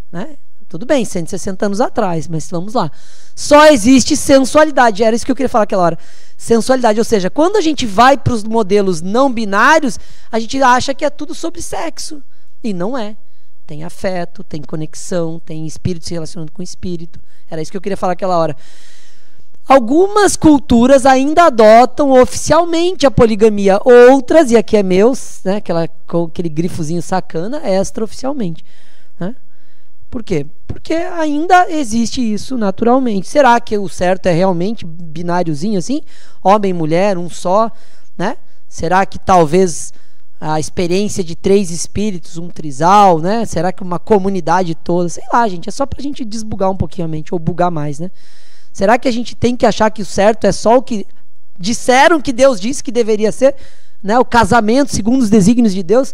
Né? Tudo bem, 160 anos atrás, mas vamos lá. Só existe sensualidade. Era isso que eu queria falar aquela hora. Sensualidade, ou seja, quando a gente vai para os modelos não binários, a gente acha que é tudo sobre sexo. E não é. Tem afeto, tem conexão, tem espírito se relacionando com espírito. Era isso que eu queria falar aquela hora. Algumas culturas ainda adotam oficialmente a poligamia. Outras, e aqui é meus, né, aquele grifozinho sacana, extraoficialmente. Né? Por quê? Porque ainda existe isso naturalmente. Será que o certo é realmente bináriozinho assim? Homem e mulher, um só? Né? Será que talvez a experiência de 3 espíritos, um trisal, né? Será que uma comunidade toda? Sei lá, gente, é só pra gente desbugar um pouquinho a mente, ou bugar mais, né? Será que a gente tem que achar que o certo é só o que disseram que Deus disse que deveria ser, né? O casamento segundo os desígnios de Deus,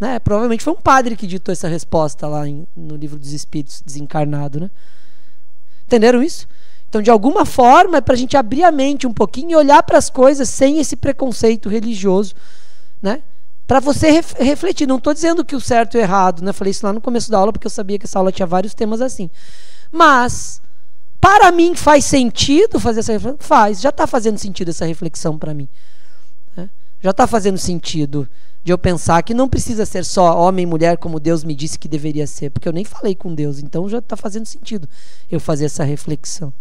né? Provavelmente foi um padre que ditou essa resposta lá no Livro dos Espíritos, desencarnado, né? Entenderam isso? Então, de alguma forma, é pra gente abrir a mente um pouquinho e olhar para as coisas sem esse preconceito religioso, né? Para você refletir. Não estou dizendo que o certo e o errado, né? Falei isso lá no começo da aula, porque eu sabia que essa aula tinha vários temas assim. Mas, para mim, faz sentido fazer essa reflexão? Faz. Já está fazendo sentido essa reflexão para mim. Né? Já está fazendo sentido de eu pensar que não precisa ser só homem e mulher como Deus me disse que deveria ser, porque eu nem falei com Deus, então já está fazendo sentido eu fazer essa reflexão.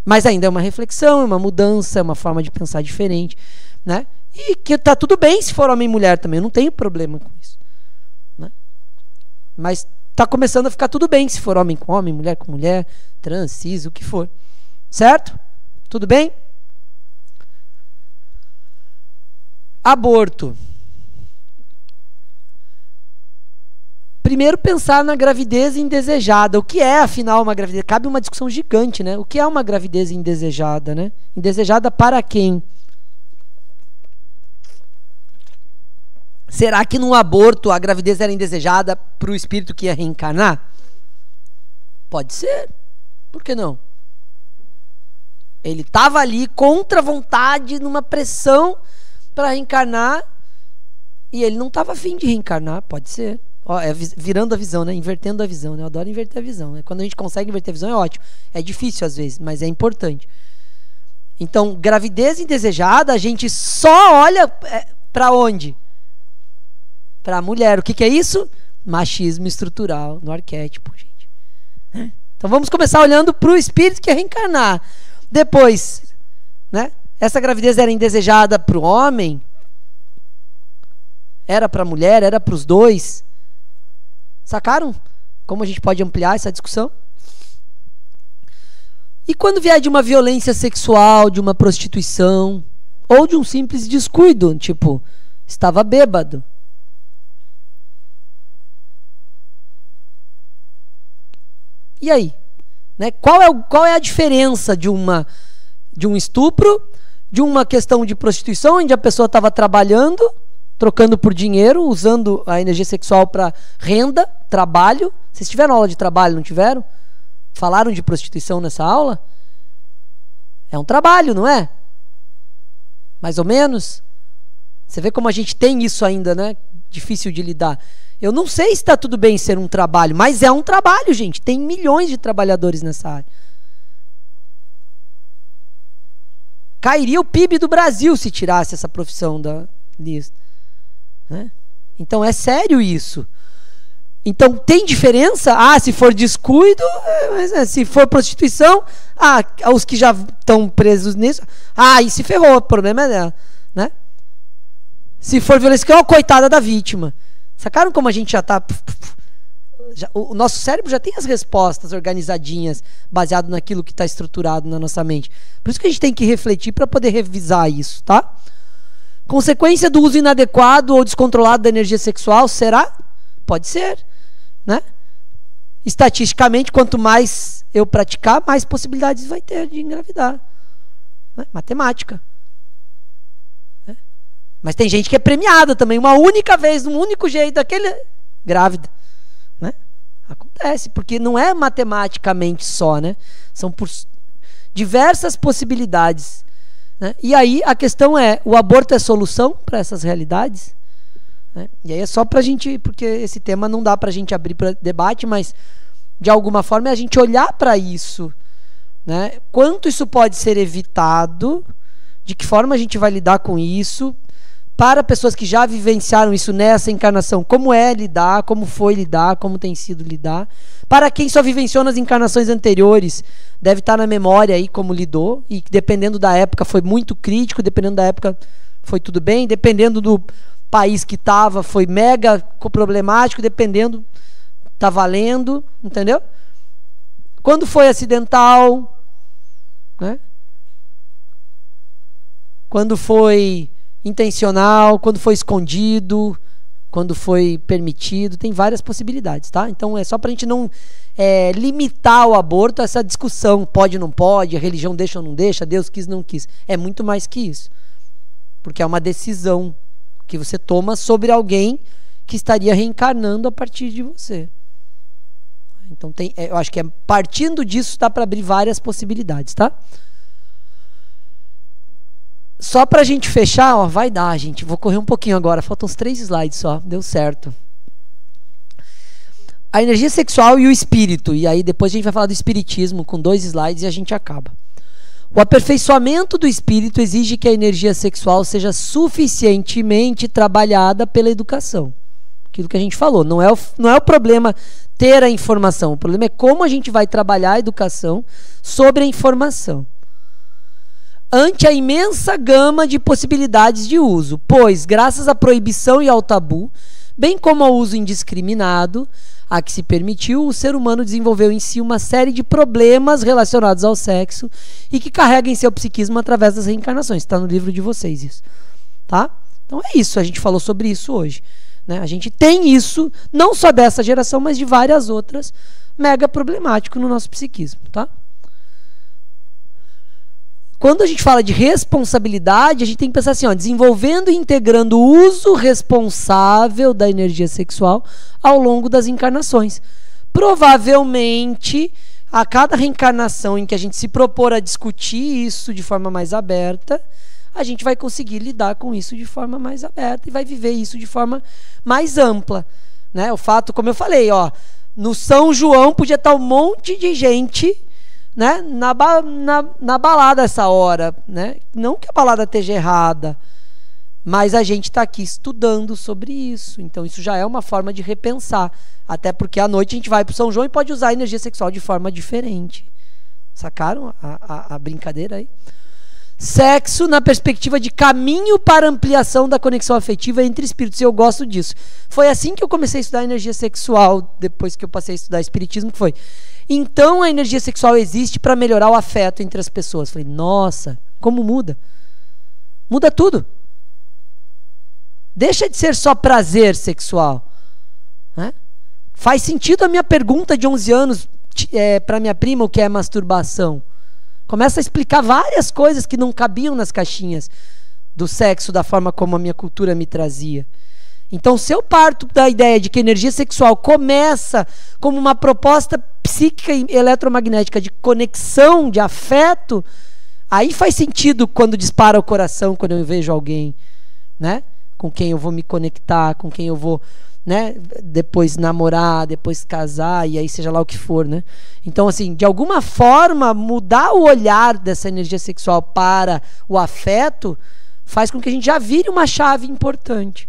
Mas ainda é uma reflexão, é uma mudança, é uma forma de pensar diferente, né? E que tá tudo bem se for homem e mulher também, eu não tenho problema com isso, né? Mas tá começando a ficar tudo bem se for homem com homem, mulher com mulher, trans, cis, o que for. Certo? Tudo bem? Aborto. Primeiro, pensar na gravidez indesejada. O que é, afinal, uma gravidez? Cabe uma discussão gigante, né? O que é uma gravidez indesejada, né? Indesejada para quem? Será que num aborto a gravidez era indesejada para o espírito que ia reencarnar? Pode ser. Por que não? Ele estava ali contra a vontade, numa pressão para reencarnar, e ele não estava afim de reencarnar. Pode ser. Ó, é virando a visão, né? Invertendo a visão, né? Eu adoro inverter a visão, né? Quando a gente consegue inverter a visão é ótimo. É difícil às vezes, mas é importante. Então, gravidez indesejada, a gente só olha para onde? Para a mulher. O que é isso? Machismo estrutural no arquétipo, gente. Então vamos começar olhando para o espírito que é reencarnar. Depois, né? Essa gravidez era indesejada para o homem? Era para a mulher? Era para os dois? Sacaram? Como a gente pode ampliar essa discussão? E quando vier de uma violência sexual, de uma prostituição, ou de um simples descuido, tipo, estava bêbado. E aí? Né? Qual é a diferença de um estupro, de uma questão de prostituição, onde a pessoa estava trabalhando, trocando por dinheiro, usando a energia sexual para renda, trabalho? Vocês tiveram aula de trabalho, não tiveram? Falaram de prostituição nessa aula? É um trabalho, não é? Mais ou menos. Você vê como a gente tem isso ainda, né? Difícil de lidar. Eu não sei se está tudo bem ser um trabalho, mas é um trabalho, gente. Tem milhões de trabalhadores nessa área. Cairia o PIB do Brasil se tirasse essa profissão da lista. Né? Então é sério isso. Então tem diferença? Se for descuido, mas se for prostituição, os que já estão presos nisso, aí se ferrou, o problema é dela. Né? Se for violência, que é uma coitada da vítima. Sacaram como a gente já está... O nosso cérebro já tem as respostas organizadinhas, baseado naquilo que está estruturado na nossa mente. Por isso que a gente tem que refletir para poder revisar isso, tá? Consequência do uso inadequado ou descontrolado da energia sexual, será? Pode ser, né? Estatisticamente, quanto mais eu praticar, mais possibilidades vai ter de engravidar. Né? Matemática. Né? Mas tem gente que é premiada também, uma única vez, um único jeito, daquele grávida. Né? Acontece, porque não é matematicamente só, né? São por diversas possibilidades. Né? E aí a questão é, o aborto é solução para essas realidades? Né? E aí é só para a gente, porque esse tema não dá para a gente abrir para debate, mas de alguma forma é a gente olhar para isso. Né? Quanto isso pode ser evitado, de que forma a gente vai lidar com isso, para pessoas que já vivenciaram isso nessa encarnação, como é lidar, como foi lidar, como tem sido lidar. Para quem só vivenciou nas encarnações anteriores, deve estar na memória aí como lidou, e dependendo da época foi muito crítico, dependendo da época foi tudo bem, dependendo do país que estava foi mega problemático, dependendo, tá valendo, entendeu? Quando foi acidental, né? Quando foi intencional, quando foi escondido, quando foi permitido, tem várias possibilidades, tá? Então é só para a gente não limitar o aborto a essa discussão, pode ou não pode, a religião deixa ou não deixa, Deus quis ou não quis. É muito mais que isso, porque é uma decisão que você toma sobre alguém que estaria reencarnando a partir de você. Então eu acho que partindo disso dá para abrir várias possibilidades, tá? Só pra gente fechar, vai dar, gente. Vou correr um pouquinho agora. Faltam uns 3 slides só. Deu certo. A energia sexual e o espírito. E aí depois a gente vai falar do espiritismo com 2 slides e a gente acaba. O aperfeiçoamento do espírito exige que a energia sexual seja suficientemente trabalhada pela educação. Aquilo que a gente falou. Não é o problema ter a informação. O problema é como a gente vai trabalhar a educação sobre a informação. Ante a imensa gama de possibilidades de uso, pois, graças à proibição e ao tabu, bem como ao uso indiscriminado a que se permitiu, o ser humano desenvolveu em si uma série de problemas relacionados ao sexo e que carrega em seu psiquismo através das reencarnações. Está no livro de vocês isso. Tá? Então é isso, a gente falou sobre isso hoje. Né? A gente tem isso, não só dessa geração, mas de várias outras, mega problemático no nosso psiquismo. Tá? Quando a gente fala de responsabilidade, a gente tem que pensar assim, desenvolvendo e integrando o uso responsável da energia sexual ao longo das encarnações. Provavelmente, a cada reencarnação em que a gente se propor a discutir isso de forma mais aberta, a gente vai conseguir lidar com isso de forma mais aberta e vai viver isso de forma mais ampla. Né? O fato, como eu falei, no São João podia estar um monte de gente... Né? Na balada essa hora, né? Não que a balada esteja errada, mas a gente está aqui estudando sobre isso, então isso já é uma forma de repensar, até porque à noite a gente vai para o São João e pode usar a energia sexual de forma diferente. Sacaram a brincadeira aí? Sexo na perspectiva de caminho para ampliação da conexão afetiva entre espíritos, e eu gosto disso. Foi assim que eu comecei a estudar energia sexual, depois que eu passei a estudar espiritismo, que foi... Então a energia sexual existe para melhorar o afeto entre as pessoas. Falei, nossa, como muda? Muda tudo. Deixa de ser só prazer sexual. Né? Faz sentido a minha pergunta de 11 anos para minha prima o que é masturbação. Começa a explicar várias coisas que não cabiam nas caixinhas do sexo da forma como a minha cultura me trazia. Então, se eu parto da ideia de que a energia sexual começa como uma proposta psíquica e eletromagnética de conexão, de afeto, aí faz sentido quando dispara o coração, quando eu vejo alguém, né? com quem eu vou me conectar, com quem eu vou, né, depois namorar, depois casar, e aí seja lá o que for, né? Então, assim, de alguma forma, mudar o olhar dessa energia sexual para o afeto faz com que a gente já vire uma chave importante.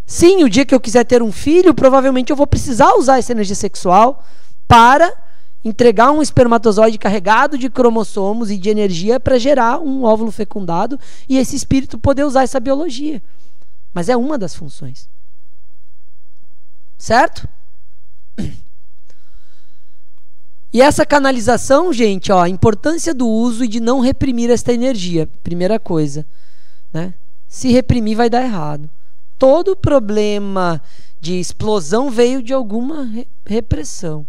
Sim, o dia que eu quiser ter um filho, provavelmente eu vou precisar usar essa energia sexual para entregar um espermatozoide carregado de cromossomos e de energia para gerar um óvulo fecundado e esse espírito poder usar essa biologia. Mas é uma das funções. Certo? E essa canalização, gente, ó, a importância do uso e de não reprimir esta energia. Primeira coisa, né? Se reprimir vai dar errado. Todo problema de explosão veio de alguma repressão.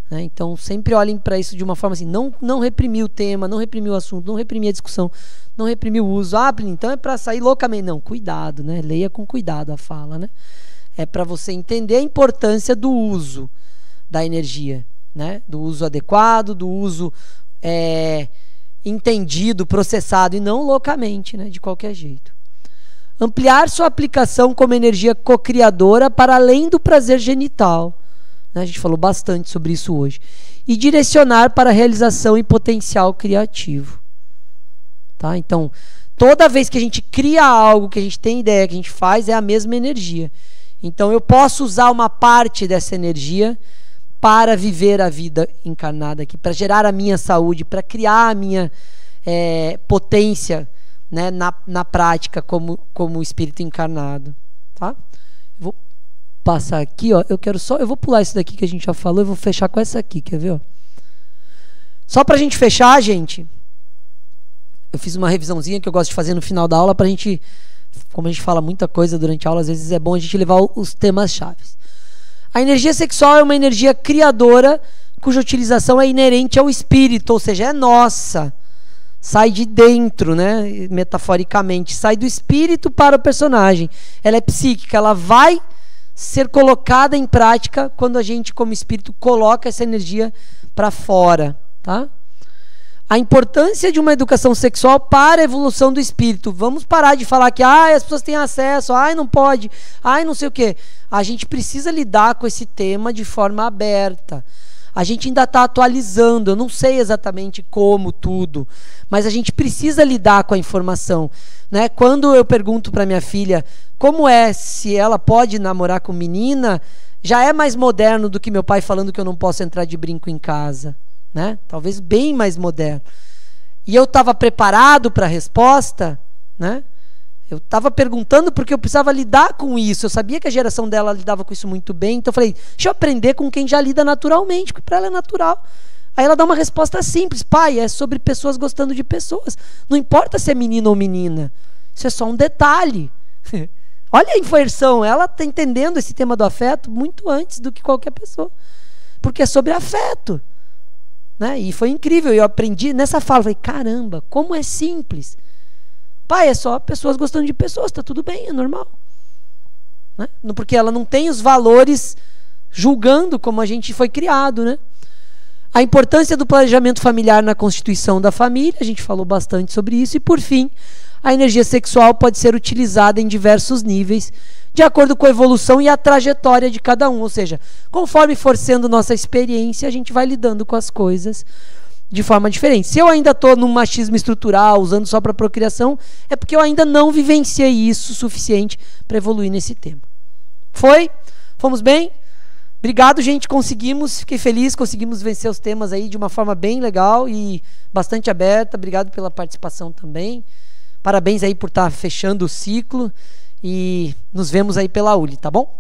Né? Então, sempre olhem para isso de uma forma assim, não reprimir o tema, não reprimir o assunto, não reprimir a discussão, não reprimir o uso. Ah, então é para sair loucamente. Não, cuidado, né? Leia com cuidado a fala, né? É para você entender a importância do uso da energia, né? Do uso adequado, do uso entendido, processado, e não loucamente, né? De qualquer jeito. Ampliar sua aplicação como energia cocriadora para além do prazer genital. Né? A gente falou bastante sobre isso hoje. E direcionar para a realização e potencial criativo. Tá? Então, toda vez que a gente cria algo, que a gente tem ideia, que a gente faz, é a mesma energia. Então, eu posso usar uma parte dessa energia para viver a vida encarnada aqui, para gerar a minha saúde, para criar a minha potência, né, na prática como espírito encarnado. Tá? Eu vou passar aqui, ó, eu vou pular isso daqui que a gente já falou, eu vou fechar com essa aqui, quer ver? Ó? Só para a gente fechar, gente, eu fiz uma revisãozinha que eu gosto de fazer no final da aula para a gente, como a gente fala muita coisa durante a aula, às vezes é bom a gente levar os temas-chave. A energia sexual é uma energia criadora cuja utilização é inerente ao espírito, ou seja, é nossa. Sai de dentro, né? Metaforicamente, sai do espírito para o personagem. Ela é psíquica, ela vai ser colocada em prática quando a gente, como espírito, coloca essa energia para fora. Tá? A importância de uma educação sexual para a evolução do espírito. Vamos parar de falar que as pessoas têm acesso, não pode, não sei o quê. A gente precisa lidar com esse tema de forma aberta. A gente ainda está atualizando, eu não sei exatamente como tudo, mas a gente precisa lidar com a informação. Né? Quando eu pergunto para minha filha como é, se ela pode namorar com menina, já é mais moderno do que meu pai falando que eu não posso entrar de brinco em casa. Né? Talvez bem mais moderno. E eu estava preparado para a resposta, né? Eu estava perguntando porque eu precisava lidar com isso. Eu sabia que a geração dela lidava com isso muito bem. Então eu falei, deixa eu aprender com quem já lida naturalmente, porque para ela é natural. Aí ela dá uma resposta simples. Pai, é sobre pessoas gostando de pessoas. Não importa se é menino ou menina. Isso é só um detalhe. Olha a inversão. Ela está entendendo esse tema do afeto muito antes do que qualquer pessoa. Porque é sobre afeto. Né? E foi incrível. Eu aprendi nessa fala. Falei, caramba, como é simples. Pai, é só pessoas gostando de pessoas, tá tudo bem, é normal. Né? Porque ela não tem os valores julgando como a gente foi criado. Né? A importância do planejamento familiar na constituição da família, a gente falou bastante sobre isso. E por fim, a energia sexual pode ser utilizada em diversos níveis, de acordo com a evolução e a trajetória de cada um. Ou seja, conforme for sendo nossa experiência, a gente vai lidando com as coisas de forma diferente. Se eu ainda estou num machismo estrutural, usando só para procriação, é porque eu ainda não vivenciei isso o suficiente para evoluir nesse tema. Foi? Fomos bem? Obrigado, gente. Conseguimos. Fiquei feliz. Conseguimos vencer os temas aí de uma forma bem legal e bastante aberta. Obrigado pela participação também. Parabéns aí por estar fechando o ciclo. E nos vemos aí pela ULI, tá bom?